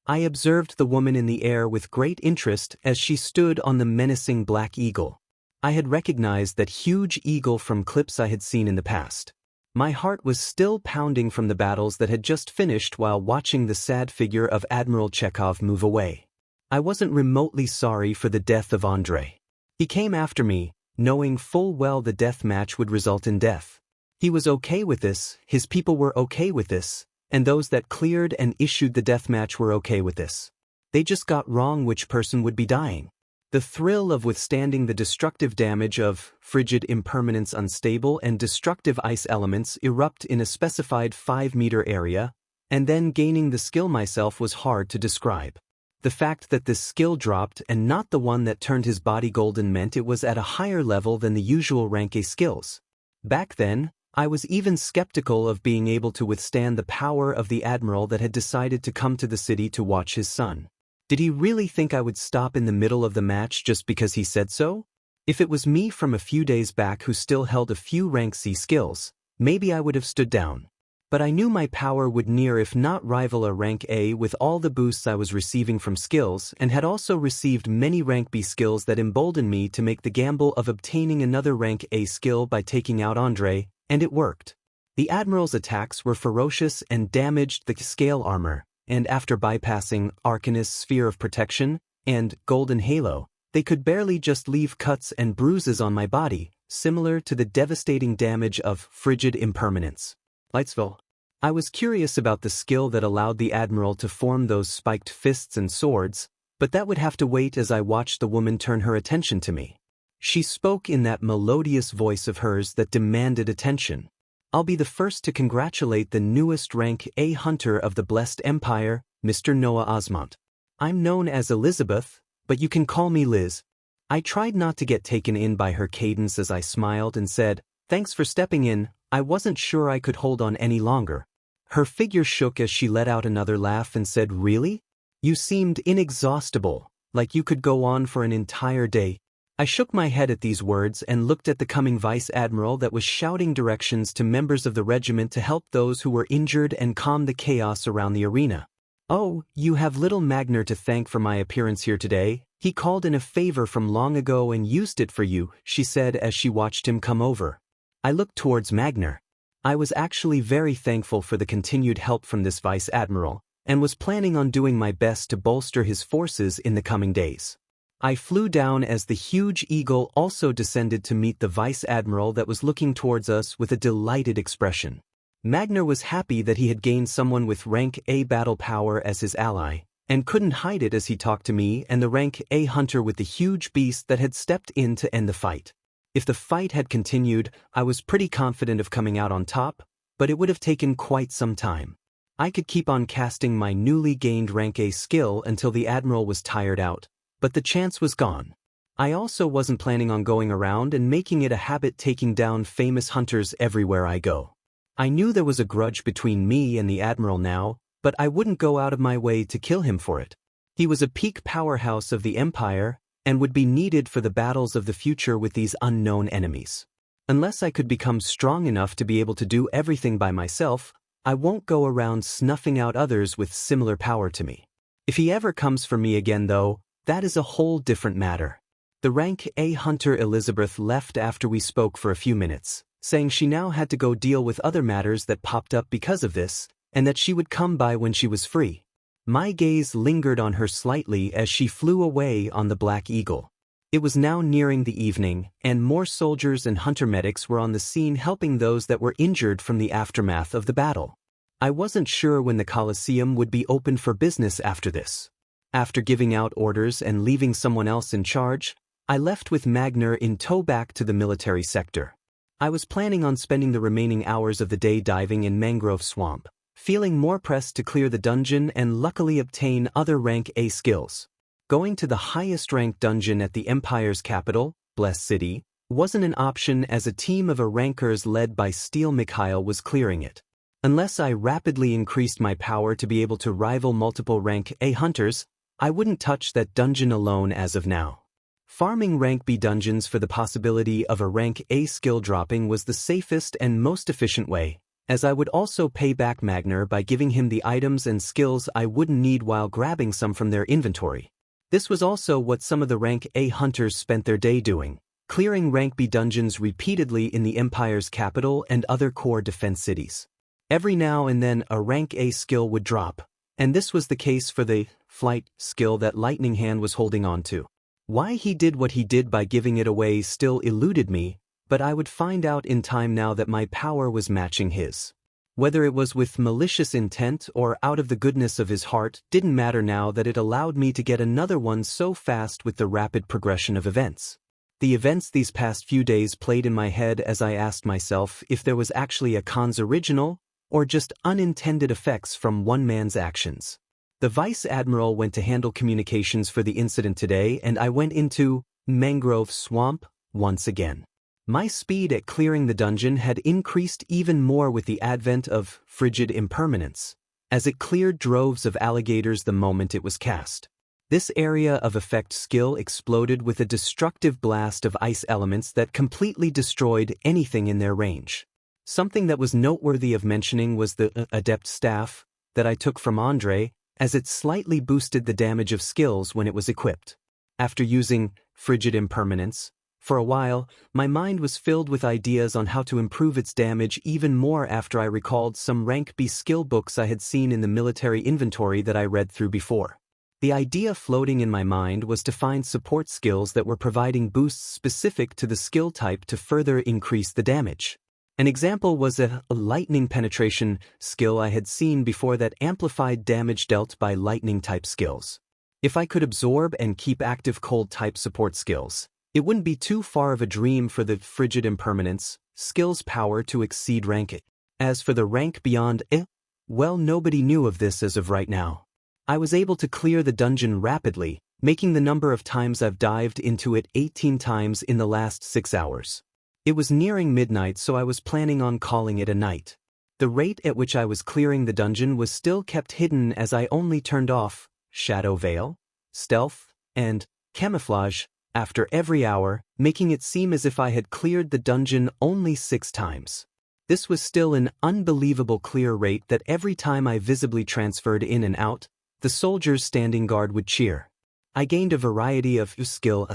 I observed the woman in the air with great interest as she stood on the menacing black eagle. I had recognized that huge eagle from clips I had seen in the past. My heart was still pounding from the battles that had just finished while watching the sad figure of Admiral Chekhov move away. I wasn't remotely sorry for the death of Andrei. He came after me, knowing full well the death match would result in death. He was okay with this, his people were okay with this, and those that cleared and issued the death match were okay with this. They just got wrong which person would be dying. The thrill of withstanding the destructive damage of frigid impermanence, unstable and destructive ice elements erupt in a specified 5-meter area, and then gaining the skill myself was hard to describe. The fact that this skill dropped and not the one that turned his body golden meant it was at a higher level than the usual rank A skills. Back then, I was even skeptical of being able to withstand the power of the admiral that had decided to come to the city to watch his son. Did he really think I would stop in the middle of the match just because he said so? If it was me from a few days back who still held a few rank C skills, maybe I would have stood down. But I knew my power would near if not rival a rank A with all the boosts I was receiving from skills, and had also received many rank B skills that emboldened me to make the gamble of obtaining another rank A skill by taking out Andrei, and it worked. The Admiral's attacks were ferocious and damaged the scale armor, and after bypassing Arcanist's sphere of protection and Golden Halo, they could barely just leave cuts and bruises on my body, similar to the devastating damage of frigid impermanence. Lightsville. I was curious about the skill that allowed the Admiral to form those spiked fists and swords, but that would have to wait as I watched the woman turn her attention to me. She spoke in that melodious voice of hers that demanded attention. "I'll be the first to congratulate the newest rank A hunter of the Blessed Empire, Mr. Noah Osmont. I'm known as Elizabeth, but you can call me Liz." I tried not to get taken in by her cadence as I smiled and said, "Thanks for stepping in, I wasn't sure I could hold on any longer." Her figure shook as she let out another laugh and said, "Really? You seemed inexhaustible, like you could go on for an entire day." I shook my head at these words and looked at the coming vice admiral that was shouting directions to members of the regiment to help those who were injured and calm the chaos around the arena. "Oh, you have little Magner to thank for my appearance here today. He called in a favor from long ago and used it for you," she said as she watched him come over. I looked towards Magner. I was actually very thankful for the continued help from this vice admiral, and was planning on doing my best to bolster his forces in the coming days. I flew down as the huge eagle also descended to meet the vice admiral that was looking towards us with a delighted expression. Magner was happy that he had gained someone with rank A battle power as his ally, and couldn't hide it as he talked to me and the rank A hunter with the huge beast that had stepped in to end the fight. If the fight had continued, I was pretty confident of coming out on top, but it would have taken quite some time. I could keep on casting my newly gained rank A skill until the Admiral was tired out, but the chance was gone. I also wasn't planning on going around and making it a habit taking down famous hunters everywhere I go. I knew there was a grudge between me and the Admiral now, but I wouldn't go out of my way to kill him for it. He was a peak powerhouse of the Empire, and would be needed for the battles of the future with these unknown enemies. Unless I could become strong enough to be able to do everything by myself, I won't go around snuffing out others with similar power to me. If he ever comes for me again though, that is a whole different matter. The rank A hunter Elizabeth left after we spoke for a few minutes, saying she now had to go deal with other matters that popped up because of this, and that she would come by when she was free. My gaze lingered on her slightly as she flew away on the Black Eagle. It was now nearing the evening, and more soldiers and hunter medics were on the scene helping those that were injured from the aftermath of the battle. I wasn't sure when the Colosseum would be open for business after this. After giving out orders and leaving someone else in charge, I left with Magner in tow back to the military sector. I was planning on spending the remaining hours of the day diving in Mangrove Swamp, feeling more pressed to clear the dungeon and luckily obtain other rank A skills. Going to the highest ranked dungeon at the Empire's capital, Blessed City, wasn't an option as a team of rankers led by Steel Mikhail was clearing it. Unless I rapidly increased my power to be able to rival multiple rank A hunters, I wouldn't touch that dungeon alone as of now. Farming rank B dungeons for the possibility of a rank A skill dropping was the safest and most efficient way, as I would also pay back Magner by giving him the items and skills I wouldn't need while grabbing some from their inventory. This was also what some of the rank A hunters spent their day doing, clearing rank B dungeons repeatedly in the Empire's capital and other core defense cities. Every now and then a rank A skill would drop, and this was the case for the flight skill that Lightning Hand was holding on to. Why he did what he did by giving it away still eluded me, but I would find out in time now that my power was matching his. Whether it was with malicious intent or out of the goodness of his heart didn't matter now that it allowed me to get another one so fast with the rapid progression of events. The events these past few days played in my head as I asked myself if there was actually a con's original or just unintended effects from one man's actions. The Vice Admiral went to handle communications for the incident today, and I went into Mangrove Swamp once again. My speed at clearing the dungeon had increased even more with the advent of frigid impermanence, as it cleared droves of alligators the moment it was cast. This area of effect skill exploded with a destructive blast of ice elements that completely destroyed anything in their range. Something that was noteworthy of mentioning was the adept staff that I took from Andre, as it slightly boosted the damage of skills when it was equipped. After using frigid impermanence, for a while, my mind was filled with ideas on how to improve its damage even more after I recalled some rank B skill books I had seen in the military inventory that I read through before. The idea floating in my mind was to find support skills that were providing boosts specific to the skill type to further increase the damage. An example was a lightning penetration skill I had seen before that amplified damage dealt by lightning type skills. If I could absorb and keep active cold type support skills, it wouldn't be too far of a dream for the frigid impermanence skill's power to exceed rank A. As for the rank beyond A, well, nobody knew of this as of right now. I was able to clear the dungeon rapidly, making the number of times I've dived into it 18 times in the last 6 hours. It was nearing midnight, so I was planning on calling it a night. The rate at which I was clearing the dungeon was still kept hidden as I only turned off Shadow Veil, Stealth, and Camouflage after every hour, making it seem as if I had cleared the dungeon only 6 times. This was still an unbelievable clear rate that every time I visibly transferred in and out, the soldiers standing guard would cheer. I gained a variety of skill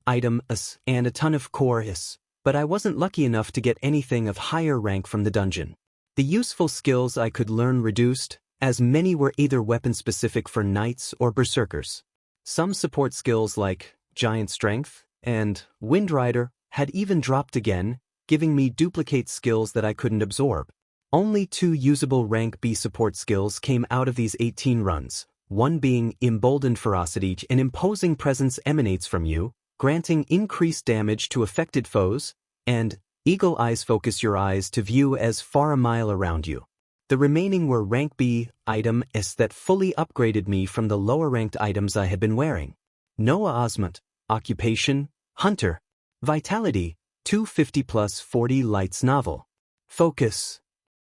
item and a ton of core but I wasn't lucky enough to get anything of higher rank from the dungeon. The useful skills I could learn reduced, as many were either weapon-specific for knights or berserkers. Some support skills like Giant Strength and Windrider had even dropped again, giving me duplicate skills that I couldn't absorb. Only 2 usable rank B support skills came out of these 18 runs, one being Emboldened Ferocity. An imposing presence emanates from you, granting increased damage to affected foes, and eagle eyes focus your eyes to view as far a mile around you. The remaining were rank B items that fully upgraded me from the lower-ranked items I had been wearing. Noah Osmont, Occupation, Hunter. Vitality, 250 plus 40 Lights Novel. Focus.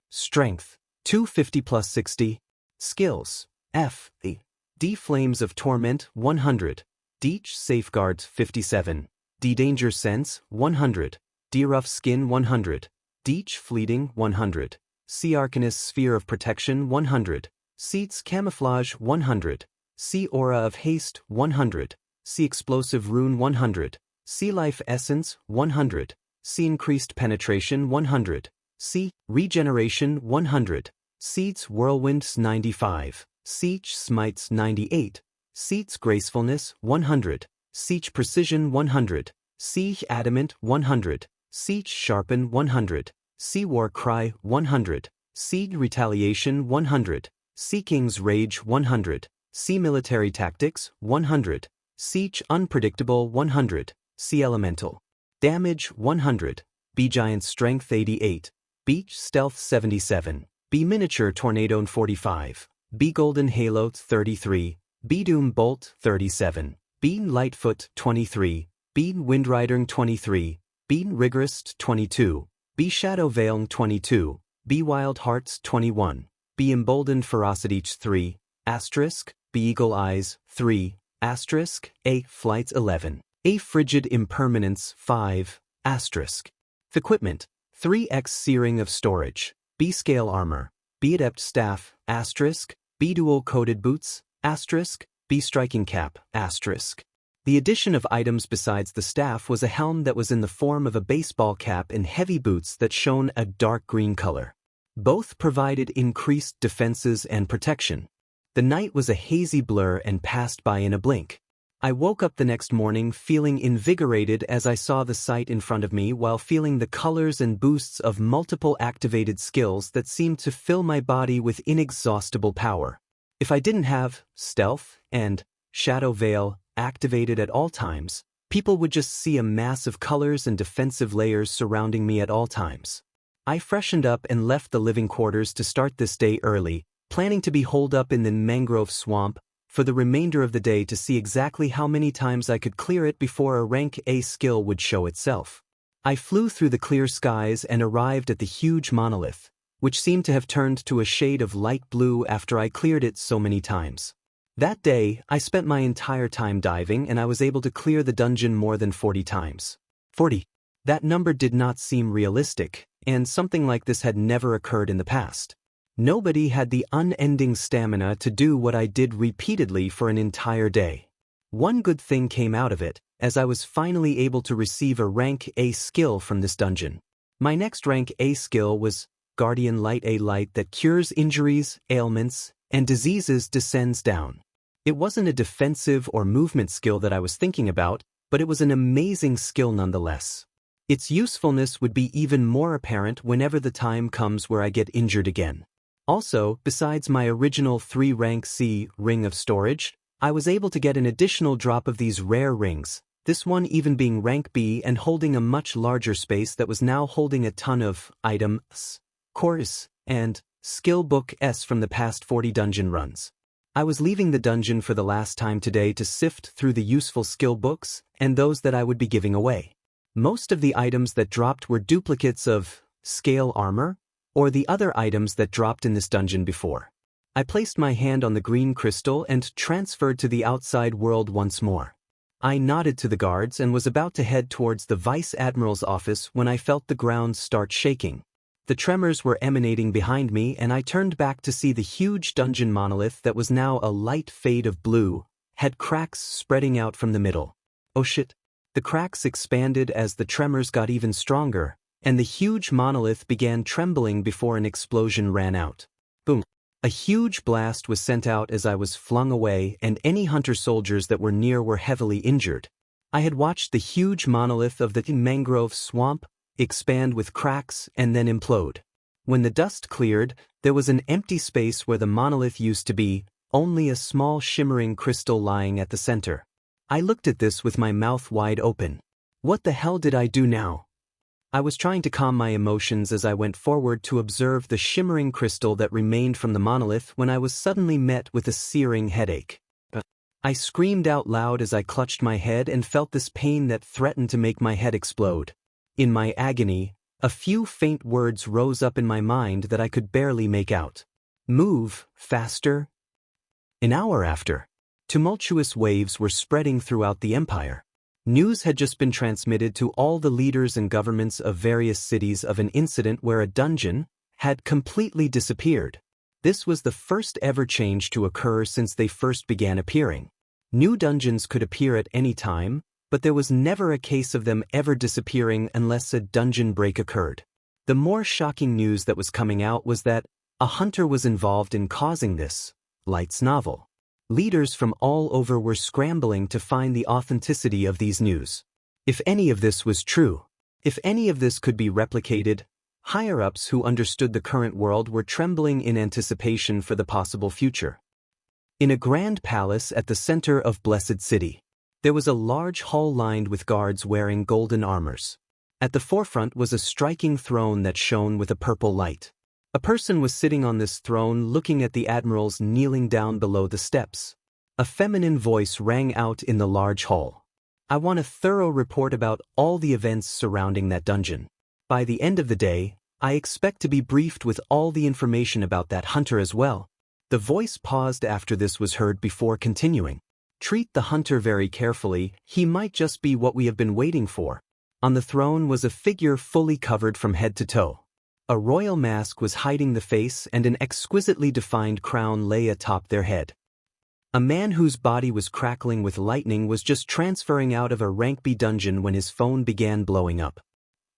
Strength, 250 plus 60. Skills, F. D. Flames of Torment, 100. D. Safeguards, 57. D. Danger Sense, 100. D. Rough Skin, 100. D. Fleeting, 100. C. Arcanist Sphere of Protection, 100. C. Camouflage, 100. C. Aura of Haste, 100. C. Explosive Rune, 100. C. Life Essence, 100. C. Increased Penetration, 100. C. Regeneration, 100. Seeds Whirlwinds, 95. Siege Smites, 98. Siege Gracefulness, 100. Siege Precision, 100. Siege Adamant, 100. Siege Sharpen, 100. Sea War Cry, 100. Siege Retaliation, 100. Sea King's Rage, 100. Sea Military Tactics, 100. Siege Unpredictable, 100. Sea Elemental. Damage, 100. B Giant Strength, 88. B Stealth, 77. B Miniature Tornado, 45. B Golden Halo, 33. B Doom Bolt, 37. B Lightfoot, 23. B Windrider, 23. B Rigorous, 22. B Shadow Veil, 22. B Wild Hearts, 21. B Emboldened Ferocity, 3. Asterisk. B Eagle Eyes, 3. Asterisk. A Flights, 11. A Frigid Impermanence, 5. Asterisk. Equipment, 3x Searing of Storage. B Scale Armor. B Adept Staff, asterisk. B Dual Coated Boots, asterisk. B Striking Cap, asterisk. The addition of items besides the staff was a helm that was in the form of a baseball cap and heavy boots that shone a dark green color. Both provided increased defenses and protection. The night was a hazy blur and passed by in a blink. I woke up the next morning feeling invigorated as I saw the sight in front of me while feeling the colors and boosts of multiple activated skills that seemed to fill my body with inexhaustible power. If I didn't have Stealth and Shadow Veil activated at all times, people would just see a mass of colors and defensive layers surrounding me at all times. I freshened up and left the living quarters to start this day early, planning to be holed up in the mangrove swamp for the remainder of the day to see exactly how many times I could clear it before a rank A skill would show itself. I flew through the clear skies and arrived at the huge monolith, which seemed to have turned to a shade of light blue after I cleared it so many times. That day, I spent my entire time diving and I was able to clear the dungeon more than 40 times. 40. That number did not seem realistic, and something like this had never occurred in the past. Nobody had the unending stamina to do what I did repeatedly for an entire day. One good thing came out of it, as I was finally able to receive a rank A skill from this dungeon. My next rank A skill was Guardian Light, a light that cures injuries, ailments, and diseases descends down. It wasn't a defensive or movement skill that I was thinking about, but it was an amazing skill nonetheless. Its usefulness would be even more apparent whenever the time comes where I get injured again. Also, besides my original 3 rank C ring of storage, I was able to get an additional drop of these rare rings, this one even being rank B and holding a much larger space that was now holding a ton of items, cores, and skill book S from the past 40 dungeon runs. I was leaving the dungeon for the last time today to sift through the useful skill books and those that I would be giving away. Most of the items that dropped were duplicates of scale armor, or the other items that dropped in this dungeon before. I placed my hand on the green crystal and transferred to the outside world once more. I nodded to the guards and was about to head towards the Vice Admiral's office when I felt the ground start shaking. The tremors were emanating behind me and I turned back to see the huge dungeon monolith that was now a light fade of blue, had cracks spreading out from the middle. Oh shit. The cracks expanded as the tremors got even stronger, and the huge monolith began trembling before an explosion ran out. Boom. A huge blast was sent out as I was flung away, and any hunter soldiers that were near were heavily injured. I had watched the huge monolith of the mangrove swamp expand with cracks and then implode. When the dust cleared, there was an empty space where the monolith used to be, only a small shimmering crystal lying at the center. I looked at this with my mouth wide open. What the hell did I do now? I was trying to calm my emotions as I went forward to observe the shimmering crystal that remained from the monolith when I was suddenly met with a searing headache. I screamed out loud as I clutched my head and felt this pain that threatened to make my head explode. In my agony, a few faint words rose up in my mind that I could barely make out. Move, faster. An hour after, tumultuous waves were spreading throughout the empire. News had just been transmitted to all the leaders and governments of various cities of an incident where a dungeon had completely disappeared. This was the first ever change to occur since they first began appearing. New dungeons could appear at any time, but there was never a case of them ever disappearing unless a dungeon break occurred. The more shocking news that was coming out was that a hunter was involved in causing this. Light's novel. Leaders from all over were scrambling to find the authenticity of these news. If any of this was true, if any of this could be replicated, higher-ups who understood the current world were trembling in anticipation for the possible future. In a grand palace at the center of Blessed City, there was a large hall lined with guards wearing golden armors. At the forefront was a striking throne that shone with a purple light. A person was sitting on this throne looking at the admirals kneeling down below the steps. A feminine voice rang out in the large hall. I want a thorough report about all the events surrounding that dungeon. By the end of the day, I expect to be briefed with all the information about that hunter as well. The voice paused after this was heard before continuing. Treat the hunter very carefully, he might just be what we have been waiting for. On the throne was a figure fully covered from head to toe. A royal mask was hiding the face and an exquisitely defined crown lay atop their head. A man whose body was crackling with lightning was just transferring out of a rank B dungeon when his phone began blowing up.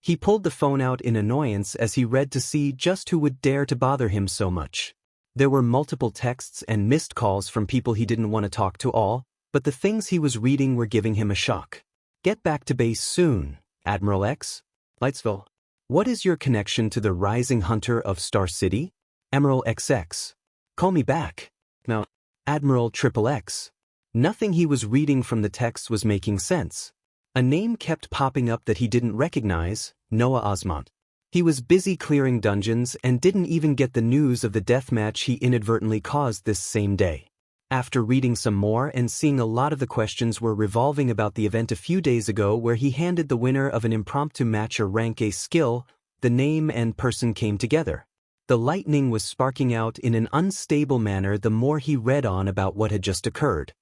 He pulled the phone out in annoyance as he read to see just who would dare to bother him so much. There were multiple texts and missed calls from people he didn't want to talk to all, but the things he was reading were giving him a shock. Get back to base soon, Admiral X. Lightsville. What is your connection to the rising hunter of Star City? Emerald XX. Call me back. No. Admiral XXX. Nothing he was reading from the text was making sense. A name kept popping up that he didn't recognize, Noah Osmont. He was busy clearing dungeons and didn't even get the news of the deathmatch he inadvertently caused this same day. After reading some more and seeing a lot of the questions were revolving about the event a few days ago where he handed the winner of an impromptu match a rank A skill, the name and person came together. The lightning was sparking out in an unstable manner the more he read on about what had just occurred.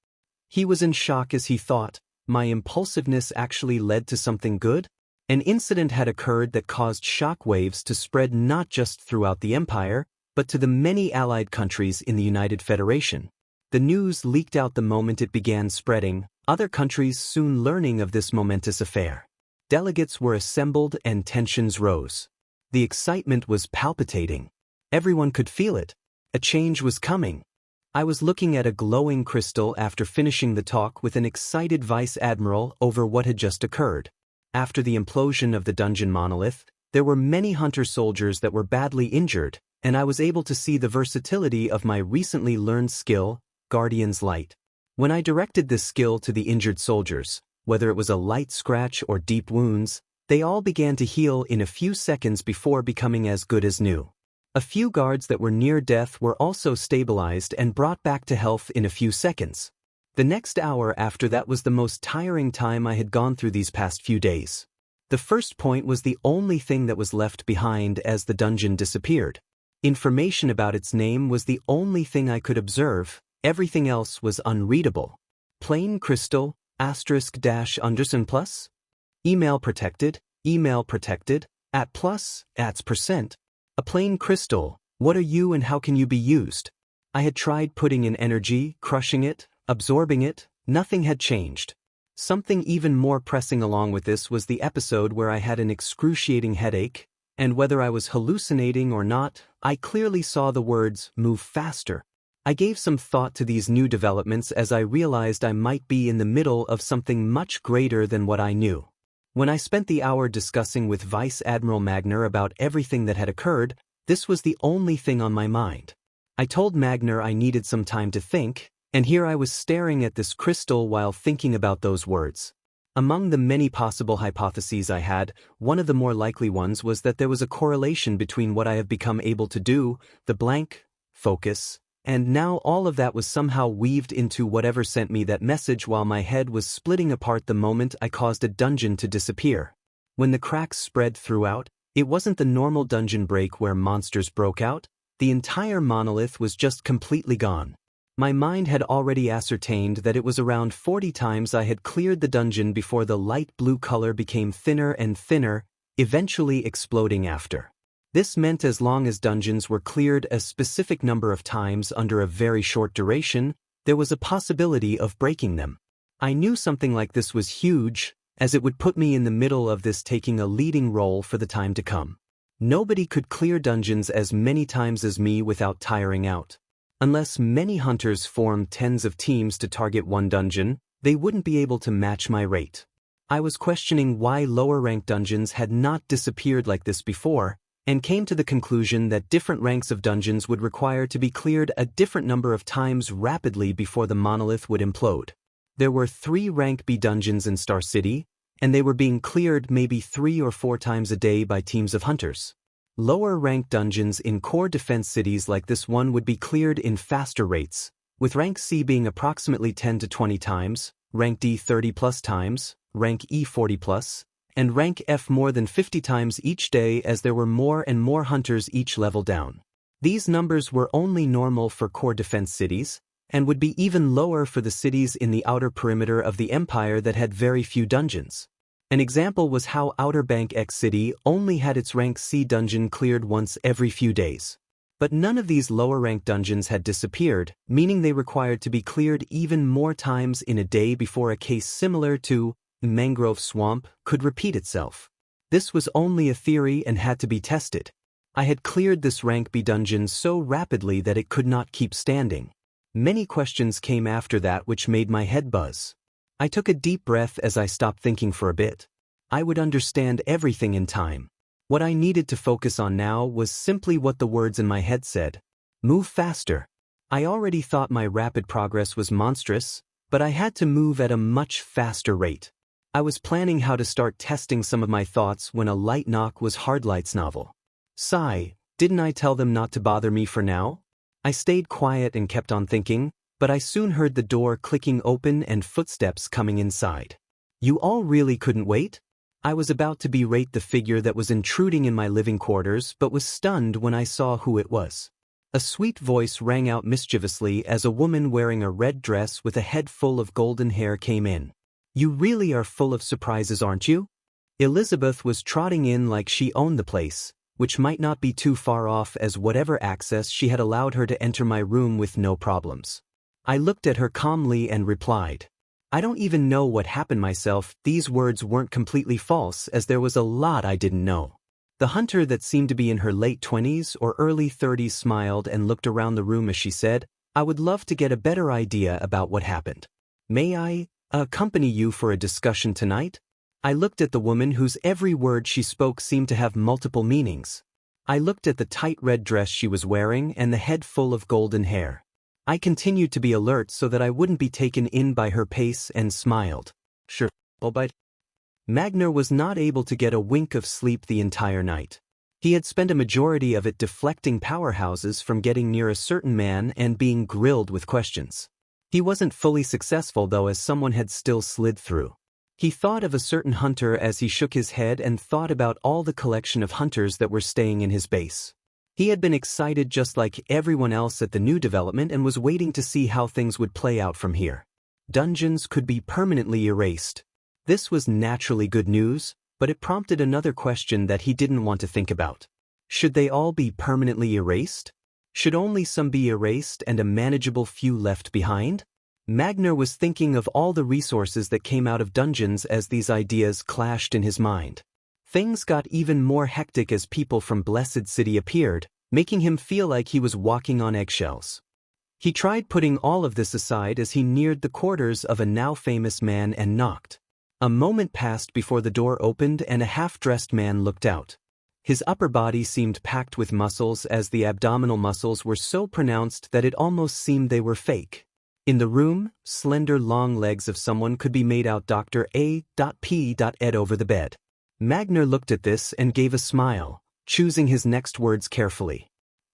He was in shock as he thought, my impulsiveness actually led to something good? An incident had occurred that caused shockwaves to spread not just throughout the empire, but to the many allied countries in the United Federation. The news leaked out the moment it began spreading, other countries soon learning of this momentous affair. Delegates were assembled and tensions rose. The excitement was palpitating. Everyone could feel it. A change was coming. I was looking at a glowing crystal after finishing the talk with an excited vice admiral over what had just occurred. After the implosion of the dungeon monolith, there were many hunter soldiers that were badly injured, and I was able to see the versatility of my recently learned skill, Guardian's Light. When I directed this skill to the injured soldiers, whether it was a light scratch or deep wounds, they all began to heal in a few seconds before becoming as good as new. A few guards that were near death were also stabilized and brought back to health in a few seconds. The next hour after that was the most tiring time I had gone through these past few days. The first point was the only thing that was left behind as the dungeon disappeared. Information about its name was the only thing I could observe, everything else was unreadable. Plain crystal, *_ plus? Email protected, @ plus, @%. A plain crystal, what are you and how can you be used? I had tried putting in energy, crushing it, absorbing it, nothing had changed. Something even more pressing along with this was the episode where I had an excruciating headache, and whether I was hallucinating or not, I clearly saw the words, move faster. I gave some thought to these new developments as I realized I might be in the middle of something much greater than what I knew. When I spent the hour discussing with Vice Admiral Magner about everything that had occurred, this was the only thing on my mind. I told Magner I needed some time to think, And here I was staring at this crystal while thinking about those words. Among the many possible hypotheses I had, one of the more likely ones was that there was a correlation between what I have become able to do, the blank, focus, and now all of that was somehow weaved into whatever sent me that message while my head was splitting apart the moment I caused a dungeon to disappear. When the cracks spread throughout, it wasn't the normal dungeon break where monsters broke out, the entire monolith was just completely gone. My mind had already ascertained that it was around 40 times I had cleared the dungeon before the light blue color became thinner and thinner, eventually exploding after. This meant as long as dungeons were cleared a specific number of times under a very short duration, there was a possibility of breaking them. I knew something like this was huge, as it would put me in the middle of this taking a leading role for the time to come. Nobody could clear dungeons as many times as me without tiring out. Unless many hunters formed tens of teams to target one dungeon, they wouldn't be able to match my rate. I was questioning why lower-ranked dungeons had not disappeared like this before, and came to the conclusion that different ranks of dungeons would require to be cleared a different number of times rapidly before the monolith would implode. There were 3 rank B dungeons in Star City, and they were being cleared maybe 3 or 4 times a day by teams of hunters. Lower-ranked dungeons in core defense cities like this one would be cleared in faster rates, with rank C being approximately 10 to 20 times, rank D 30 plus times, rank E 40 plus, and rank F more than 50 times each day as there were more and more hunters each level down. These numbers were only normal for core defense cities, and would be even lower for the cities in the outer perimeter of the Empire that had very few dungeons. An example was how Outer Bank X City only had its rank C dungeon cleared once every few days. But none of these lower-ranked dungeons had disappeared, meaning they required to be cleared even more times in a day before a case similar to Mangrove Swamp could repeat itself. This was only a theory and had to be tested. I had cleared this rank B dungeon so rapidly that it could not keep standing. Many questions came after that which made my head buzz. I took a deep breath as I stopped thinking for a bit. I would understand everything in time. What I needed to focus on now was simply what the words in my head said. Move faster. I already thought my rapid progress was monstrous, but I had to move at a much faster rate. I was planning how to start testing some of my thoughts when a light knock was Hardlight's novel. Sigh, didn't I tell them not to bother me for now? I stayed quiet and kept on thinking, but I soon heard the door clicking open and footsteps coming inside. You all really couldn't wait? I was about to berate the figure that was intruding in my living quarters but was stunned when I saw who it was. A sweet voice rang out mischievously as a woman wearing a red dress with a head full of golden hair came in. You really are full of surprises, aren't you? Elizabeth was trotting in like she owned the place, which might not be too far off as whatever access she had allowed her to enter my room with no problems. I looked at her calmly and replied, I don't even know what happened myself. These words weren't completely false as there was a lot I didn't know. The hunter that seemed to be in her late 20s or early 30s smiled and looked around the room as she said, I would love to get a better idea about what happened. May I accompany you for a discussion tonight? I looked at the woman whose every word she spoke seemed to have multiple meanings. I looked at the tight red dress she was wearing and the head full of golden hair. I continued to be alert so that I wouldn't be taken in by her pace and smiled. Sure, albeit. Magner was not able to get a wink of sleep the entire night. He had spent a majority of it deflecting powerhouses from getting near a certain man and being grilled with questions. He wasn't fully successful though, as someone had still slid through. He thought of a certain hunter as he shook his head and thought about all the collection of hunters that were staying in his base. He had been excited just like everyone else at the new development and was waiting to see how things would play out from here. Dungeons could be permanently erased. This was naturally good news, but it prompted another question that he didn't want to think about. Should they all be permanently erased? Should only some be erased and a manageable few left behind? Magner was thinking of all the resources that came out of dungeons as these ideas clashed in his mind. Things got even more hectic as people from Blessed City appeared, making him feel like he was walking on eggshells. He tried putting all of this aside as he neared the quarters of a now famous man and knocked. A moment passed before the door opened and a half-dressed man looked out. His upper body seemed packed with muscles as the abdominal muscles were so pronounced that it almost seemed they were fake. In the room, slender long legs of someone could be made out Dr. A.P. Ed over the bed. Magner looked at this and gave a smile, choosing his next words carefully.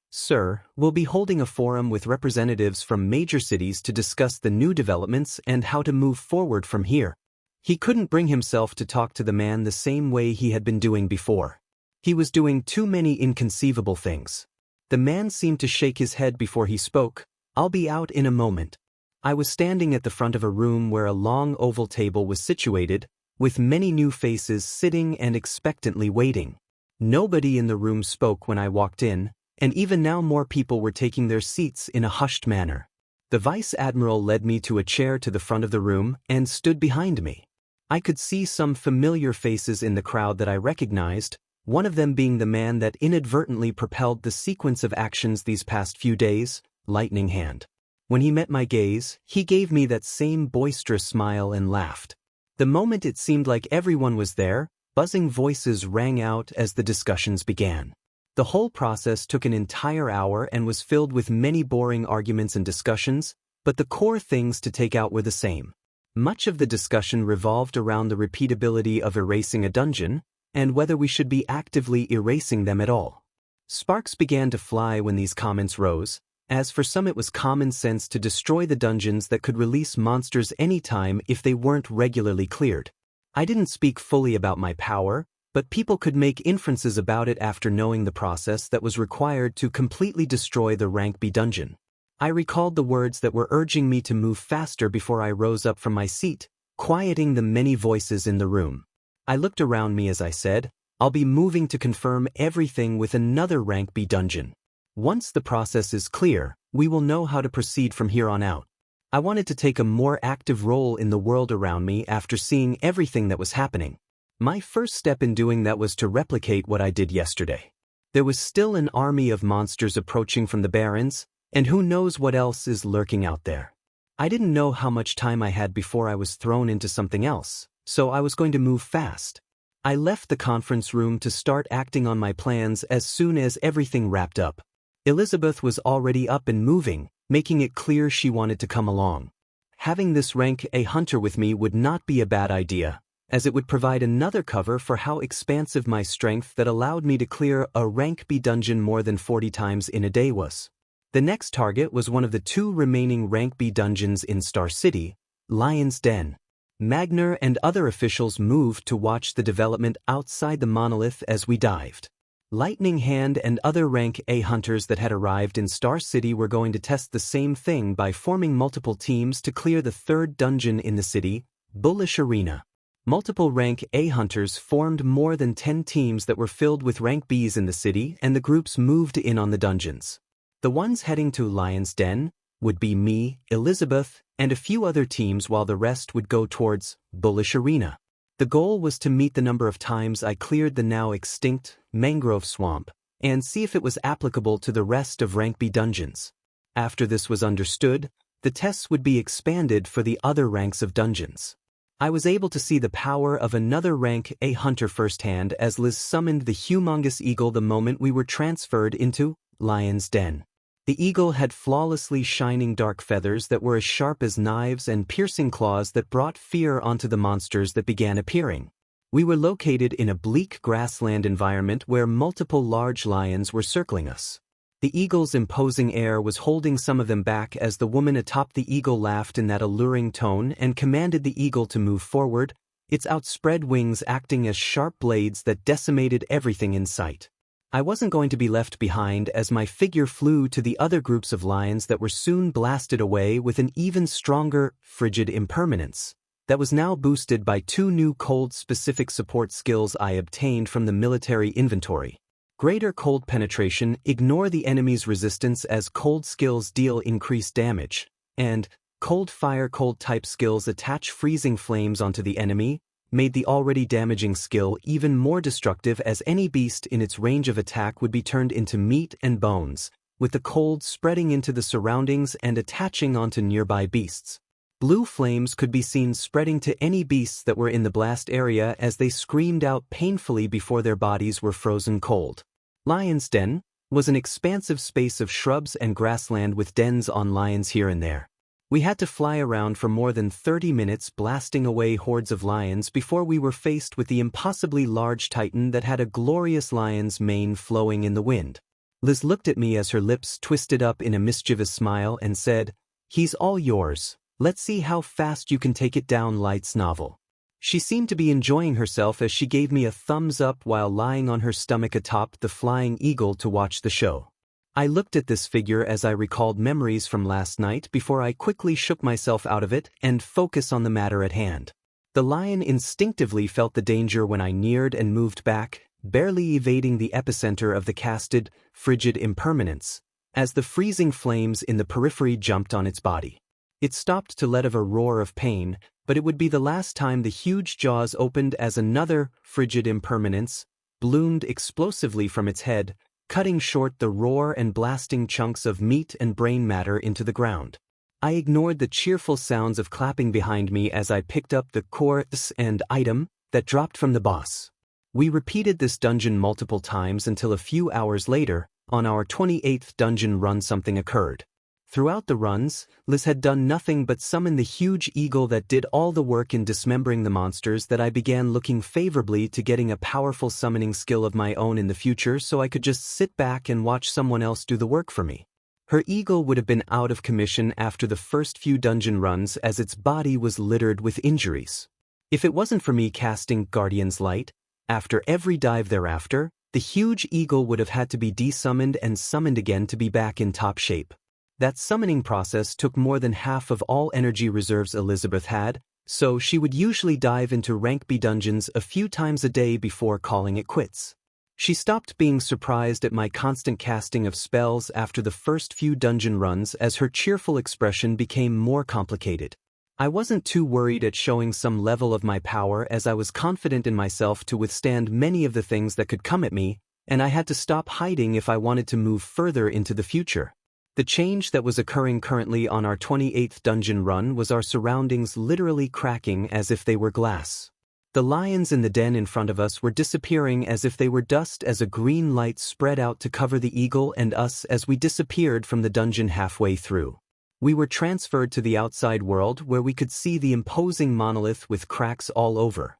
Sir, we'll be holding a forum with representatives from major cities to discuss the new developments and how to move forward from here. He couldn't bring himself to talk to the man the same way he had been doing before. He was doing too many inconceivable things. The man seemed to shake his head before he spoke. I'll be out in a moment. I was standing at the front of a room where a long oval table was situated, with many new faces sitting and expectantly waiting. Nobody in the room spoke when I walked in, and even now more people were taking their seats in a hushed manner. The Vice Admiral led me to a chair to the front of the room and stood behind me. I could see some familiar faces in the crowd that I recognized, one of them being the man that inadvertently propelled the sequence of actions these past few days, Lightning Hand. When he met my gaze, he gave me that same boisterous smile and laughed. The moment it seemed like everyone was there, buzzing voices rang out as the discussions began. The whole process took an entire hour and was filled with many boring arguments and discussions, but the core things to take out were the same. Much of the discussion revolved around the repeatability of erasing a dungeon, and whether we should be actively erasing them at all. Sparks began to fly when these comments rose, as for some it was common sense to destroy the dungeons that could release monsters anytime if they weren't regularly cleared. I didn't speak fully about my power, but people could make inferences about it after knowing the process that was required to completely destroy the Rank B dungeon. I recalled the words that were urging me to move faster before I rose up from my seat, quieting the many voices in the room. I looked around me as I said, I'll be moving to confirm everything with another Rank B dungeon. Once the process is clear, we will know how to proceed from here on out. I wanted to take a more active role in the world around me after seeing everything that was happening. My first step in doing that was to replicate what I did yesterday. There was still an army of monsters approaching from the Barrens, and who knows what else is lurking out there. I didn't know how much time I had before I was thrown into something else, so I was going to move fast. I left the conference room to start acting on my plans as soon as everything wrapped up. Elizabeth was already up and moving, making it clear she wanted to come along. Having this Rank A hunter with me would not be a bad idea, as it would provide another cover for how expansive my strength that allowed me to clear a Rank B dungeon more than 40 times in a day was. The next target was one of the 2 remaining Rank B dungeons in Star City, Lion's Den. Magner and other officials moved to watch the development outside the monolith as we dived. Lightning Hand and other Rank A hunters that had arrived in Star City were going to test the same thing by forming multiple teams to clear the 3rd dungeon in the city, Bullish Arena. Multiple Rank A hunters formed more than 10 teams that were filled with Rank Bs in the city, and the groups moved in on the dungeons. The ones heading to Lion's Den would be me, Elizabeth, and a few other teams, while the rest would go towards Bullish Arena. The goal was to meet the number of times I cleared the now extinct mangrove swamp, and see if it was applicable to the rest of Rank B dungeons. After this was understood, the tests would be expanded for the other ranks of dungeons. I was able to see the power of another Rank A hunter firsthand as Liz summoned the humongous eagle the moment we were transferred into Lion's Den. The eagle had flawlessly shining dark feathers that were as sharp as knives and piercing claws that brought fear onto the monsters that began appearing. We were located in a bleak grassland environment where multiple large lions were circling us. The eagle's imposing air was holding some of them back as the woman atop the eagle laughed in that alluring tone and commanded the eagle to move forward, its outspread wings acting as sharp blades that decimated everything in sight. I wasn't going to be left behind as my figure flew to the other groups of lions that were soon blasted away with an even stronger, frigid impermanence that was now boosted by 2 new cold-specific support skills I obtained from the military inventory. Greater cold penetration, ignore the enemy's resistance as cold skills deal increased damage, and cold fire cold type skills attach freezing flames onto the enemy, made the already damaging skill even more destructive as any beast in its range of attack would be turned into meat and bones, with the cold spreading into the surroundings and attaching onto nearby beasts. Blue flames could be seen spreading to any beasts that were in the blast area as they screamed out painfully before their bodies were frozen cold. Lion's Den was an expansive space of shrubs and grassland with dens on lions here and there. We had to fly around for more than 30 minutes blasting away hordes of lions before we were faced with the impossibly large titan that had a glorious lion's mane flowing in the wind. Liz looked at me as her lips twisted up in a mischievous smile and said, "He's all yours. Let's see how fast you can take it down, Light's novel." She seemed to be enjoying herself as she gave me a thumbs up while lying on her stomach atop the flying eagle to watch the show. I looked at this figure as I recalled memories from last night before I quickly shook myself out of it and focused on the matter at hand. The lion instinctively felt the danger when I neared and moved back, barely evading the epicenter of the casted, frigid impermanence, as the freezing flames in the periphery jumped on its body. It stopped to let out a roar of pain, but it would be the last time the huge jaws opened as another frigid impermanence bloomed explosively from its head, cutting short the roar and blasting chunks of meat and brain matter into the ground. I ignored the cheerful sounds of clapping behind me as I picked up the chorus and item that dropped from the boss. We repeated this dungeon multiple times until a few hours later, on our 28th dungeon run, something occurred. Throughout the runs, Liz had done nothing but summon the huge eagle that did all the work in dismembering the monsters that I began looking favorably to getting a powerful summoning skill of my own in the future so I could just sit back and watch someone else do the work for me. Her eagle would have been out of commission after the first few dungeon runs as its body was littered with injuries. If it wasn't for me casting Guardian's Light, after every dive thereafter, the huge eagle would have had to be desummoned and summoned again to be back in top shape. That summoning process took more than half of all energy reserves Elizabeth had, so she would usually dive into rank B dungeons a few times a day before calling it quits. She stopped being surprised at my constant casting of spells after the first few dungeon runs as her cheerful expression became more complicated. I wasn't too worried at showing some level of my power as I was confident in myself to withstand many of the things that could come at me, and I had to stop hiding if I wanted to move further into the future. The change that was occurring currently on our 28th dungeon run was our surroundings literally cracking as if they were glass. The lions in the den in front of us were disappearing as if they were dust as a green light spread out to cover the eagle and us as we disappeared from the dungeon halfway through. We were transferred to the outside world where we could see the imposing monolith with cracks all over.